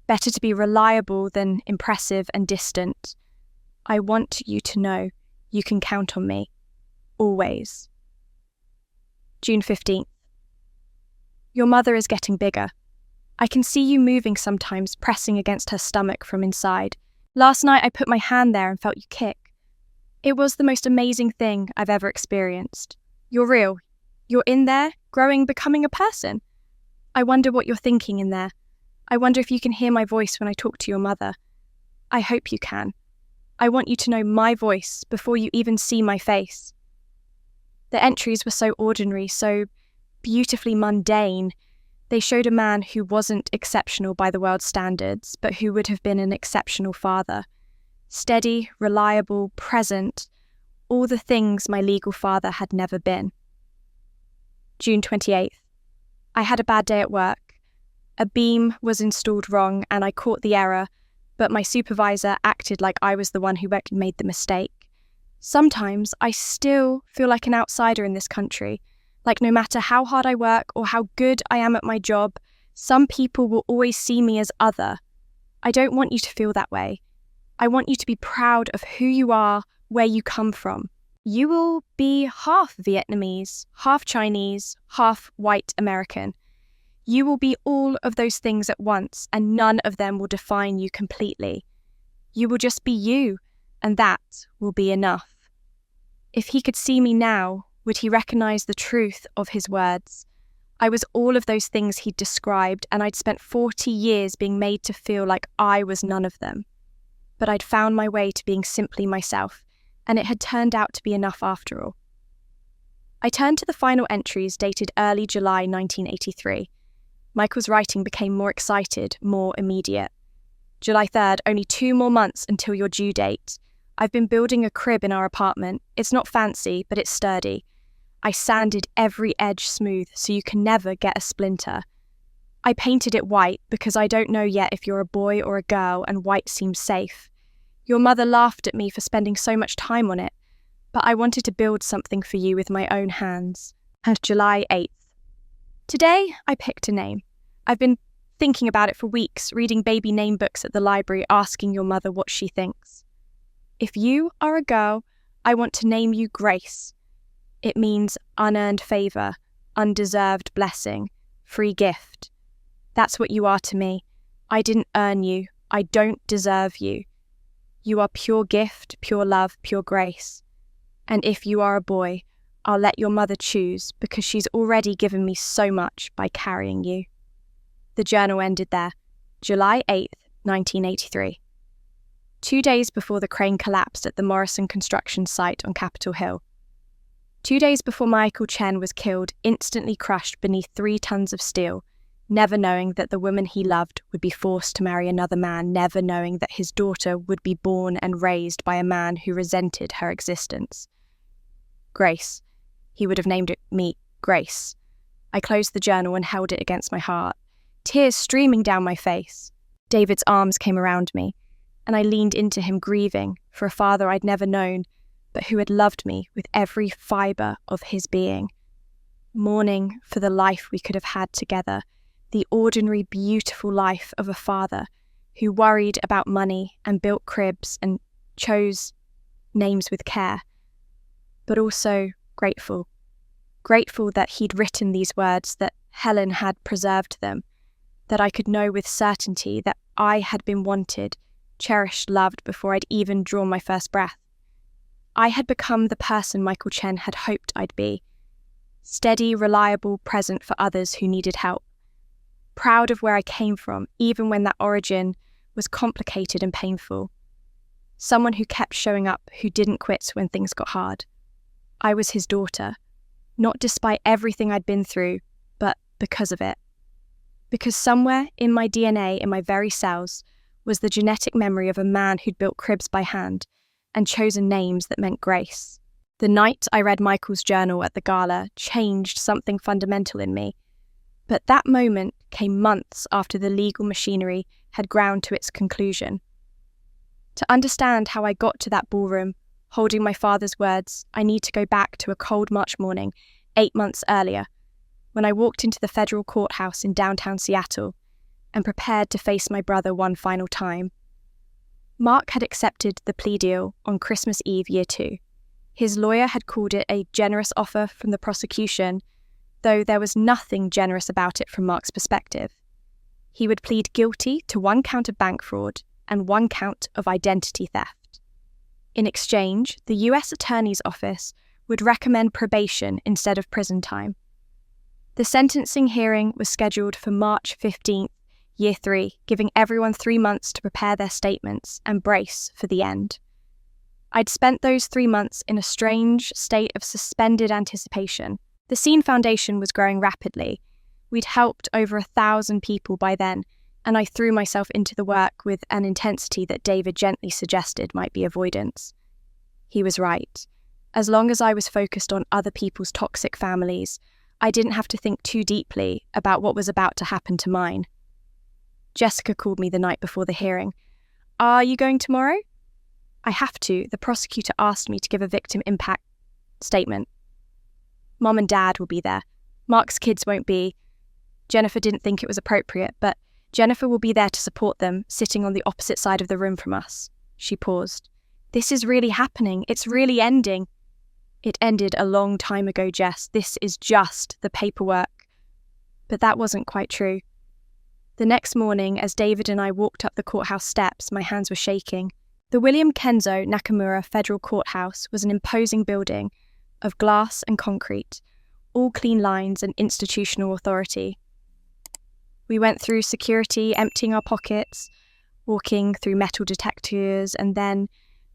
Better to be reliable than impressive and distant. I want you to know you can count on me. Always. June 15th. Your mother is getting bigger. I can see you moving sometimes, pressing against her stomach from inside. Last night I put my hand there and felt you kick. It was the most amazing thing I've ever experienced. You're real. You're in there, growing, becoming a person. I wonder what you're thinking in there. I wonder if you can hear my voice when I talk to your mother. I hope you can. I want you to know my voice before you even see my face. The entries were so ordinary, so beautifully mundane. They showed a man who wasn't exceptional by the world's standards, but who would have been an exceptional father. Steady, reliable, present, all the things my legal father had never been. June 28th. I had a bad day at work. A beam was installed wrong and I caught the error, but my supervisor acted like I was the one who made the mistake. Sometimes I still feel like an outsider in this country, like no matter how hard I work or how good I am at my job, some people will always see me as other. I don't want you to feel that way. I want you to be proud of who you are, where you come from. You will be half Vietnamese, half Chinese, half white American. You will be all of those things at once, and none of them will define you completely. You will just be you, and that will be enough. If he could see me now, would he recognize the truth of his words? I was all of those things he'd described, and I'd spent 40 years being made to feel like I was none of them. But I'd found my way to being simply myself, and it had turned out to be enough after all. I turned to the final entries dated early July 1983. Michael's writing became more excited, more immediate. July 3rd, only 2 more months until your due date. I've been building a crib in our apartment. It's not fancy, but it's sturdy. I sanded every edge smooth so you can never get a splinter. I painted it white because I don't know yet if you're a boy or a girl and white seems safe. Your mother laughed at me for spending so much time on it, but I wanted to build something for you with my own hands. And July 8th. Today, I picked a name. I've been thinking about it for weeks, reading baby name books at the library, asking your mother what she thinks. If you are a girl, I want to name you Grace. It means unearned favour, undeserved blessing, free gift. That's what you are to me. I didn't earn you. I don't deserve you. You are pure gift, pure love, pure grace. And if you are a boy, I'll let your mother choose because she's already given me so much by carrying you. The journal ended there, July 8th, 1983. 2 days before the crane collapsed at the Morrison construction site on Capitol Hill. 2 days before Michael Chen was killed, instantly crushed beneath 3 tons of steel, never knowing that the woman he loved would be forced to marry another man, never knowing that his daughter would be born and raised by a man who resented her existence. Grace. He would have named me Grace. I closed the journal and held it against my heart, tears streaming down my face. David's arms came around me, and I leaned into him, grieving for a father I'd never known, but who had loved me with every fibre of his being. Mourning for the life we could have had together, the ordinary, beautiful life of a father who worried about money and built cribs and chose names with care, but also grateful. Grateful that he'd written these words, that Helen had preserved them, that I could know with certainty that I had been wanted, cherished, loved before I'd even drawn my first breath. I had become the person Michael Chen had hoped I'd be. Steady, reliable, present for others who needed help. Proud of where I came from, even when that origin was complicated and painful. Someone who kept showing up, who didn't quit when things got hard. I was his daughter, not despite everything I'd been through, but because of it. Because somewhere in my DNA, in my very cells, was the genetic memory of a man who'd built cribs by hand and chosen names that meant grace. The night I read Michael's journal at the gala changed something fundamental in me, but that moment came months after the legal machinery had ground to its conclusion. To understand how I got to that ballroom, holding my father's words, I need to go back to a cold March morning, 8 months earlier, when I walked into the federal courthouse in downtown Seattle and prepared to face my brother one final time. Mark had accepted the plea deal on Christmas Eve, year 2. His lawyer had called it a generous offer from the prosecution, though there was nothing generous about it from Mark's perspective. He would plead guilty to 1 count of bank fraud and 1 count of identity theft. In exchange, the US Attorney's Office would recommend probation instead of prison time. The sentencing hearing was scheduled for March 15th, year 3, giving everyone 3 months to prepare their statements and brace for the end. I'd spent those 3 months in a strange state of suspended anticipation. The Scene Foundation was growing rapidly. We'd helped over 1,000 people by then, and I threw myself into the work with an intensity that David gently suggested might be avoidance. He was right. As long as I was focused on other people's toxic families, I didn't have to think too deeply about what was about to happen to mine. Jessica called me the night before the hearing. "Are you going tomorrow?" "I have to. The prosecutor asked me to give a victim impact statement. Mom and Dad will be there. Mark's kids won't be. Jennifer didn't think it was appropriate, but Jennifer will be there to support them, sitting on the opposite side of the room from us." She paused. "This is really happening. It's really ending." "It ended a long time ago, Jess. This is just the paperwork." But that wasn't quite true. The next morning, as David and I walked up the courthouse steps, my hands were shaking. The William Kenzo Nakamura Federal Courthouse was an imposing building of glass and concrete, all clean lines and institutional authority. We went through security, emptying our pockets, walking through metal detectors, and then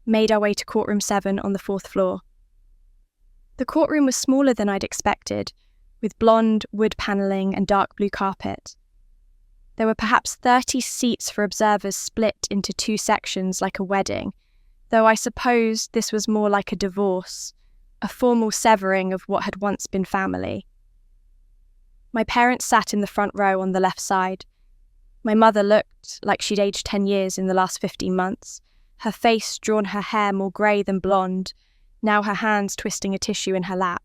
made our way to courtroom 7 on the 4th floor. The courtroom was smaller than I'd expected, with blonde wood panelling and dark blue carpet. There were perhaps 30 seats for observers split into 2 sections like a wedding, though I suppose this was more like a divorce, a formal severing of what had once been family. My parents sat in the front row on the left side. My mother looked like she'd aged 10 years in the last 15 months, her face drawn her hair more grey than blonde, now her hands twisting a tissue in her lap.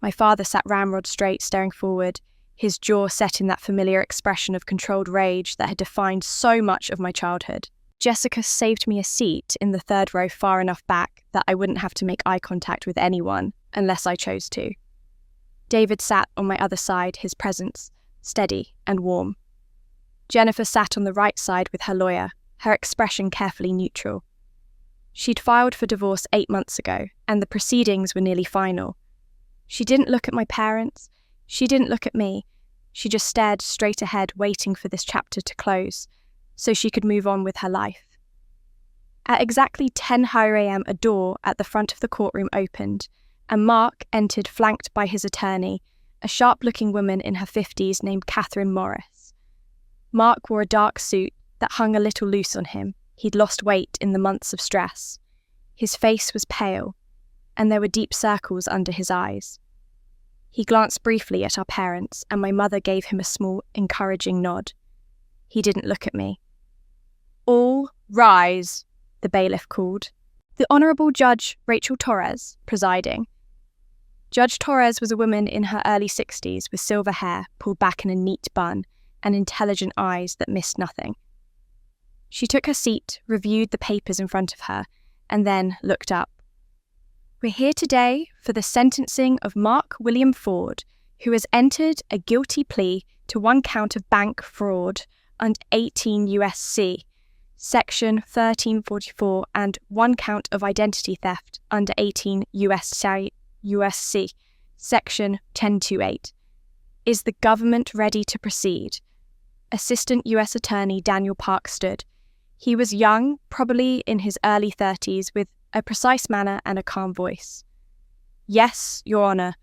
My father sat ramrod straight, staring forward, his jaw set in that familiar expression of controlled rage that had defined so much of my childhood. Jessica saved me a seat in the 3rd row far enough back that I wouldn't have to make eye contact with anyone unless I chose to. David sat on my other side, his presence steady and warm. Jennifer sat on the right side with her lawyer, her expression carefully neutral. She'd filed for divorce 8 months ago, and the proceedings were nearly final. She didn't look at my parents. She didn't look at me. She just stared straight ahead, waiting for this chapter to close, so she could move on with her life. At exactly 10 a.m, a door at the front of the courtroom opened, and Mark entered flanked by his attorney, a sharp-looking woman in her 50s named Catherine Morris. Mark wore a dark suit that hung a little loose on him. He'd lost weight in the months of stress. His face was pale, and there were deep circles under his eyes. He glanced briefly at our parents, and my mother gave him a small, encouraging nod. He didn't look at me. "All rise," the bailiff called. The Honourable Judge Rachel Torres presiding. Judge Torres was a woman in her early 60s with silver hair pulled back in a neat bun and intelligent eyes that missed nothing. She took her seat, reviewed the papers in front of her, and then looked up. "We're here today for the sentencing of Mark William Ford, who has entered a guilty plea to one count of bank fraud under 18 U.S.C. Section 1344 and one count of identity theft under 18 U.S.C. Section 1028. Is the government ready to proceed?" Assistant U.S. Attorney Daniel Park stood. He was young, probably in his early 30s, with a precise manner and a calm voice. "Yes, Your Honour.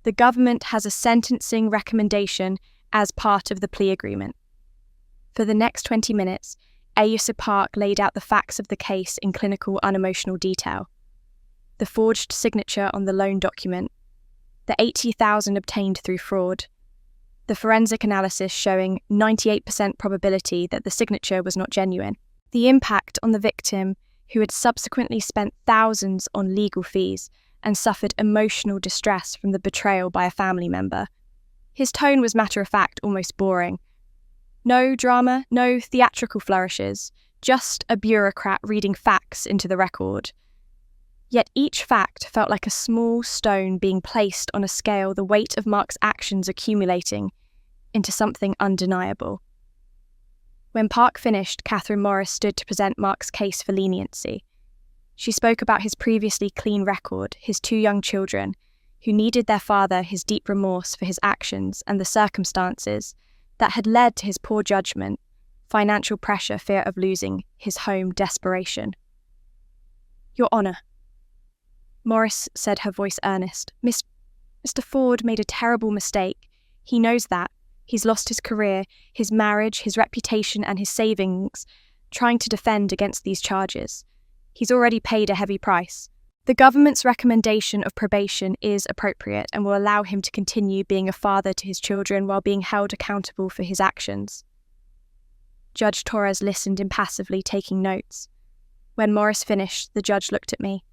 The government has a sentencing recommendation as part of the plea agreement." For the next 20 minutes, Ayusa Park laid out the facts of the case in clinical, unemotional detail. The forged signature on the loan document, the $80,000 obtained through fraud, the forensic analysis showing 98% probability that the signature was not genuine, the impact on the victim, who had subsequently spent thousands on legal fees and suffered emotional distress from the betrayal by a family member. His tone was matter-of-fact, almost boring. No drama, no theatrical flourishes, just a bureaucrat reading facts into the record. Yet each fact felt like a small stone being placed on a scale, the weight of Mark's actions accumulating into something undeniable. When Park finished, Catherine Morris stood to present Mark's case for leniency. She spoke about his previously clean record, his 2 young children, who needed their father, his deep remorse for his actions and the circumstances that had led to his poor judgment, financial pressure, fear of losing his home, desperation. "Your Honour," Morris said, her voice earnest, Mr. Ford made a terrible mistake. He knows that. He's lost his career, his marriage, his reputation and his savings trying to defend against these charges. He's already paid a heavy price. The government's recommendation of probation is appropriate and will allow him to continue being a father to his children while being held accountable for his actions. Judge Torres listened impassively, taking notes. When Morris finished, the judge looked at me.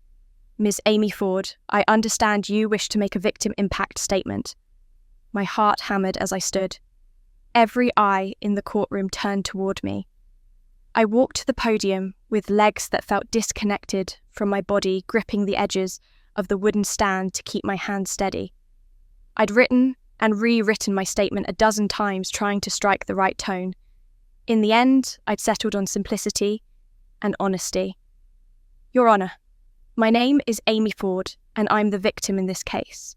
"Ms. Amy Ford, I understand you wish to make a victim impact statement." My heart hammered as I stood. Every eye in the courtroom turned toward me. I walked to the podium with legs that felt disconnected from my body, gripping the edges of the wooden stand to keep my hands steady. I'd written and rewritten my statement a dozen times, trying to strike the right tone. In the end, I'd settled on simplicity and honesty. "Your Honour, my name is Amy Ford, and I'm the victim in this case."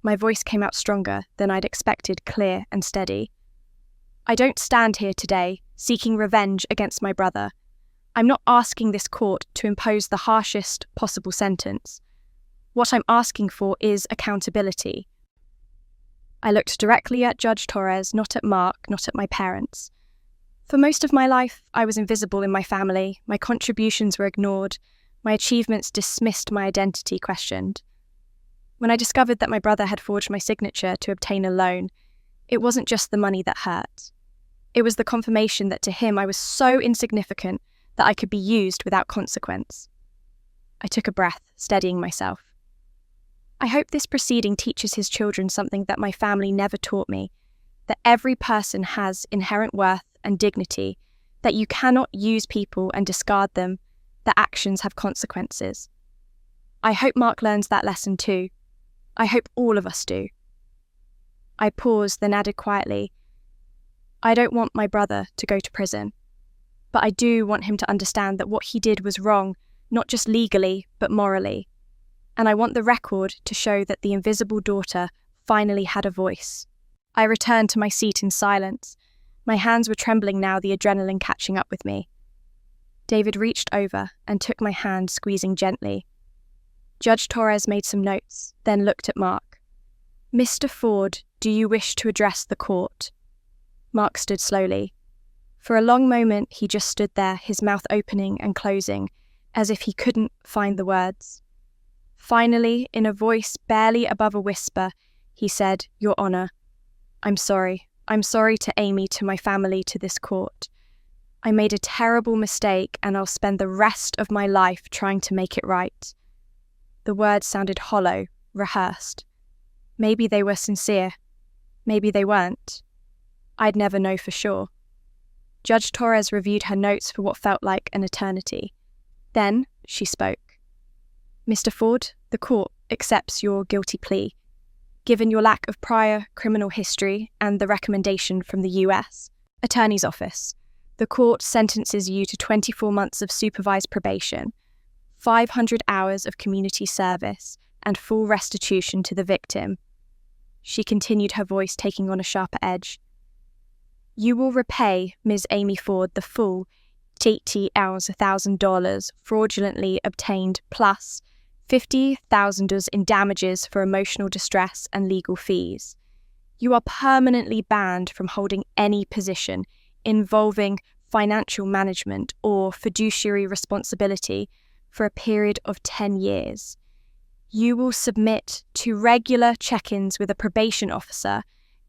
My voice came out stronger than I'd expected, clear and steady. "I don't stand here today seeking revenge against my brother. I'm not asking this court to impose the harshest possible sentence. What I'm asking for is accountability." I looked directly at Judge Torres, not at Mark, not at my parents. For most of my life, I was invisible in my family. My contributions were ignored. My achievements dismissed, my identity questioned. When I discovered that my brother had forged my signature to obtain a loan, it wasn't just the money that hurt. It was the confirmation that to him I was so insignificant that I could be used without consequence. I took a breath, steadying myself. I hope this proceeding teaches his children something that my family never taught me, that every person has inherent worth and dignity, that you cannot use people and discard them, that actions have consequences. I hope Mark learns that lesson too. I hope all of us do. I paused, then added quietly, I don't want my brother to go to prison, but I do want him to understand that what he did was wrong, not just legally, but morally. And I want the record to show that the invisible daughter finally had a voice. I returned to my seat in silence. My hands were trembling now, the adrenaline catching up with me. David reached over and took my hand, squeezing gently. Judge Torres made some notes, then looked at Mark. Mr. Ford, do you wish to address the court? Mark stood slowly. For a long moment, he just stood there, his mouth opening and closing, as if he couldn't find the words. Finally, in a voice barely above a whisper, he said, Your Honor, I'm sorry. I'm sorry to Amy, to my family, to this court. I made a terrible mistake and I'll spend the rest of my life trying to make it right. The words sounded hollow, rehearsed. Maybe they were sincere. Maybe they weren't. I'd never know for sure. Judge Torres reviewed her notes for what felt like an eternity. Then she spoke. Mr. Ford, the court accepts your guilty plea. Given your lack of prior criminal history and the recommendation from the US Attorney's Office, the court sentences you to 24 months of supervised probation, 500 hours of community service, and full restitution to the victim. She continued, her voice taking on a sharper edge. You will repay Ms. Amy Ford the full $1,000 fraudulently obtained plus $50,000 in damages for emotional distress and legal fees. You are permanently banned from holding any position involving financial management or fiduciary responsibility for a period of 10 years. You will submit to regular check-ins with a probation officer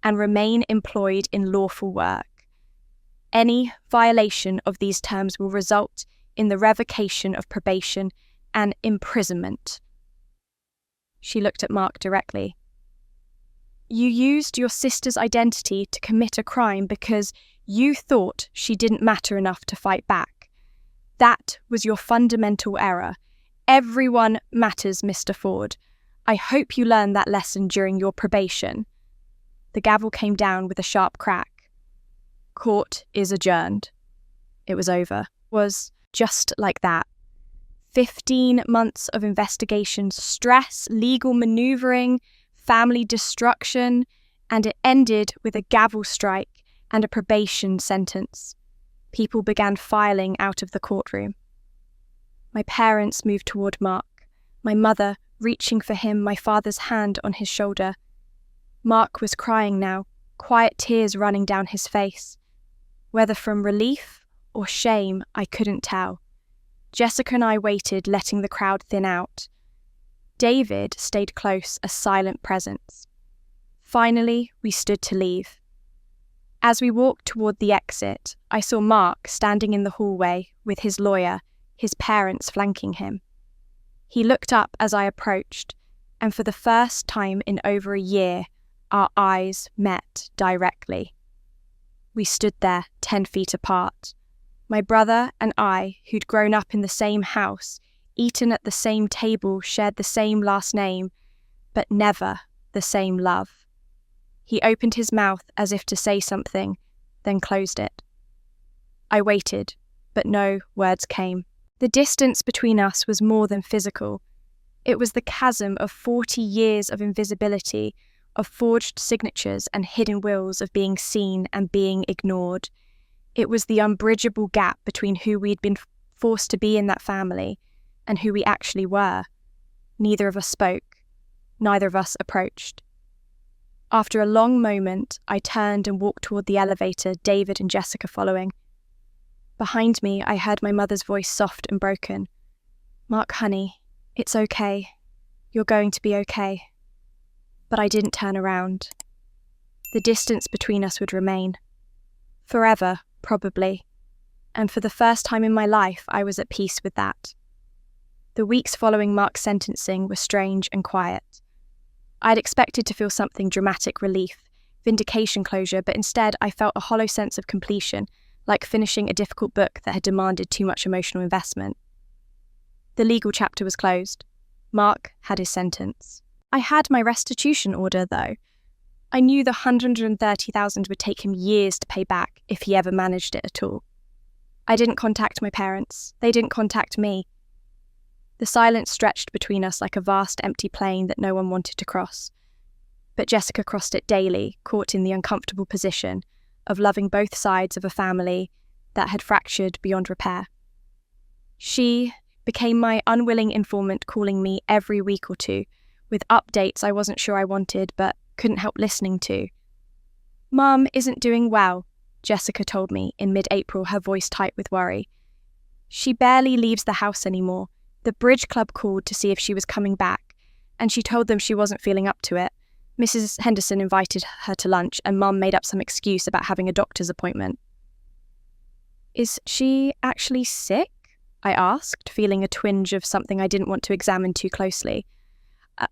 and remain employed in lawful work. Any violation of these terms will result in the revocation of probation and imprisonment. She looked at Mark directly. You used your sister's identity to commit a crime because you thought she didn't matter enough to fight back. That was your fundamental error. Everyone matters, Mr. Ford. I hope you learned that lesson during your probation. The gavel came down with a sharp crack. Court is adjourned. It was over. It was just like that. 15 months of investigation, stress, legal maneuvering, family destruction, and it ended with a gavel strike and a probation sentence. People began filing out of the courtroom. My parents moved toward Mark, my mother reaching for him, my father's hand on his shoulder. Mark was crying now, quiet tears running down his face. Whether from relief or shame, I couldn't tell. Jessica and I waited, letting the crowd thin out. David stayed close, a silent presence. Finally, we stood to leave. As we walked toward the exit, I saw Mark standing in the hallway with his lawyer, his parents flanking him. He looked up as I approached, and for the first time in over a year, our eyes met directly. We stood there, 10 feet apart. My brother and I, who'd grown up in the same house, eaten at the same table, shared the same last name, but never the same love. He opened his mouth as if to say something, then closed it. I waited, but no words came. The distance between us was more than physical. It was the chasm of 40 years of invisibility, of forged signatures and hidden wills of being seen and being ignored. It was the unbridgeable gap between who we'd been forced to be in that family and who we actually were. Neither of us spoke. Neither of us approached. After a long moment, I turned and walked toward the elevator, David and Jessica following. Behind me, I heard my mother's voice, soft and broken. Mark, honey, it's okay. You're going to be okay. But I didn't turn around. The distance between us would remain. Forever, probably. And for the first time in my life, I was at peace with that. The weeks following Mark's sentencing were strange and quiet. I'd expected to feel something dramatic, relief, vindication, closure, but instead I felt a hollow sense of completion, like finishing a difficult book that had demanded too much emotional investment. The legal chapter was closed. Mark had his sentence. I had my restitution order, though. I knew the $130,000 would take him years to pay back if he ever managed it at all. I didn't contact my parents. They didn't contact me. The silence stretched between us like a vast empty plain that no one wanted to cross. But Jessica crossed it daily, caught in the uncomfortable position of loving both sides of a family that had fractured beyond repair. She became my unwilling informant, calling me every week or two with updates I wasn't sure I wanted, but couldn't help listening to. "Mum isn't doing well," Jessica told me in mid-April, her voice tight with worry. "She barely leaves the house anymore. The bridge club called to see if she was coming back, and she told them she wasn't feeling up to it. Mrs. Henderson invited her to lunch, and Mum made up some excuse about having a doctor's appointment." "Is she actually sick?" I asked, feeling a twinge of something I didn't want to examine too closely.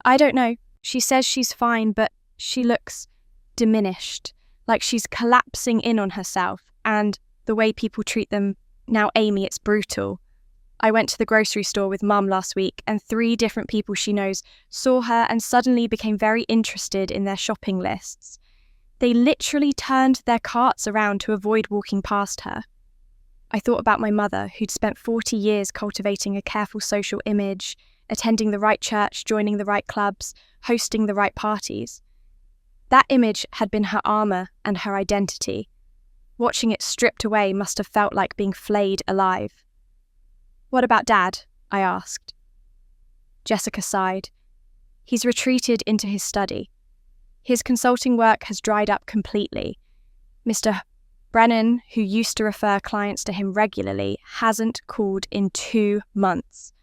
I don't know. She says she's fine, but she looks diminished, like she's collapsing in on herself, and the way people treat them. Now, Amy, it's brutal. I went to the grocery store with Mum last week, and 3 different people she knows saw her and suddenly became very interested in their shopping lists. They literally turned their carts around to avoid walking past her. I thought about my mother, who'd spent 40 years cultivating a careful social image, attending the right church, joining the right clubs, hosting the right parties. That image had been her armour and her identity. Watching it stripped away must have felt like being flayed alive. "What about Dad?" I asked. Jessica sighed. "He's retreated into his study. His consulting work has dried up completely. Mr. Brennan, who used to refer clients to him regularly, hasn't called in 2 months.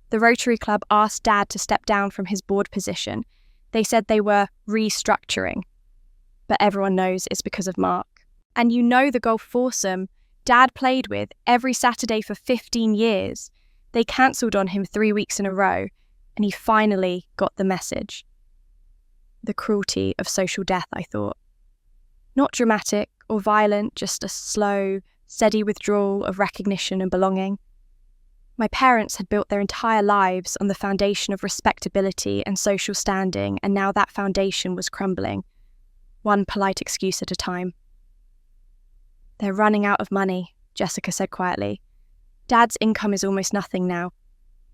The Rotary Club asked Dad to step down from his board position. They said they were restructuring. But everyone knows it's because of Mark. And you know the golf foursome Dad played with every Saturday for 15 years. They cancelled on him 3 weeks in a row, and he finally got the message." The cruelty of social death, I thought. Not dramatic or violent, just a slow, steady withdrawal of recognition and belonging. My parents had built their entire lives on the foundation of respectability and social standing, and now that foundation was crumbling, one polite excuse at a time. "They're running out of money," Jessica said quietly. "Dad's income is almost nothing now.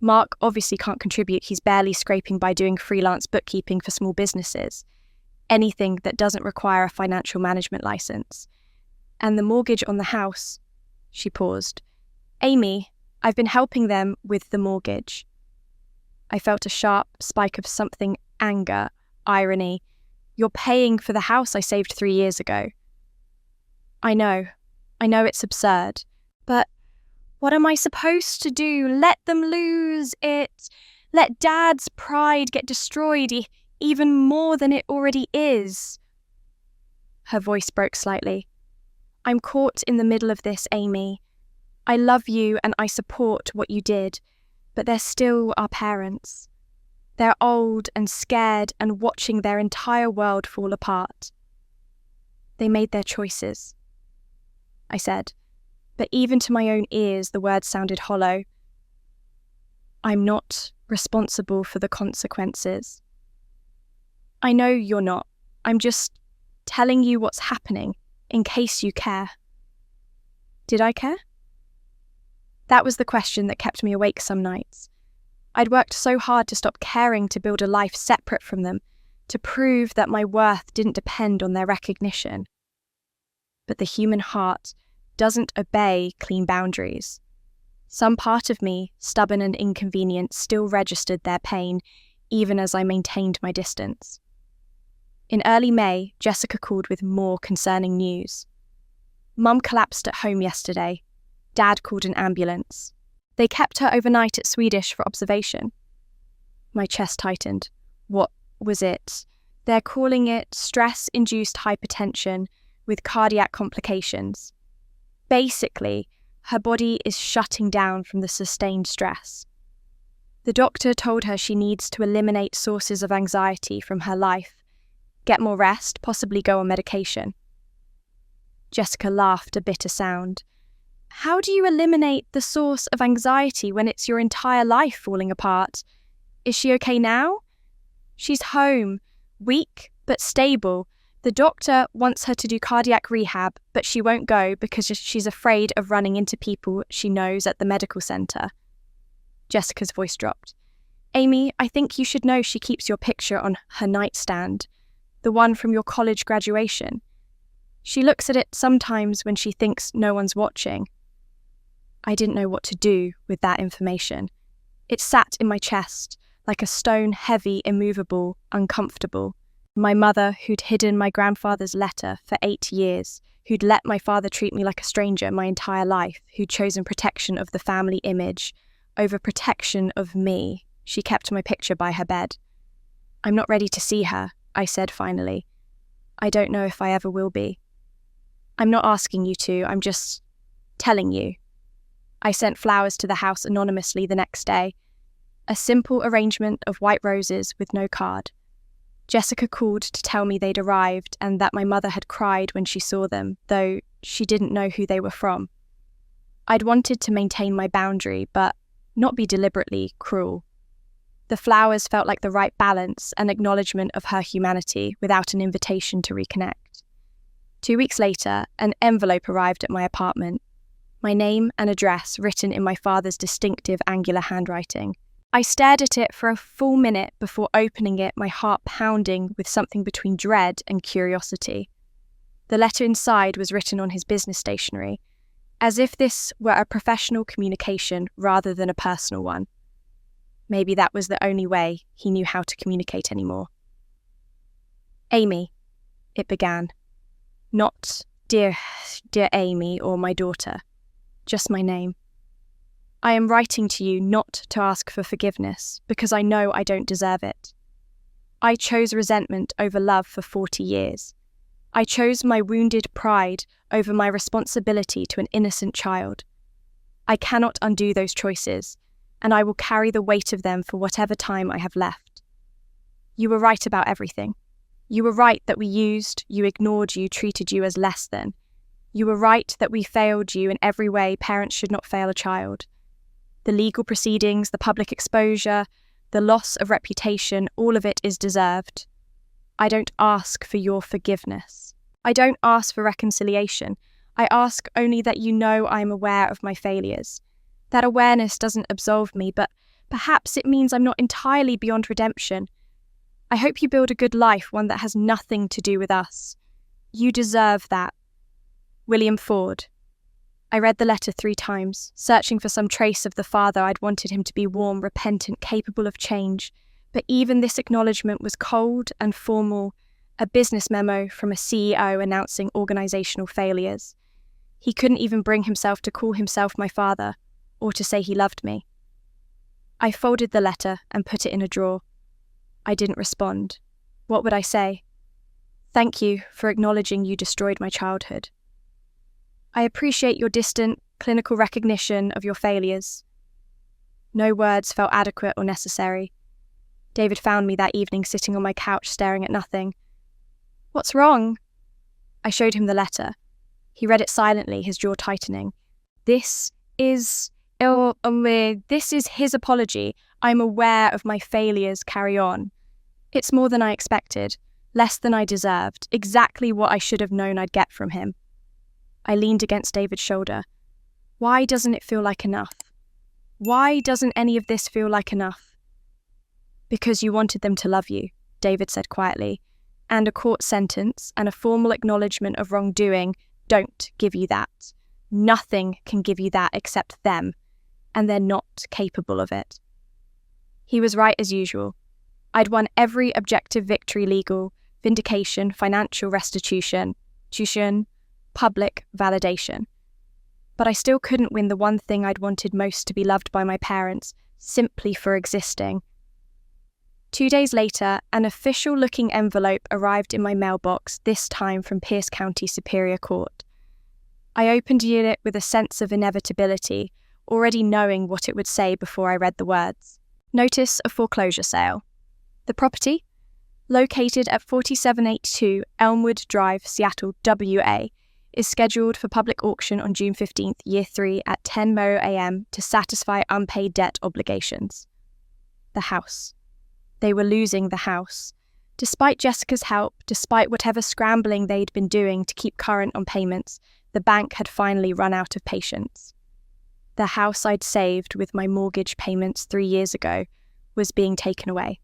Mark obviously can't contribute. He's barely scraping by doing freelance bookkeeping for small businesses. Anything that doesn't require a financial management license. And the mortgage on the house..." She paused. "Amy, I've been helping them with the mortgage." I felt a sharp spike of something, anger, irony. "You're paying for the house I saved 3 years ago." I know it's absurd. But what am I supposed to do? Let them lose it? Let Dad's pride get destroyed even more than it already is? Her voice broke slightly. "I'm caught in the middle of this, Amy. I love you and I support what you did, but they're still our parents. They're old and scared and watching their entire world fall apart. They made their choices," I said, but even to my own ears the words sounded hollow. "I'm not responsible for the consequences." "I know you're not. I'm just telling you what's happening, in case you care." Did I care? That was the question that kept me awake some nights. I'd worked so hard to stop caring, to build a life separate from them, to prove that my worth didn't depend on their recognition. But the human heart doesn't obey clean boundaries. Some part of me, stubborn and inconvenient, still registered their pain, even as I maintained my distance. In early May, Jessica called with more concerning news. Mum collapsed at home yesterday. Dad called an ambulance. They kept her overnight at Swedish for observation. My chest tightened. What was it? They're calling it stress-induced hypertension with cardiac complications. Basically, her body is shutting down from the sustained stress. The doctor told her she needs to eliminate sources of anxiety from her life, get more rest, possibly go on medication. Jessica laughed a bitter sound. "How do you eliminate the source of anxiety when it's your entire life falling apart? Is she okay now?" "She's home, weak but stable. The doctor wants her to do cardiac rehab, but she won't go because she's afraid of running into people she knows at the medical centre." Jessica's voice dropped. "Amy, I think you should know she keeps your picture on her nightstand, the one from your college graduation. She looks at it sometimes when she thinks no one's watching." I didn't know what to do with that information. It sat in my chest, like a stone, heavy, immovable, uncomfortable. My mother, who'd hidden my grandfather's letter for 8 years, who'd let my father treat me like a stranger my entire life, who'd chosen protection of the family image over protection of me. She kept my picture by her bed. "I'm not ready to see her," I said finally. "I don't know if I ever will be." "I'm not asking you to, I'm just telling you." I sent flowers to the house anonymously the next day. A simple arrangement of white roses with no card. Jessica called to tell me they'd arrived and that my mother had cried when she saw them, though she didn't know who they were from. I'd wanted to maintain my boundary, but not be deliberately cruel. The flowers felt like the right balance and acknowledgement of her humanity without an invitation to reconnect. 2 weeks later, an envelope arrived at my apartment. My name and address written in my father's distinctive angular handwriting. I stared at it for a full minute before opening it, my heart pounding with something between dread and curiosity. The letter inside was written on his business stationery, as if this were a professional communication rather than a personal one. Maybe that was the only way he knew how to communicate anymore. "Amy," it began. Not dear Amy or my daughter, just my name. "I am writing to you not to ask for forgiveness, because I know I don't deserve it. I chose resentment over love for 40 years. I chose my wounded pride over my responsibility to an innocent child. I cannot undo those choices, and I will carry the weight of them for whatever time I have left. You were right about everything. You were right that we used you, ignored you, treated you as less than. You were right that we failed you in every way parents should not fail a child. The legal proceedings, the public exposure, the loss of reputation, all of it is deserved. I don't ask for your forgiveness. I don't ask for reconciliation. I ask only that you know I am aware of my failures. That awareness doesn't absolve me, but perhaps it means I'm not entirely beyond redemption. I hope you build a good life, one that has nothing to do with us. You deserve that. William Ford." I read the letter 3 times, searching for some trace of the father I'd wanted him to be: warm, repentant, capable of change. But even this acknowledgement was cold and formal, a business memo from a CEO announcing organisational failures. He couldn't even bring himself to call himself my father, or to say he loved me. I folded the letter and put it in a drawer. I didn't respond. What would I say? "Thank you for acknowledging you destroyed my childhood. I appreciate your distant, clinical recognition of your failures." No words felt adequate or necessary. David found me that evening sitting on my couch staring at nothing. "What's wrong?" I showed him the letter. He read it silently, his jaw tightening. This is his apology. "I'm aware of my failures, carry on." It's more than I expected, less than I deserved, exactly what I should have known I'd get from him. I leaned against David's shoulder. "Why doesn't it feel like enough? Why doesn't any of this feel like enough?" "Because you wanted them to love you," David said quietly, "and a court sentence and a formal acknowledgement of wrongdoing don't give you that. Nothing can give you that except them, and they're not capable of it." He was right as usual. I'd won every objective victory: legal, vindication, financial restitution, public validation. But I still couldn't win the one thing I'd wanted most: to be loved by my parents, simply for existing. 2 days later, an official-looking envelope arrived in my mailbox, this time from Pierce County Superior Court. I opened it with a sense of inevitability, already knowing what it would say before I read the words. Notice of foreclosure sale. The property, located at 4782 Elmwood Drive, Seattle, WA, is scheduled for public auction on June 15th, Year 3 at 10 a.m. to satisfy unpaid debt obligations. The house. They were losing the house. Despite Jessica's help, despite whatever scrambling they'd been doing to keep current on payments, the bank had finally run out of patience. The house I'd saved with my mortgage payments 3 years ago was being taken away.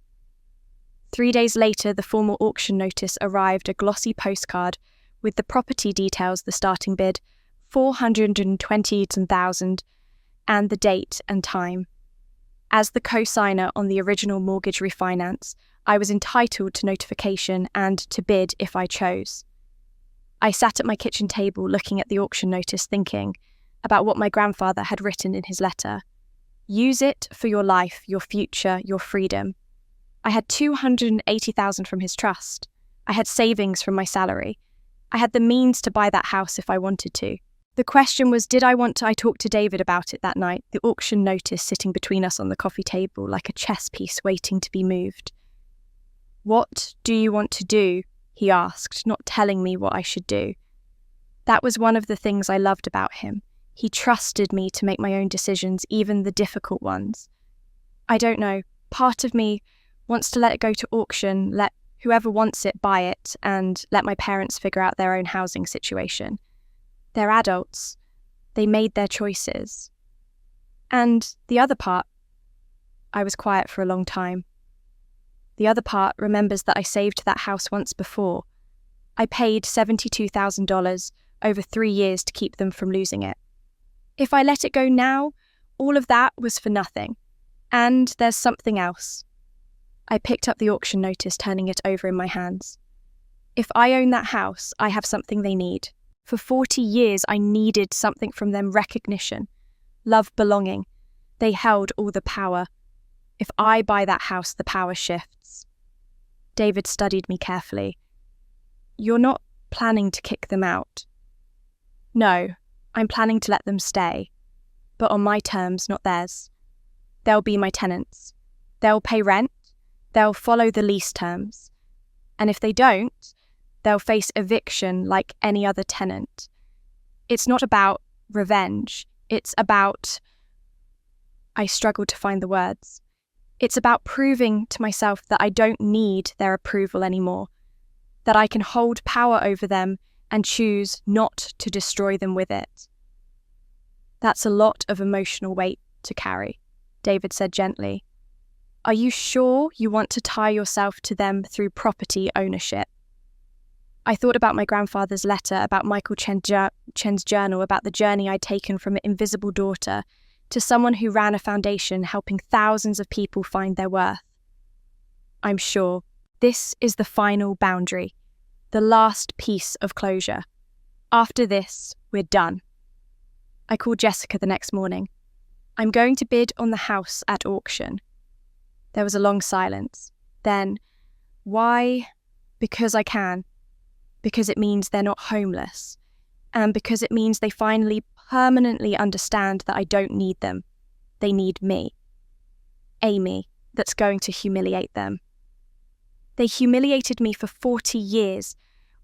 3 days later, the formal auction notice arrived, a glossy postcard with the property details, the starting bid, $420,000, and the date and time. As the co-signer on the original mortgage refinance, I was entitled to notification and to bid if I chose. I sat at my kitchen table looking at the auction notice, thinking about what my grandfather had written in his letter. Use it for your life, your future, your freedom. I had $280,000 from his trust. I had savings from my salary. I had the means to buy that house if I wanted to. The question was, did I want to? I talked to David about it that night, the auction notice sitting between us on the coffee table like a chess piece waiting to be moved. What do you want to do? He asked, not telling me what I should do. That was one of the things I loved about him. He trusted me to make my own decisions, even the difficult ones. I don't know, part of me wants to let it go to auction, let whoever wants it buy it, and let my parents figure out their own housing situation. They're adults. They made their choices. And the other part, I was quiet for a long time. The other part remembers that I saved that house once before. I paid $72,000 over 3 years to keep them from losing it. If I let it go now, all of that was for nothing. And there's something else. I picked up the auction notice, turning it over in my hands. If I own that house, I have something they need. For 40 years, I needed something from them: recognition, love, belonging. They held all the power. If I buy that house, the power shifts. David studied me carefully. You're not planning to kick them out. No, I'm planning to let them stay, but on my terms, not theirs. They'll be my tenants. They'll pay rent. They'll follow the lease terms. And if they don't, they'll face eviction like any other tenant. It's not about revenge. It's about... I struggled to find the words. It's about proving to myself that I don't need their approval anymore, that I can hold power over them and choose not to destroy them with it. That's a lot of emotional weight to carry, David said gently. Are you sure you want to tie yourself to them through property ownership? I thought about my grandfather's letter, about Michael Chen's journal, about the journey I'd taken from an invisible daughter to someone who ran a foundation helping thousands of people find their worth. I'm sure this is the final boundary, the last piece of closure. After this, we're done. I called Jessica the next morning. I'm going to bid on the house at auction. There was a long silence. Then, why? Because I can. Because it means they're not homeless. And because it means they finally permanently understand that I don't need them. They need me. Amy, that's going to humiliate them. They humiliated me for 40 years.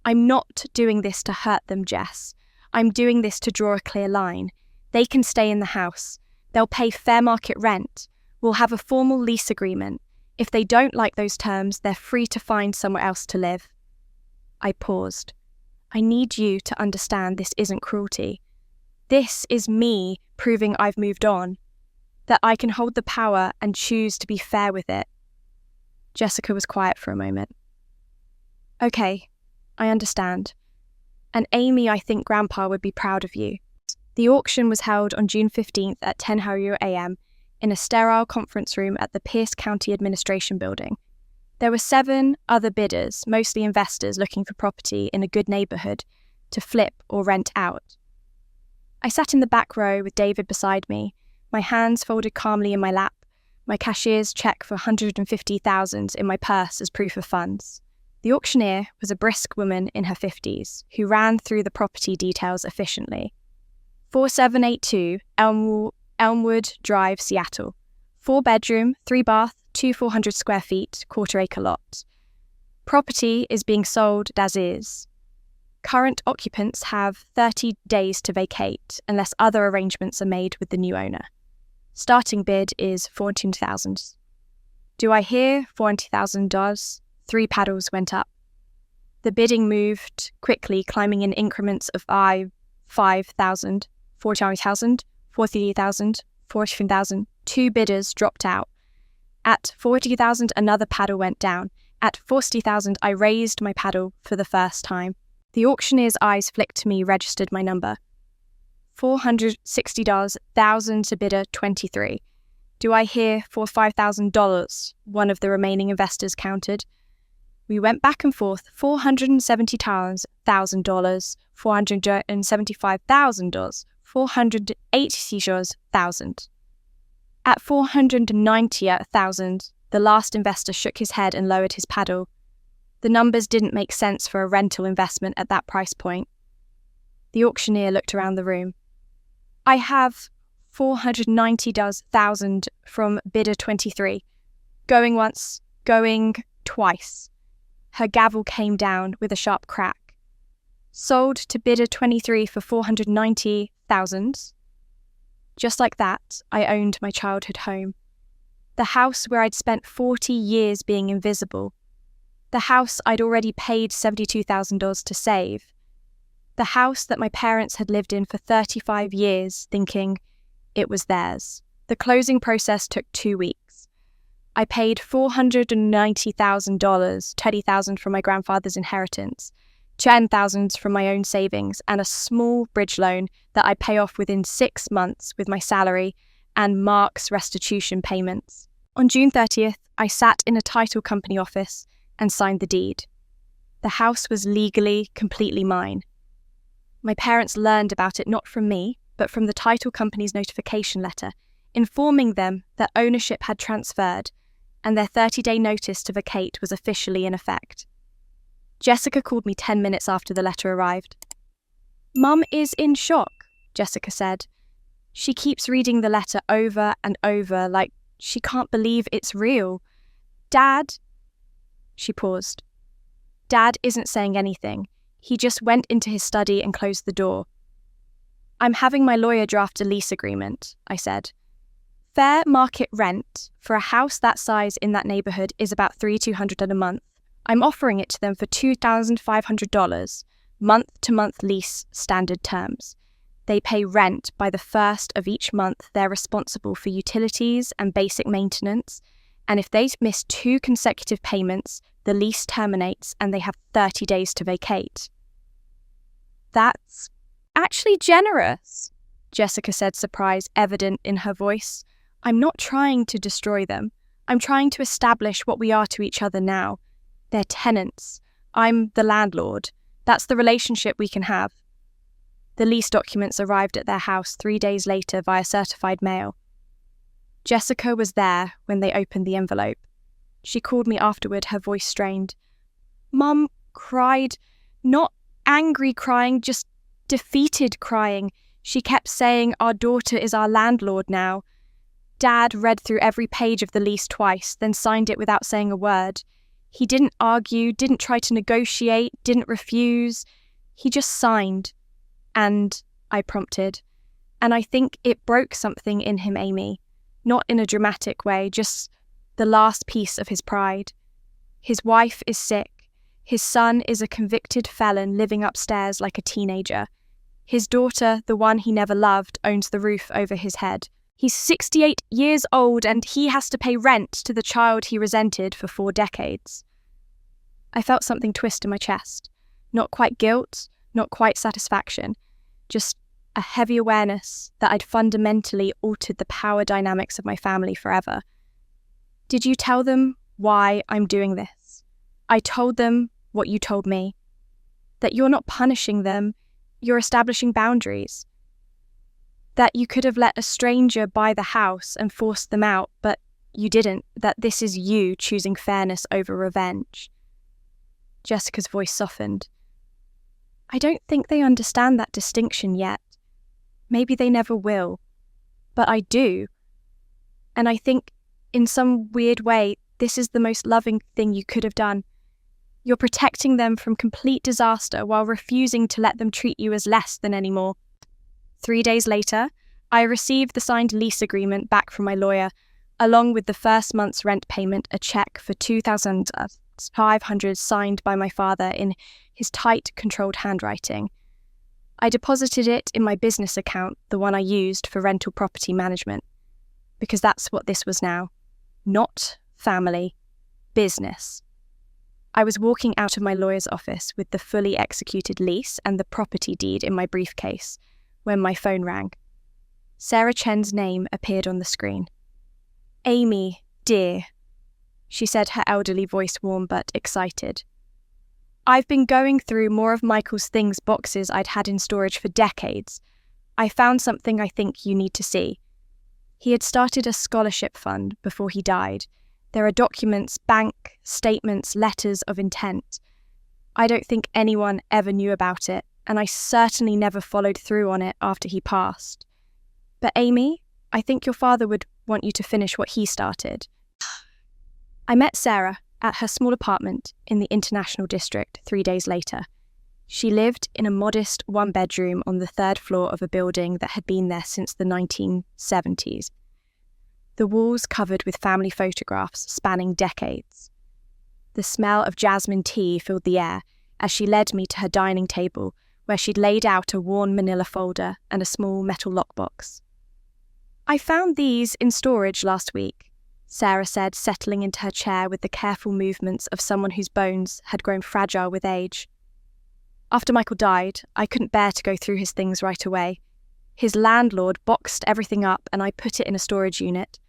I'm not doing this to hurt them, Jess. I'm doing this to draw a clear line. They can stay in the house. They'll pay fair market rent. We'll have a formal lease agreement. If they don't like those terms, they're free to find somewhere else to live. I paused. I need you to understand this isn't cruelty. This is me proving I've moved on, that I can hold the power and choose to be fair with it. Jessica was quiet for a moment. Okay, I understand. And Amy, I think Grandpa would be proud of you. The auction was held on June 15th at 10:00 a.m. in a sterile conference room at the Pierce County Administration Building. There were 7 other bidders, mostly investors looking for property in a good neighborhood to flip or rent out. I sat in the back row with David beside me, my hands folded calmly in my lap, my cashier's check for $150,000 in my purse as proof of funds. The auctioneer was a brisk woman in her 50s who ran through the property details efficiently. 4782 Elmwood Drive, Seattle. 4-bedroom, 3-bath, 2 400 square feet, quarter-acre lot. Property is being sold as is. Current occupants have 30 days to vacate unless other arrangements are made with the new owner. Starting bid is $14,000. Do I hear $40,000? 3 paddles went up. The bidding moved quickly, climbing in increments of 5,000, 40,000, 40,000, 40,000. 2 bidders dropped out. At 40,000, another paddle went down. At 40,000, I raised my paddle for the first time. The auctioneer's eyes flicked to me, registered my number. $460, 1,000 to bidder 23. Do I hear for $5,000? One of the remaining investors countered. We went back and forth, $470,000, $475,000, $480,000. At $490,000, the last investor shook his head and lowered his paddle. The numbers didn't make sense for a rental investment at that price point. The auctioneer looked around the room. I have $490,000 from bidder 23. Going once, going twice. Her gavel came down with a sharp crack. Sold to bidder 23 for $490,000. Just like that, I owned my childhood home. The house where I'd spent 40 years being invisible. The house I'd already paid $72,000 to save. The house that my parents had lived in for 35 years, thinking it was theirs. The closing process took 2 weeks. I paid $490,000, $30,000 from my grandfather's inheritance, $10,000 from my own savings, and a small bridge loan that I'd pay off within 6 months with my salary and Mark's restitution payments. On June 30th, I sat in a title company office and signed the deed. The house was legally completely mine. My parents learned about it not from me, but from the title company's notification letter, informing them that ownership had transferred and their 30-day notice to vacate was officially in effect. Jessica called me 10 minutes after the letter arrived. Mum is in shock, Jessica said. She keeps reading the letter over and over like she can't believe it's real. Dad? She paused. Dad isn't saying anything. He just went into his study and closed the door. I'm having my lawyer draft a lease agreement, I said. Fair market rent for a house that size in that neighbourhood is about $3,200 a month. I'm offering it to them for $2,500, month-to-month lease standard terms. They pay rent by the first of each month. They're responsible for utilities and basic maintenance, and if they miss 2 consecutive payments, the lease terminates and they have 30 days to vacate. That's actually generous, Jessica said, surprise evident in her voice. I'm not trying to destroy them. I'm trying to establish what we are to each other now. They're tenants. I'm the landlord. That's the relationship we can have. The lease documents arrived at their house 3 days later via certified mail. Jessica was there when they opened the envelope. She called me afterward, her voice strained. Mum cried, not angry crying, just defeated crying. She kept saying our daughter is our landlord now. Dad read through every page of the lease twice, then signed it without saying a word. He didn't argue, didn't try to negotiate, didn't refuse. He just signed. And I prompted. And I think it broke something in him, Amy. Not in a dramatic way, just the last piece of his pride. His wife is sick. His son is a convicted felon living upstairs like a teenager. His daughter, the one he never loved, owns the roof over his head. He's 68 years old and he has to pay rent to the child he resented for 4 decades. I felt something twist in my chest. Not quite guilt, not quite satisfaction, just a heavy awareness that I'd fundamentally altered the power dynamics of my family forever. Did you tell them why I'm doing this? I told them what you told me. That you're not punishing them, you're establishing boundaries. That you could have let a stranger buy the house and forced them out, but you didn't. That this is you choosing fairness over revenge. Jessica's voice softened. I don't think they understand that distinction yet. Maybe they never will. But I do. And I think, in some weird way, this is the most loving thing you could have done. You're protecting them from complete disaster while refusing to let them treat you as less than anymore. 3 days later, I received the signed lease agreement back from my lawyer, along with the first month's rent payment, a check for $2,500 signed by my father in his tight, controlled handwriting. I deposited it in my business account, the one I used for rental property management, because that's what this was now. Not family, business. I was walking out of my lawyer's office with the fully executed lease and the property deed in my briefcase when my phone rang. Sarah Chen's name appeared on the screen. Amy, dear, she said, her elderly voice warm but excited. I've been going through more of Michael's things boxes I'd had in storage for decades. I found something I think you need to see. He had started a scholarship fund before he died. There are documents, bank statements, letters of intent. I don't think anyone ever knew about it, and I certainly never followed through on it after he passed. But Amy, I think your father would want you to finish what he started. I met Sarah at her small apartment in the International District 3 days later. She lived in a modest one-bedroom on the 3rd floor of a building that had been there since the 1970s. The walls covered with family photographs spanning decades. The smell of jasmine tea filled the air as she led me to her dining table, where she'd laid out a worn manila folder and a small metal lockbox. I found these in storage last week, Sarah said, settling into her chair with the careful movements of someone whose bones had grown fragile with age. After Michael died, I couldn't bear to go through his things right away. His landlord boxed everything up and I put it in a storage unit.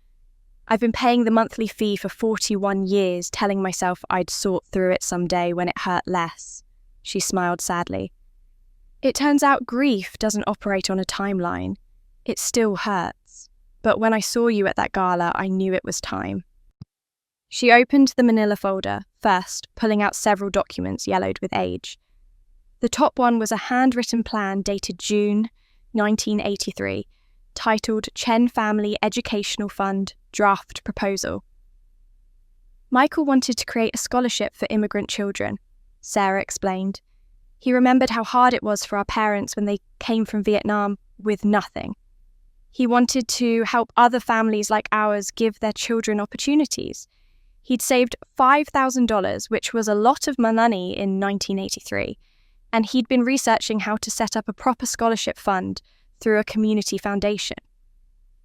I've been paying the monthly fee for 41 years, telling myself I'd sort through it someday when it hurt less. She smiled sadly. It turns out grief doesn't operate on a timeline. It still hurts. But when I saw you at that gala, I knew it was time. She opened the manila folder, first pulling out several documents yellowed with age. The top one was a handwritten plan dated June 1983, titled Chen Family Educational Fund Draft Proposal. Michael wanted to create a scholarship for immigrant children, Sarah explained. He remembered how hard it was for our parents when they came from Vietnam with nothing. He wanted to help other families like ours give their children opportunities. He'd saved $5,000, which was a lot of money in 1983, and he'd been researching how to set up a proper scholarship fund through a community foundation.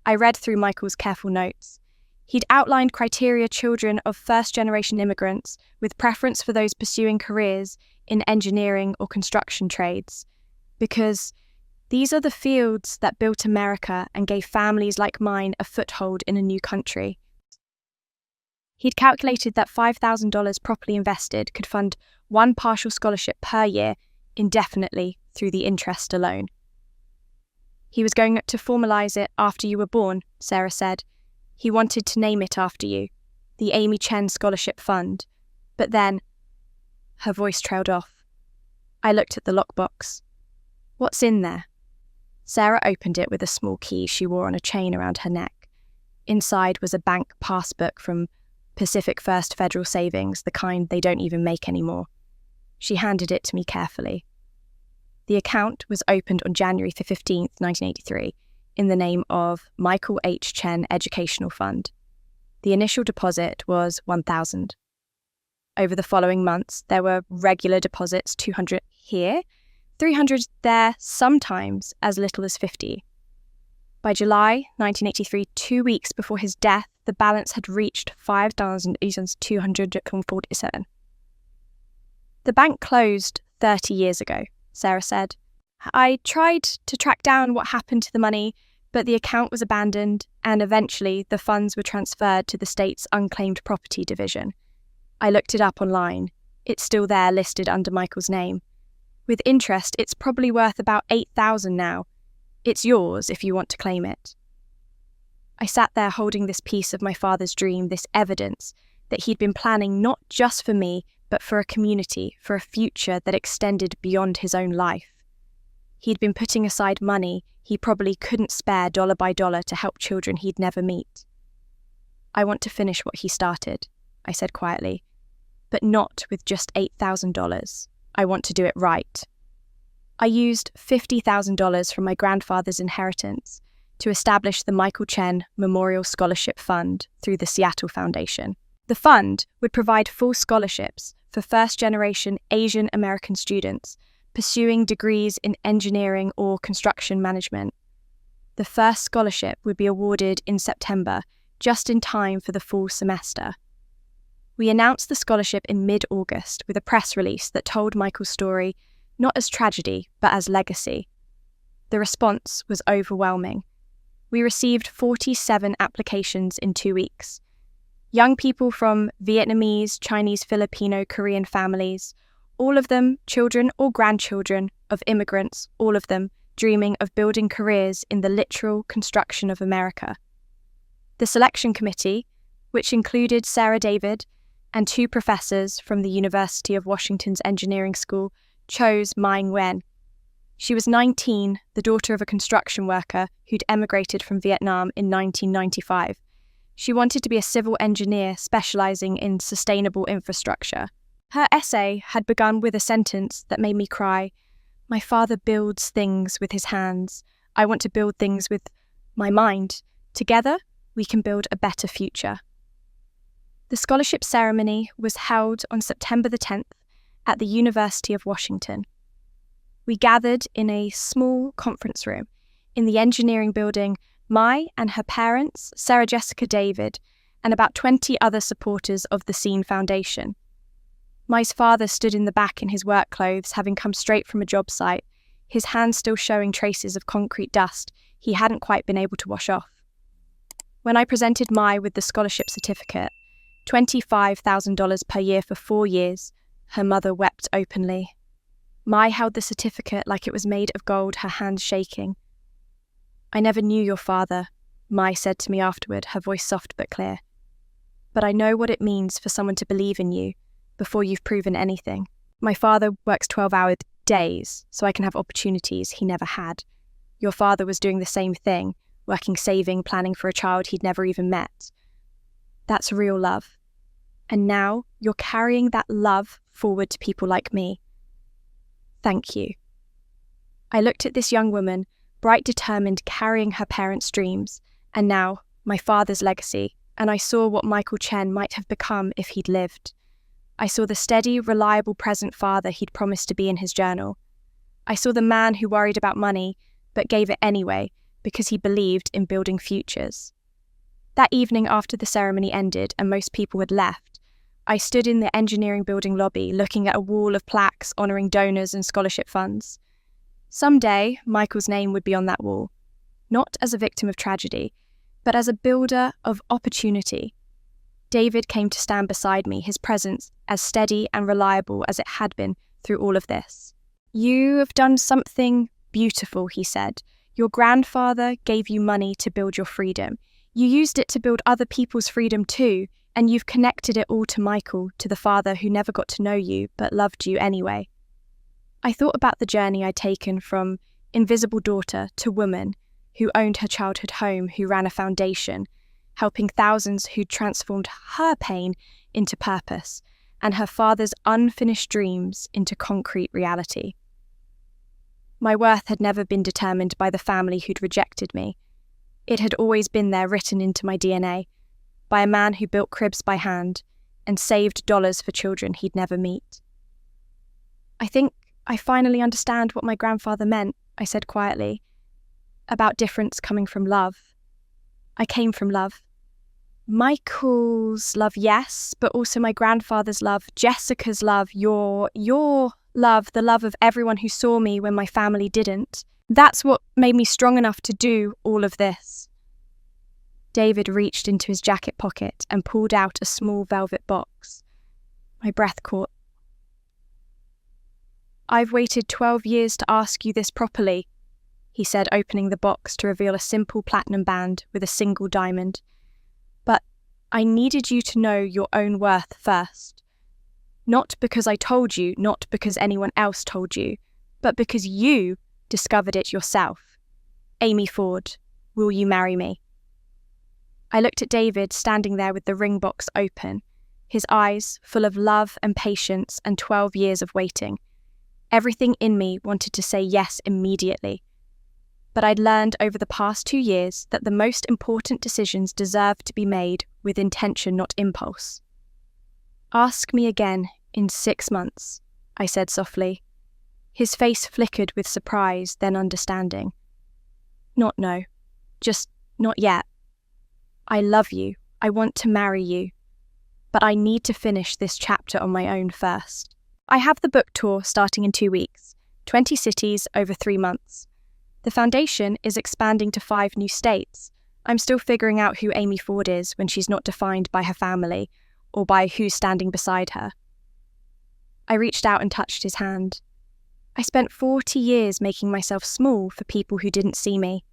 I read through Michael's careful notes. He'd outlined criteria children of first-generation immigrants with preference for those pursuing careers in engineering or construction trades, because these are the fields that built America and gave families like mine a foothold in a new country. He'd calculated that $5,000 properly invested could fund one partial scholarship per year indefinitely through the interest alone. He was going to formalise it after you were born, Sarah said. He wanted to name it after you, the Amy Chen Scholarship Fund. But then, her voice trailed off. I looked at the lockbox. What's in there? Sarah opened it with a small key she wore on a chain around her neck. Inside was a bank passbook from Pacific First Federal Savings, the kind they don't even make anymore. She handed it to me carefully. The account was opened on January 15th, 1983, in the name of Michael H. Chen Educational Fund. The initial deposit was $1,000. Over the following months, there were regular deposits, $200 here, $300 there, sometimes as little as $50. By July 1983, 2 weeks before his death, the balance had reached $5,247. The bank closed 30 years ago, Sarah said. I tried to track down what happened to the money, but the account was abandoned, and eventually the funds were transferred to the state's unclaimed property division. I looked it up online. It's still there, listed under Michael's name. With interest, it's probably worth about $8,000 now. It's yours if you want to claim it. I sat there holding this piece of my father's dream, this evidence that he'd been planning not just for me, but for a community, for a future that extended beyond his own life. He'd been putting aside money he probably couldn't spare dollar by dollar to help children he'd never meet. I want to finish what he started, I said quietly, but not with just $8,000. I want to do it right. I used $50,000 from my grandfather's inheritance to establish the Michael Chen Memorial Scholarship Fund through the Seattle Foundation. The fund would provide full scholarships for first-generation Asian American students pursuing degrees in engineering or construction management. The first scholarship would be awarded in September, just in time for the fall semester. We announced the scholarship in mid-August with a press release that told Michael's story not as tragedy, but as legacy. The response was overwhelming. We received 47 applications in 2 weeks. Young people from Vietnamese, Chinese, Filipino, Korean families, all of them children or grandchildren of immigrants, all of them dreaming of building careers in the literal construction of America. The selection committee, which included Sarah David and 2 professors from the University of Washington's Engineering School, chose Mai Nguyen. She was 19, the daughter of a construction worker who'd emigrated from Vietnam in 1995. She wanted to be a civil engineer specializing in sustainable infrastructure. Her essay had begun with a sentence that made me cry. My father builds things with his hands. I want to build things with my mind. Together, we can build a better future. The scholarship ceremony was held on September the 10th at the University of Washington. We gathered in a small conference room in the engineering building. Mai and her parents, Sarah Jessica David, and about 20 other supporters of the Scene Foundation. Mai's father stood in the back in his work clothes, having come straight from a job site, his hands still showing traces of concrete dust he hadn't quite been able to wash off. When I presented Mai with the scholarship certificate, $25,000 per year for 4 years, her mother wept openly. Mai held the certificate like it was made of gold, her hands shaking. I never knew your father, Mai said to me afterward, her voice soft but clear. But I know what it means for someone to believe in you before you've proven anything. My father works 12-hour days so I can have opportunities he never had. Your father was doing the same thing, working, saving, planning for a child he'd never even met. That's real love. And now you're carrying that love forward to people like me. Thank you. I looked at this young woman, bright, determined, carrying her parents' dreams, and now my father's legacy, and I saw what Michael Chen might have become if he'd lived. I saw the steady, reliable, present father he'd promised to be in his journal. I saw the man who worried about money, but gave it anyway, because he believed in building futures. That evening after the ceremony ended and most people had left, I stood in the engineering building lobby looking at a wall of plaques honouring donors and scholarship funds. Someday, Michael's name would be on that wall, not as a victim of tragedy, but as a builder of opportunity. David came to stand beside me, his presence as steady and reliable as it had been through all of this. You have done something beautiful, he said. Your grandfather gave you money to build your freedom. You used it to build other people's freedom too, and you've connected it all to Michael, to the father who never got to know you but loved you anyway. I thought about the journey I'd taken from invisible daughter to woman who owned her childhood home, who ran a foundation, helping thousands who'd transformed her pain into purpose and her father's unfinished dreams into concrete reality. My worth had never been determined by the family who'd rejected me. It had always been there, written into my DNA, by a man who built cribs by hand and saved dollars for children he'd never meet. I think I finally understand what my grandfather meant, I said quietly, about difference coming from love. I came from love. Michael's love, yes, but also my grandfather's love, Jessica's love, your love, the love of everyone who saw me when my family didn't. That's what made me strong enough to do all of this. David reached into his jacket pocket and pulled out a small velvet box. My breath caught. I've waited 12 years to ask you this properly, he said, opening the box to reveal a simple platinum band with a single diamond. But I needed you to know your own worth first. Not because I told you, not because anyone else told you, but because you discovered it yourself. Amy Ford, will you marry me? I looked at David standing there with the ring box open, his eyes full of love and patience and 12 years of waiting. Everything in me wanted to say yes immediately. But I'd learned over the past 2 years that the most important decisions deserve to be made with intention, not impulse. Ask me again in 6 months, I said softly. His face flickered with surprise, then understanding. Not no, just not yet. I love you, I want to marry you, but I need to finish this chapter on my own first. I have the book tour starting in 2 weeks, 20 cities over 3 months. The foundation is expanding to 5 new states. I'm still figuring out who Amy Ford is when she's not defined by her family or by who's standing beside her. I reached out and touched his hand. I spent 40 years making myself small for people who didn't see me.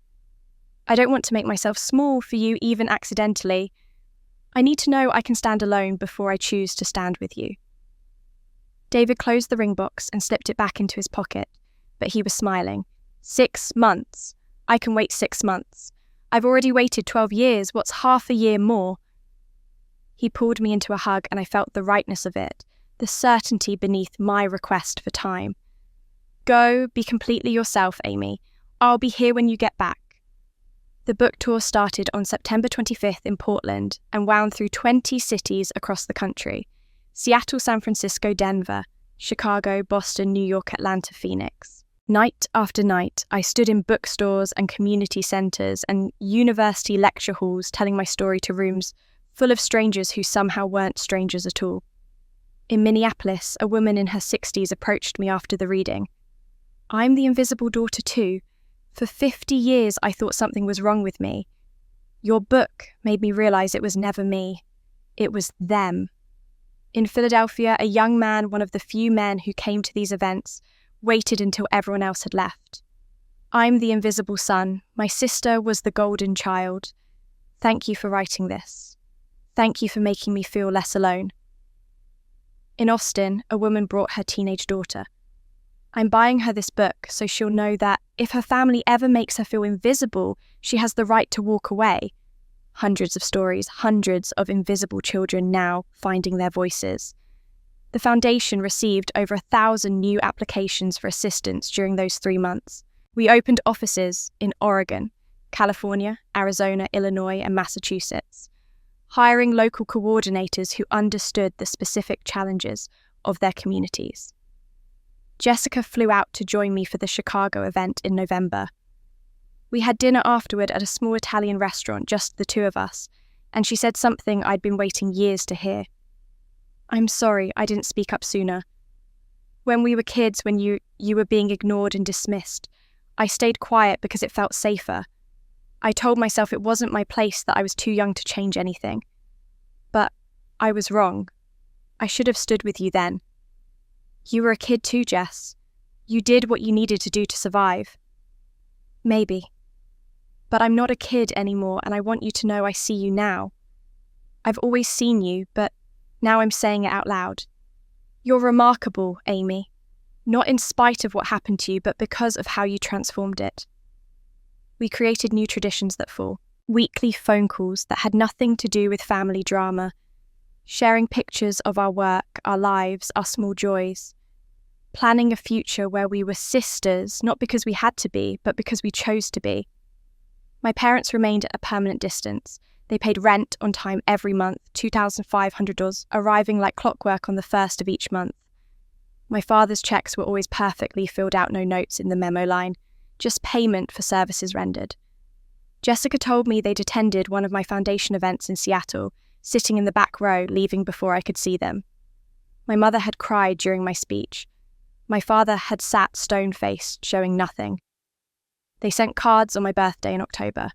I don't want to make myself small for you even accidentally. I need to know I can stand alone before I choose to stand with you. David closed the ring box and slipped it back into his pocket, but he was smiling. 6 months. I can wait 6 months. I've already waited 12 years. What's half a year more? He pulled me into a hug and I felt the rightness of it, the certainty beneath my request for time. Go, be completely yourself, Amy. I'll be here when you get back. The book tour started on September 25th in Portland and wound through 20 cities across the country. Seattle, San Francisco, Denver, Chicago, Boston, New York, Atlanta, Phoenix. Night after night, I stood in bookstores and community centres and university lecture halls telling my story to rooms full of strangers who somehow weren't strangers at all. In Minneapolis, a woman in her 60s approached me after the reading. I'm the invisible daughter too. For 50 years, I thought something was wrong with me. Your book made me realise it was never me. It was them. In Philadelphia, a young man, one of the few men who came to these events, waited until everyone else had left. I'm the invisible son. My sister was the golden child. Thank you for writing this. Thank you for making me feel less alone. In Austin, a woman brought her teenage daughter. I'm buying her this book so she'll know that if her family ever makes her feel invisible, she has the right to walk away. Hundreds of stories, hundreds of invisible children now finding their voices. The foundation received over 1,000 new applications for assistance during those 3 months. We opened offices in Oregon, California, Arizona, Illinois, and Massachusetts, hiring local coordinators who understood the specific challenges of their communities. Jessica flew out to join me for the Chicago event in November. We had dinner afterward at a small Italian restaurant, just the 2 of us, and she said something I'd been waiting years to hear. I'm sorry I didn't speak up sooner. When we were kids, when you were being ignored and dismissed, I stayed quiet because it felt safer. I told myself it wasn't my place, that I was too young to change anything. But I was wrong. I should have stood with you then. You were a kid too, Jess. You did what you needed to do to survive. Maybe. But I'm not a kid anymore, and I want you to know I see you now. I've always seen you, but now I'm saying it out loud. You're remarkable, Amy. Not in spite of what happened to you, but because of how you transformed it. We created new traditions that fall. Weekly phone calls that had nothing to do with family drama. Sharing pictures of our work, our lives, our small joys. Planning a future where we were sisters, not because we had to be, but because we chose to be. My parents remained at a permanent distance. They paid rent on time every month, $2,500, arriving like clockwork on the 1st of each month. My father's checks were always perfectly filled out, no notes in the memo line, just payment for services rendered. Jessica told me they'd attended one of my foundation events in Seattle, sitting in the back row, leaving before I could see them. My mother had cried during my speech. My father had sat stone-faced, showing nothing. They sent cards on my birthday in October.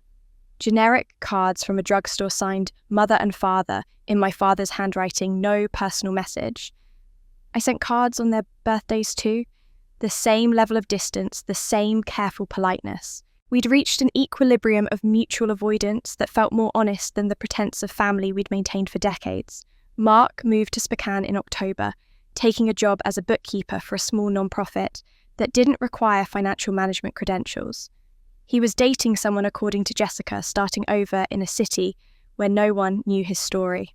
Generic cards from a drugstore signed Mother and Father in my father's handwriting, no personal message. I sent cards on their birthdays too. The same level of distance, the same careful politeness. We'd reached an equilibrium of mutual avoidance that felt more honest than the pretense of family we'd maintained for decades. Mark moved to Spokane in October, taking a job as a bookkeeper for a small non-profit that didn't require financial management credentials. He was dating someone, according to Jessica, starting over in a city where no one knew his story.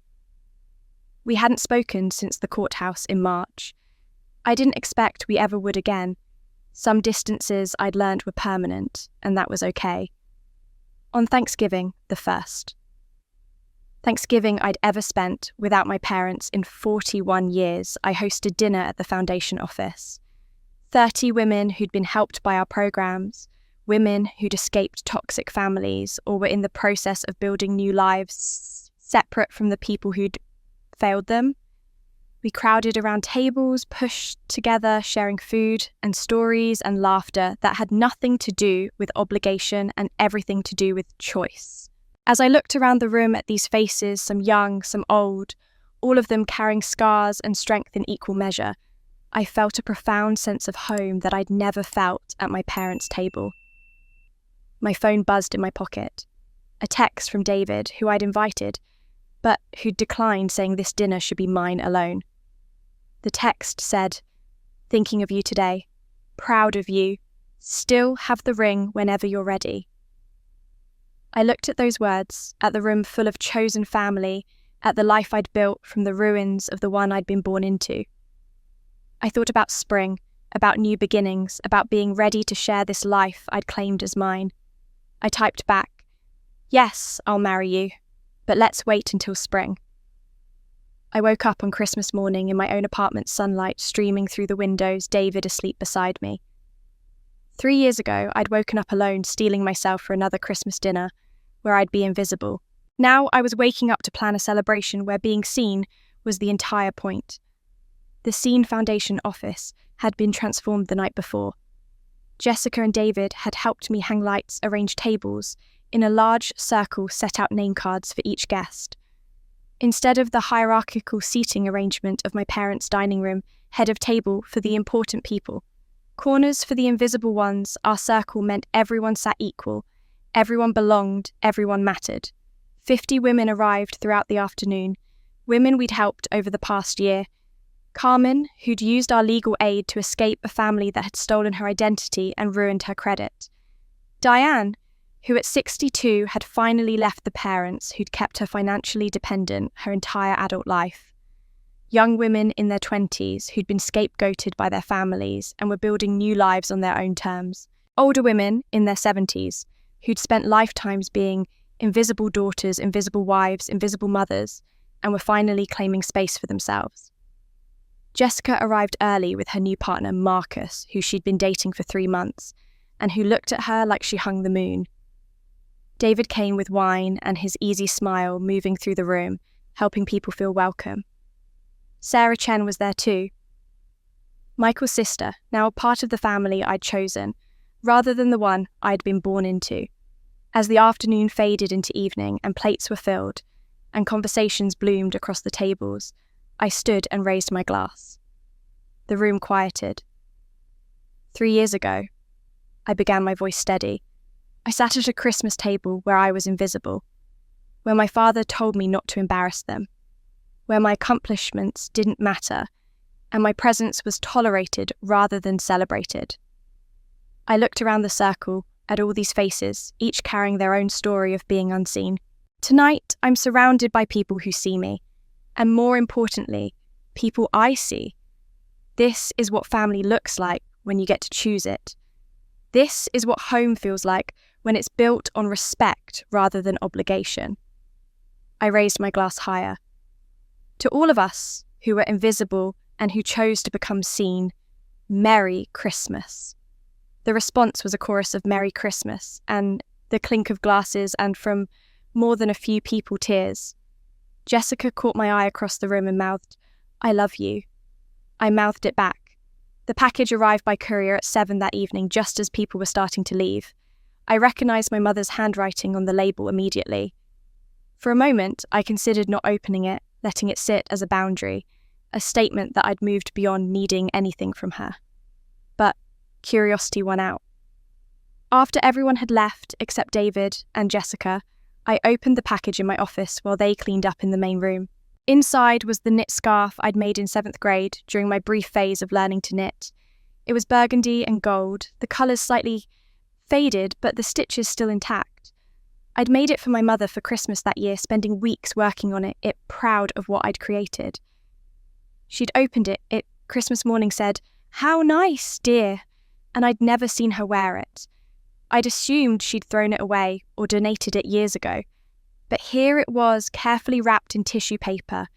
We hadn't spoken since the courthouse in March. I didn't expect we ever would again. Some distances I'd learned were permanent, and that was okay. On Thanksgiving, the 1st. Thanksgiving I'd ever spent without my parents in 41 years, I hosted dinner at the foundation office. 30 women who'd been helped by our programs, women who'd escaped toxic families or were in the process of building new lives separate from the people who'd failed them. We crowded around tables, pushed together, sharing food and stories and laughter that had nothing to do with obligation and everything to do with choice. As I looked around the room at these faces, some young, some old, all of them carrying scars and strength in equal measure, I felt a profound sense of home that I'd never felt at my parents' table. My phone buzzed in my pocket. A text from David, who I'd invited, but who'd declined, saying this dinner should be mine alone. The text said, "Thinking of you today. Proud of you. Still have the ring whenever you're ready." I looked at those words, at the room full of chosen family, at the life I'd built from the ruins of the one I'd been born into. I thought about spring, about new beginnings, about being ready to share this life I'd claimed as mine. I typed back, "Yes, I'll marry you, but let's wait until spring." I woke up on Christmas morning in my own apartment's sunlight streaming through the windows, David asleep beside me. 3 years ago, I'd woken up alone, steeling myself for another Christmas dinner, where I'd be invisible. Now I was waking up to plan a celebration where being seen was the entire point. The Scene Foundation office had been transformed the night before. Jessica and David had helped me hang lights, arrange tables. In a large circle, set out name cards for each guest. Instead of the hierarchical seating arrangement of my parents' dining room, head of table for the important people. Corners for the invisible ones, our circle meant everyone sat equal, everyone belonged, everyone mattered. 50 women arrived throughout the afternoon, women we'd helped over the past year. Carmen, who'd used our legal aid to escape a family that had stolen her identity and ruined her credit. Diane, who at 62 had finally left the parents who'd kept her financially dependent her entire adult life. Young women in their 20s who'd been scapegoated by their families and were building new lives on their own terms. Older women in their 70s who'd spent lifetimes being invisible daughters, invisible wives, invisible mothers, and were finally claiming space for themselves. Jessica arrived early with her new partner, Marcus, who she'd been dating for 3 months, and who looked at her like she hung the moon. David came with wine and his easy smile moving through the room, helping people feel welcome. Sarah Chen was there too. Michael's sister, now a part of the family I'd chosen, rather than the one I'd been born into. As the afternoon faded into evening and plates were filled, and conversations bloomed across the tables, I stood and raised my glass. The room quieted. 3 years ago, I began my voice steady. I sat at a Christmas table where I was invisible, where my father told me not to embarrass them, where my accomplishments didn't matter, and my presence was tolerated rather than celebrated. I looked around the circle at all these faces, each carrying their own story of being unseen. Tonight, I'm surrounded by people who see me, and more importantly, people I see. This is what family looks like when you get to choose it. This is what home feels like when it's built on respect rather than obligation. I raised my glass higher. To all of us who were invisible and who chose to become seen, Merry Christmas. The response was a chorus of Merry Christmas and the clink of glasses, and from more than a few people, tears. Jessica caught my eye across the room and mouthed, "I love you." I mouthed it back. The package arrived by courier at 7 that evening, just as people were starting to leave. I recognised my mother's handwriting on the label immediately. For a moment, I considered not opening it, letting it sit as a boundary, a statement that I'd moved beyond needing anything from her. But curiosity won out. After everyone had left, except David and Jessica, I opened the package in my office while they cleaned up in the main room. Inside was the knit scarf I'd made in 7th grade during my brief phase of learning to knit. It was burgundy and gold, the colours slightly faded, but the stitches still intact. I'd made it for my mother for Christmas that year, spending weeks working on it, proud of what I'd created. She'd opened it. It, Christmas morning, said, "How nice, dear," and I'd never seen her wear it. I'd assumed she'd thrown it away or donated it years ago. But here it was, carefully wrapped in tissue paper,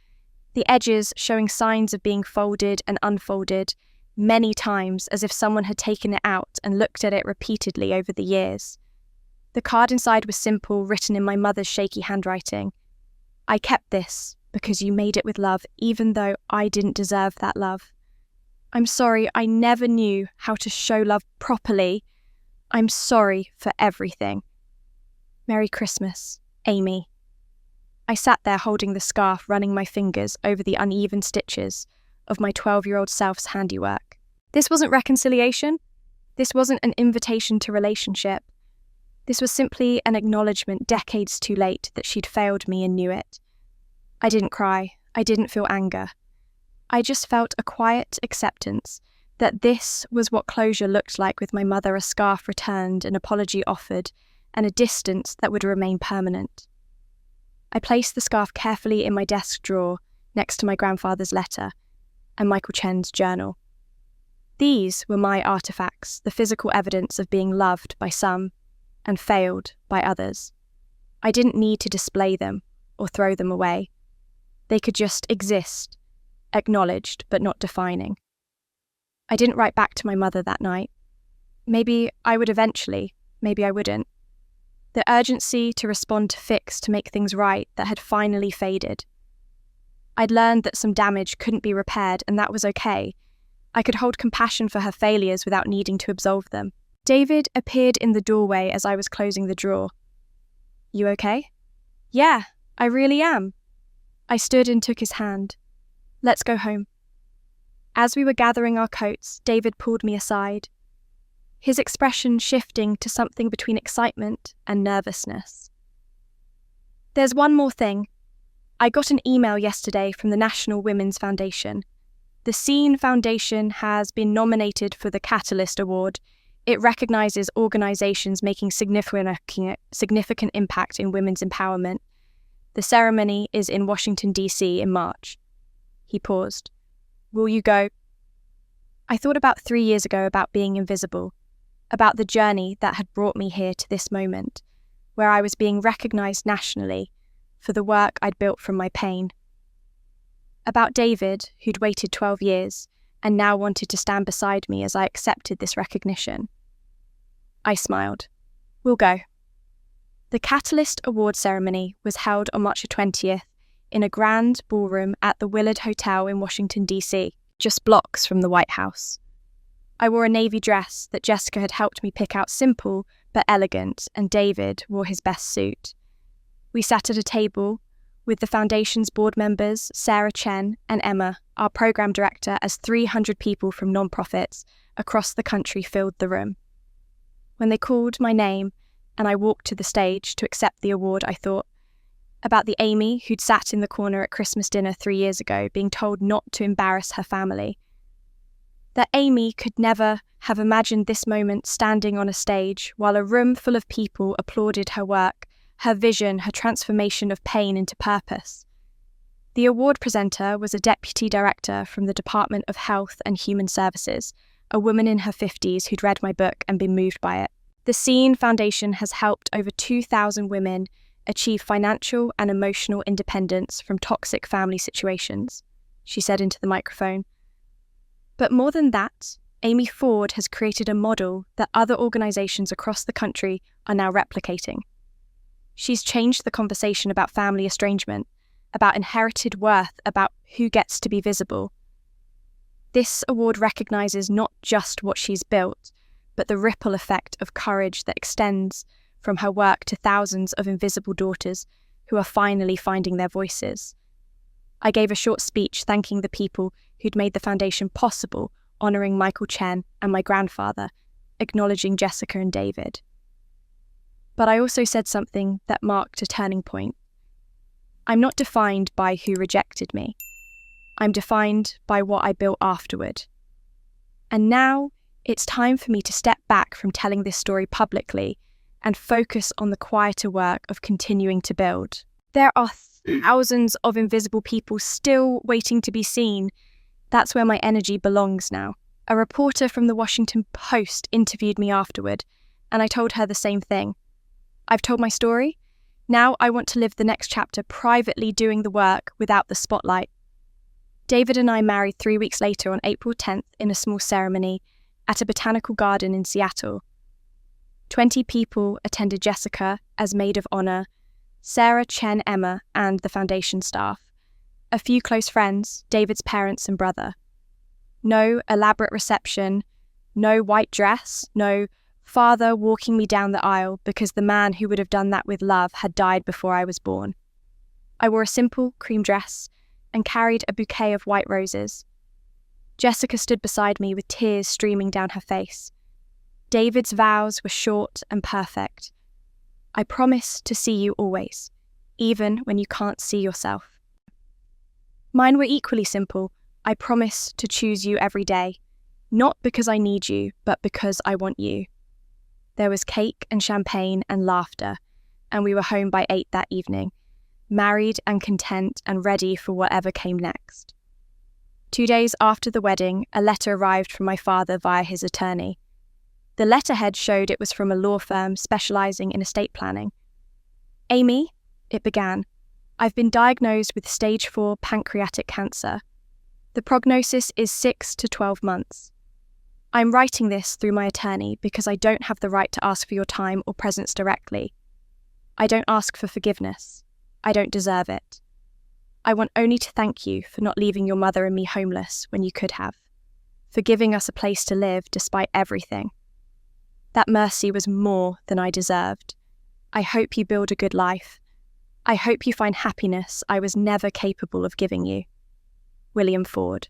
the edges showing signs of being folded and unfolded many times, as if someone had taken it out and looked at it repeatedly over the years. The card inside was simple, written in my mother's shaky handwriting. "I kept this because you made it with love, even though I didn't deserve that love. I'm sorry I never knew how to show love properly. I'm sorry for everything. Merry Christmas, Amy. I sat there holding the scarf, running my fingers over the uneven stitches of my 12-year-old self's handiwork. This wasn't reconciliation. This wasn't an invitation to relationship. This was simply an acknowledgement decades too late that she'd failed me and knew it. I didn't cry. I didn't feel anger. I just felt a quiet acceptance that this was what closure looked like, with my mother, a scarf returned, an apology offered, and a distance that would remain permanent. I placed the scarf carefully in my desk drawer next to my grandfather's letter and Michael Chen's journal. These were my artifacts, the physical evidence of being loved by some and failed by others. I didn't need to display them or throw them away. They could just exist, acknowledged but not defining. I didn't write back to my mother that night. Maybe I would eventually, maybe I wouldn't. The urgency to respond to fix, to make things right, that had finally faded. I'd learned that some damage couldn't be repaired, and that was okay. I could hold compassion for her failures without needing to absolve them. David appeared in the doorway as I was closing the drawer. You okay? Yeah, I really am. I stood and took his hand. Let's go home. As we were gathering our coats, David pulled me aside, his expression shifting to something between excitement and nervousness. There's one more thing. I got an email yesterday from the National Women's Foundation. The Scene Foundation has been nominated for the Catalyst Award. It recognises organisations making significant impact in women's empowerment. The ceremony is in Washington, D.C. in March. He paused. Will you go? I thought about 3 years ago about being invisible, about the journey that had brought me here to this moment, where I was being recognised nationally for the work I'd built from my pain. About David, who'd waited 12 years and now wanted to stand beside me as I accepted this recognition. I smiled. We'll go. The Catalyst Award ceremony was held on March 20th in a grand ballroom at the Willard Hotel in Washington, D.C., just blocks from the White House. I wore a navy dress that Jessica had helped me pick out, simple but elegant, and David wore his best suit. We sat at a table with the Foundation's board members, Sarah Chen and Emma, our program director, as 300 people from nonprofits across the country filled the room. When they called my name and I walked to the stage to accept the award, I thought about the Amy who'd sat in the corner at Christmas dinner 3 years ago, being told not to embarrass her family. That Amy could never have imagined this moment standing on a stage while a room full of people applauded her work, her vision, her transformation of pain into purpose. The award presenter was a deputy director from the Department of Health and Human Services, a woman in her 50s who'd read my book and been moved by it. The Scene Foundation has helped over 2,000 women achieve financial and emotional independence from toxic family situations, she said into the microphone. But more than that, Amy Ford has created a model that other organisations across the country are now replicating. She's changed the conversation about family estrangement, about inherited worth, about who gets to be visible. This award recognises not just what she's built, but the ripple effect of courage that extends from her work to thousands of invisible daughters who are finally finding their voices. I gave a short speech thanking the people who'd made the foundation possible, honouring Michael Chen and my grandfather, acknowledging Jessica and David. But I also said something that marked a turning point. I'm not defined by who rejected me. I'm defined by what I built afterward. And now it's time for me to step back from telling this story publicly and focus on the quieter work of continuing to build. There are thousands of invisible people still waiting to be seen. That's where my energy belongs now. A reporter from the Washington Post interviewed me afterward, and I told her the same thing. I've told my story. Now I want to live the next chapter privately, doing the work without the spotlight. David and I married 3 weeks later on April 10th in a small ceremony at a botanical garden in Seattle. 20 people attended Jessica as maid of honour, Sarah, Chen, Emma, and the foundation staff. a few close friends, David's parents and brother. No elaborate reception, no white dress, no father walking me down the aisle because the man who would have done that with love had died before I was born. I wore a simple cream dress and carried a bouquet of white roses. Jessica stood beside me with tears streaming down her face. David's vows were short and perfect. I promise to see you always, even when you can't see yourself. Mine were equally simple. I promise to choose you every day, not because I need you, but because I want you. There was cake and champagne and laughter, and we were home by 8 that evening, married and content and ready for whatever came next. 2 days after the wedding, a letter arrived from my father via his attorney. The letterhead showed it was from a law firm specializing in estate planning. Amy, it began, I've been diagnosed with stage 4 pancreatic cancer. The prognosis is 6 to 12 months. I'm writing this through my attorney because I don't have the right to ask for your time or presence directly. I don't ask for forgiveness. I don't deserve it. I want only to thank you for not leaving your mother and me homeless when you could have, for giving us a place to live despite everything. That mercy was more than I deserved. I hope you build a good life. I hope you find happiness I was never capable of giving you. William Ford.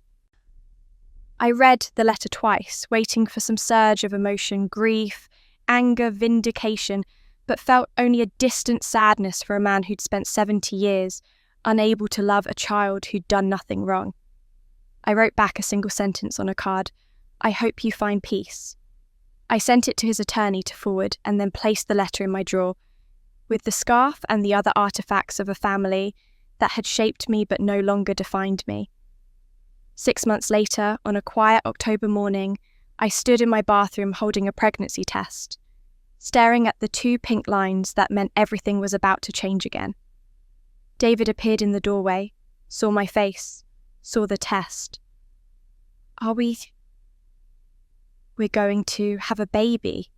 I read the letter twice, waiting for some surge of emotion, grief, anger, vindication, but felt only a distant sadness for a man who'd spent 70 years unable to love a child who'd done nothing wrong. I wrote back a single sentence on a card, I hope you find peace. I sent it to his attorney to forward and then placed the letter in my drawer, with the scarf and the other artifacts of a family that had shaped me but no longer defined me. 6 months later, on a quiet October morning, I stood in my bathroom holding a pregnancy test, staring at the 2 pink lines that meant everything was about to change again. David appeared in the doorway, saw my face, saw the test. We're going to have a baby,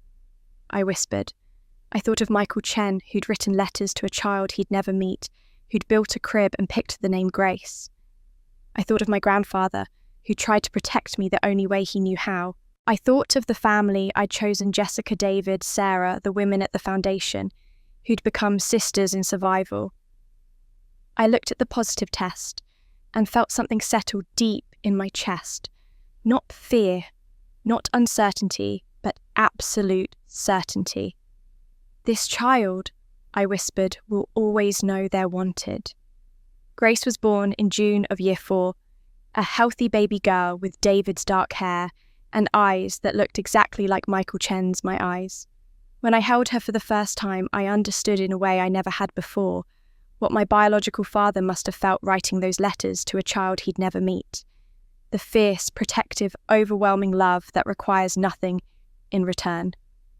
I whispered. I thought of Michael Chen, who'd written letters to a child he'd never meet, who'd built a crib and picked the name Grace. I thought of my grandfather, who tried to protect me the only way he knew how. I thought of the family I'd chosen, Jessica, David, Sarah, the women at the foundation, who'd become sisters in survival. I looked at the positive test and felt something settle deep in my chest. Not fear, not uncertainty, but absolute certainty. This child, I whispered, will always know they're wanted. Grace was born in June of year 4, a healthy baby girl with David's dark hair and eyes that looked exactly like Michael Chen's my eyes. When I held her for the first time, I understood in a way I never had before what my biological father must have felt writing those letters to a child he'd never meet. The fierce, protective, overwhelming love that requires nothing in return.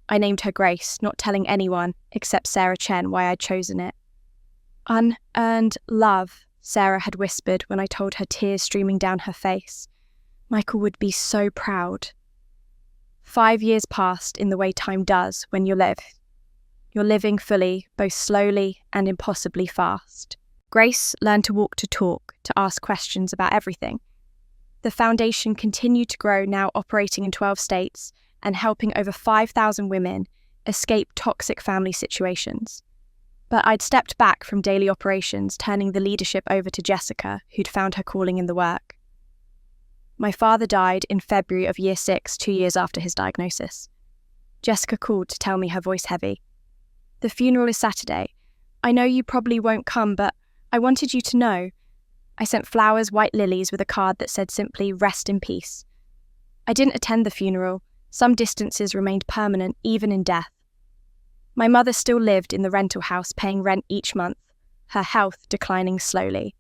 I named her Grace, not telling anyone except Sarah Chen why I'd chosen it. Unearned love, Sarah had whispered when I told her, tears streaming down her face. Michael would be so proud. 5 years passed in the way time does when you live. You're living fully, both slowly and impossibly fast. Grace learned to walk to talk, to ask questions about everything. The foundation continued to grow, now operating in 12 states and helping over 5,000 women escape toxic family situations. But I'd stepped back from daily operations, turning the leadership over to Jessica, who'd found her calling in the work. My father died in February of year 6, 2 years after his diagnosis. Jessica called to tell me, her voice heavy. The funeral is Saturday. I know you probably won't come, but I wanted you to know. I sent flowers, white lilies, with a card that said simply, rest in peace. I didn't attend the funeral. Some distances remained permanent, even in death. My mother still lived in the rental house, paying rent each month, her health declining slowly.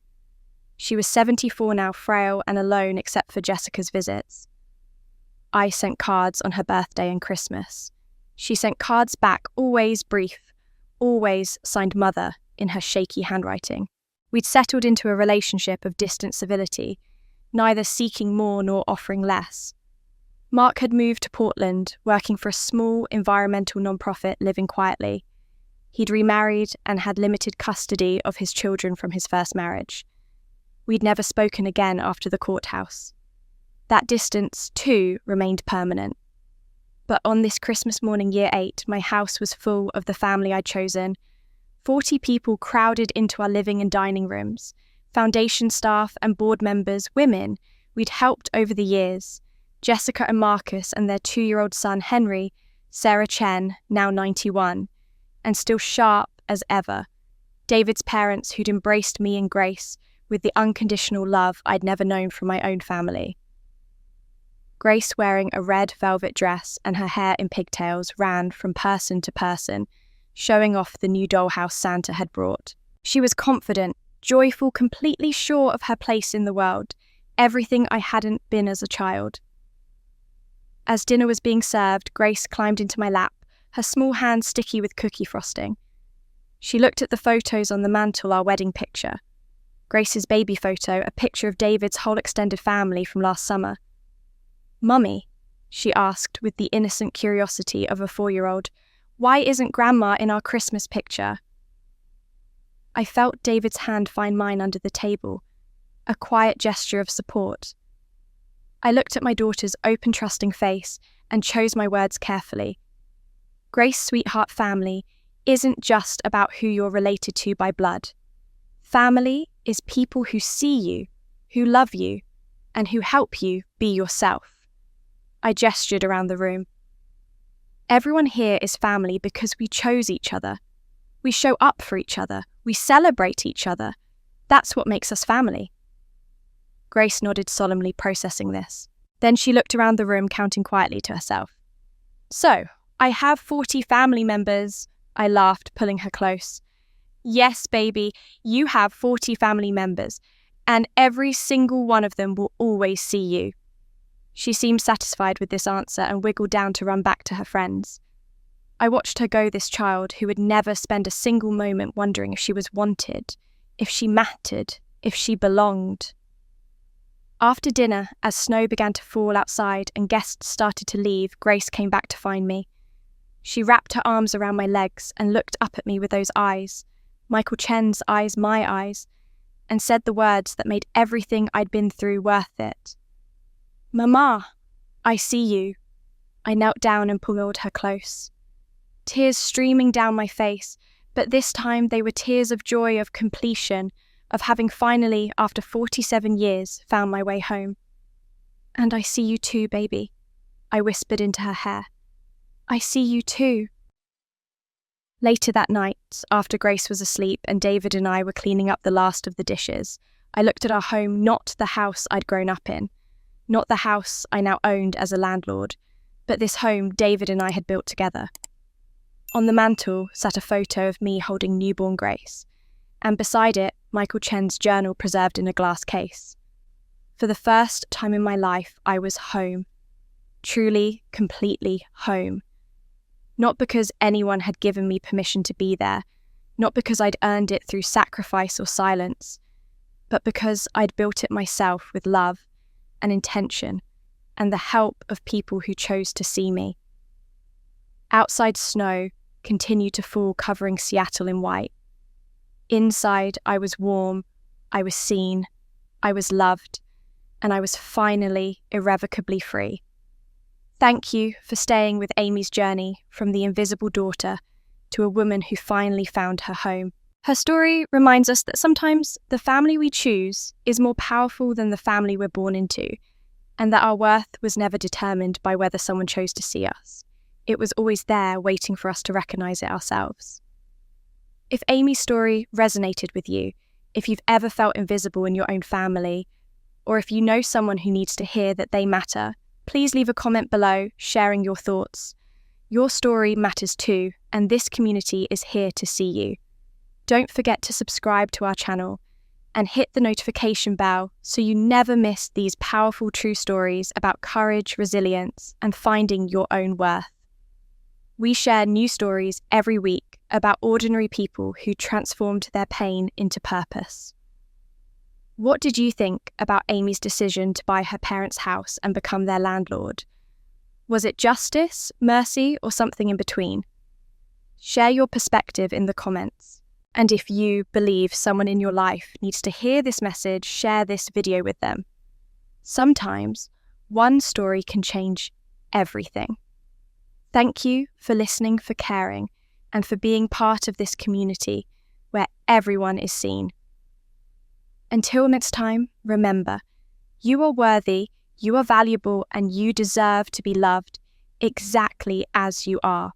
She was 74 now, frail and alone except for Jessica's visits. I sent cards on her birthday and Christmas. She sent cards back, always brief, always signed Mother in her shaky handwriting. We'd settled into a relationship of distant civility, neither seeking more nor offering less. Mark had moved to Portland, working for a small environmental nonprofit, living quietly. He'd remarried and had limited custody of his children from his first marriage. We'd never spoken again after the courthouse. That distance, too, remained permanent. But on this Christmas morning, year 8, my house was full of the family I'd chosen. 40 people crowded into our living and dining rooms. Foundation staff and board members, women we'd helped over the years. Jessica and Marcus and their 2-year-old son, Henry, Sarah Chen, now 91, and still sharp as ever. David's parents who'd embraced me and Grace with the unconditional love I'd never known from my own family. Grace, wearing a red velvet dress and her hair in pigtails, ran from person to person, showing off the new dollhouse Santa had brought. She was confident, joyful, completely sure of her place in the world, everything I hadn't been as a child. As dinner was being served, Grace climbed into my lap, her small hands sticky with cookie frosting. She looked at the photos on the mantel, our wedding picture. Grace's baby photo, a picture of David's whole extended family from last summer. "Mummy," she asked with the innocent curiosity of a 4-year-old, "why isn't Grandma in our Christmas picture?" I felt David's hand find mine under the table, a quiet gesture of support. I looked at my daughter's open, trusting face and chose my words carefully. Grace Sweetheart family isn't just about who you're related to by blood. Family is people who see you, who love you, and who help you be yourself. I gestured around the room. Everyone here is family because we chose each other. We show up for each other. We celebrate each other. That's what makes us family. Grace nodded solemnly, processing this. Then she looked around the room, counting quietly to herself. "So, I have 40 family members," I laughed, pulling her close. "Yes, baby, you have 40 family members, and every single one of them will always see you." She seemed satisfied with this answer and wiggled down to run back to her friends. I watched her go, this child who would never spend a single moment wondering if she was wanted, if she mattered, if she belonged. After dinner, as snow began to fall outside and guests started to leave, Grace came back to find me. She wrapped her arms around my legs and looked up at me with those eyes, Michael Chen's eyes, my eyes, and said the words that made everything I'd been through worth it. "Mama, I see you." I knelt down and pulled her close. Tears streaming down my face, but this time they were tears of joy, of completion, of having finally, after 47 years, found my way home. "And I see you too, baby," I whispered into her hair. "I see you too." Later that night, after Grace was asleep and David and I were cleaning up the last of the dishes, I looked at our home, not the house I'd grown up in, not the house I now owned as a landlord, but this home David and I had built together. On the mantel sat a photo of me holding newborn Grace, and beside it, Michael Chen's journal preserved in a glass case. For the first time in my life, I was home. Truly, completely home. Not because anyone had given me permission to be there, not because I'd earned it through sacrifice or silence, but because I'd built it myself with love and intention and the help of people who chose to see me. Outside, snow continued to fall, covering Seattle in white. Inside, I was warm, I was seen, I was loved, and I was finally irrevocably free. Thank you for staying with Amy's journey from the invisible daughter to a woman who finally found her home. Her story reminds us that sometimes the family we choose is more powerful than the family we're born into, and that our worth was never determined by whether someone chose to see us. It was always there, waiting for us to recognize it ourselves. If Amy's story resonated with you, if you've ever felt invisible in your own family, or if you know someone who needs to hear that they matter, please leave a comment below sharing your thoughts. Your story matters too, and this community is here to see you. Don't forget to subscribe to our channel and hit the notification bell so you never miss these powerful true stories about courage, resilience, and finding your own worth. We share new stories every week about ordinary people who transformed their pain into purpose. What did you think about Amy's decision to buy her parents' house and become their landlord? Was it justice, mercy, or something in between? Share your perspective in the comments. And if you believe someone in your life needs to hear this message, share this video with them. Sometimes one story can change everything. Thank you for listening, for caring, and for being part of this community where everyone is seen. Until next time, remember, you are worthy, you are valuable, and you deserve to be loved exactly as you are.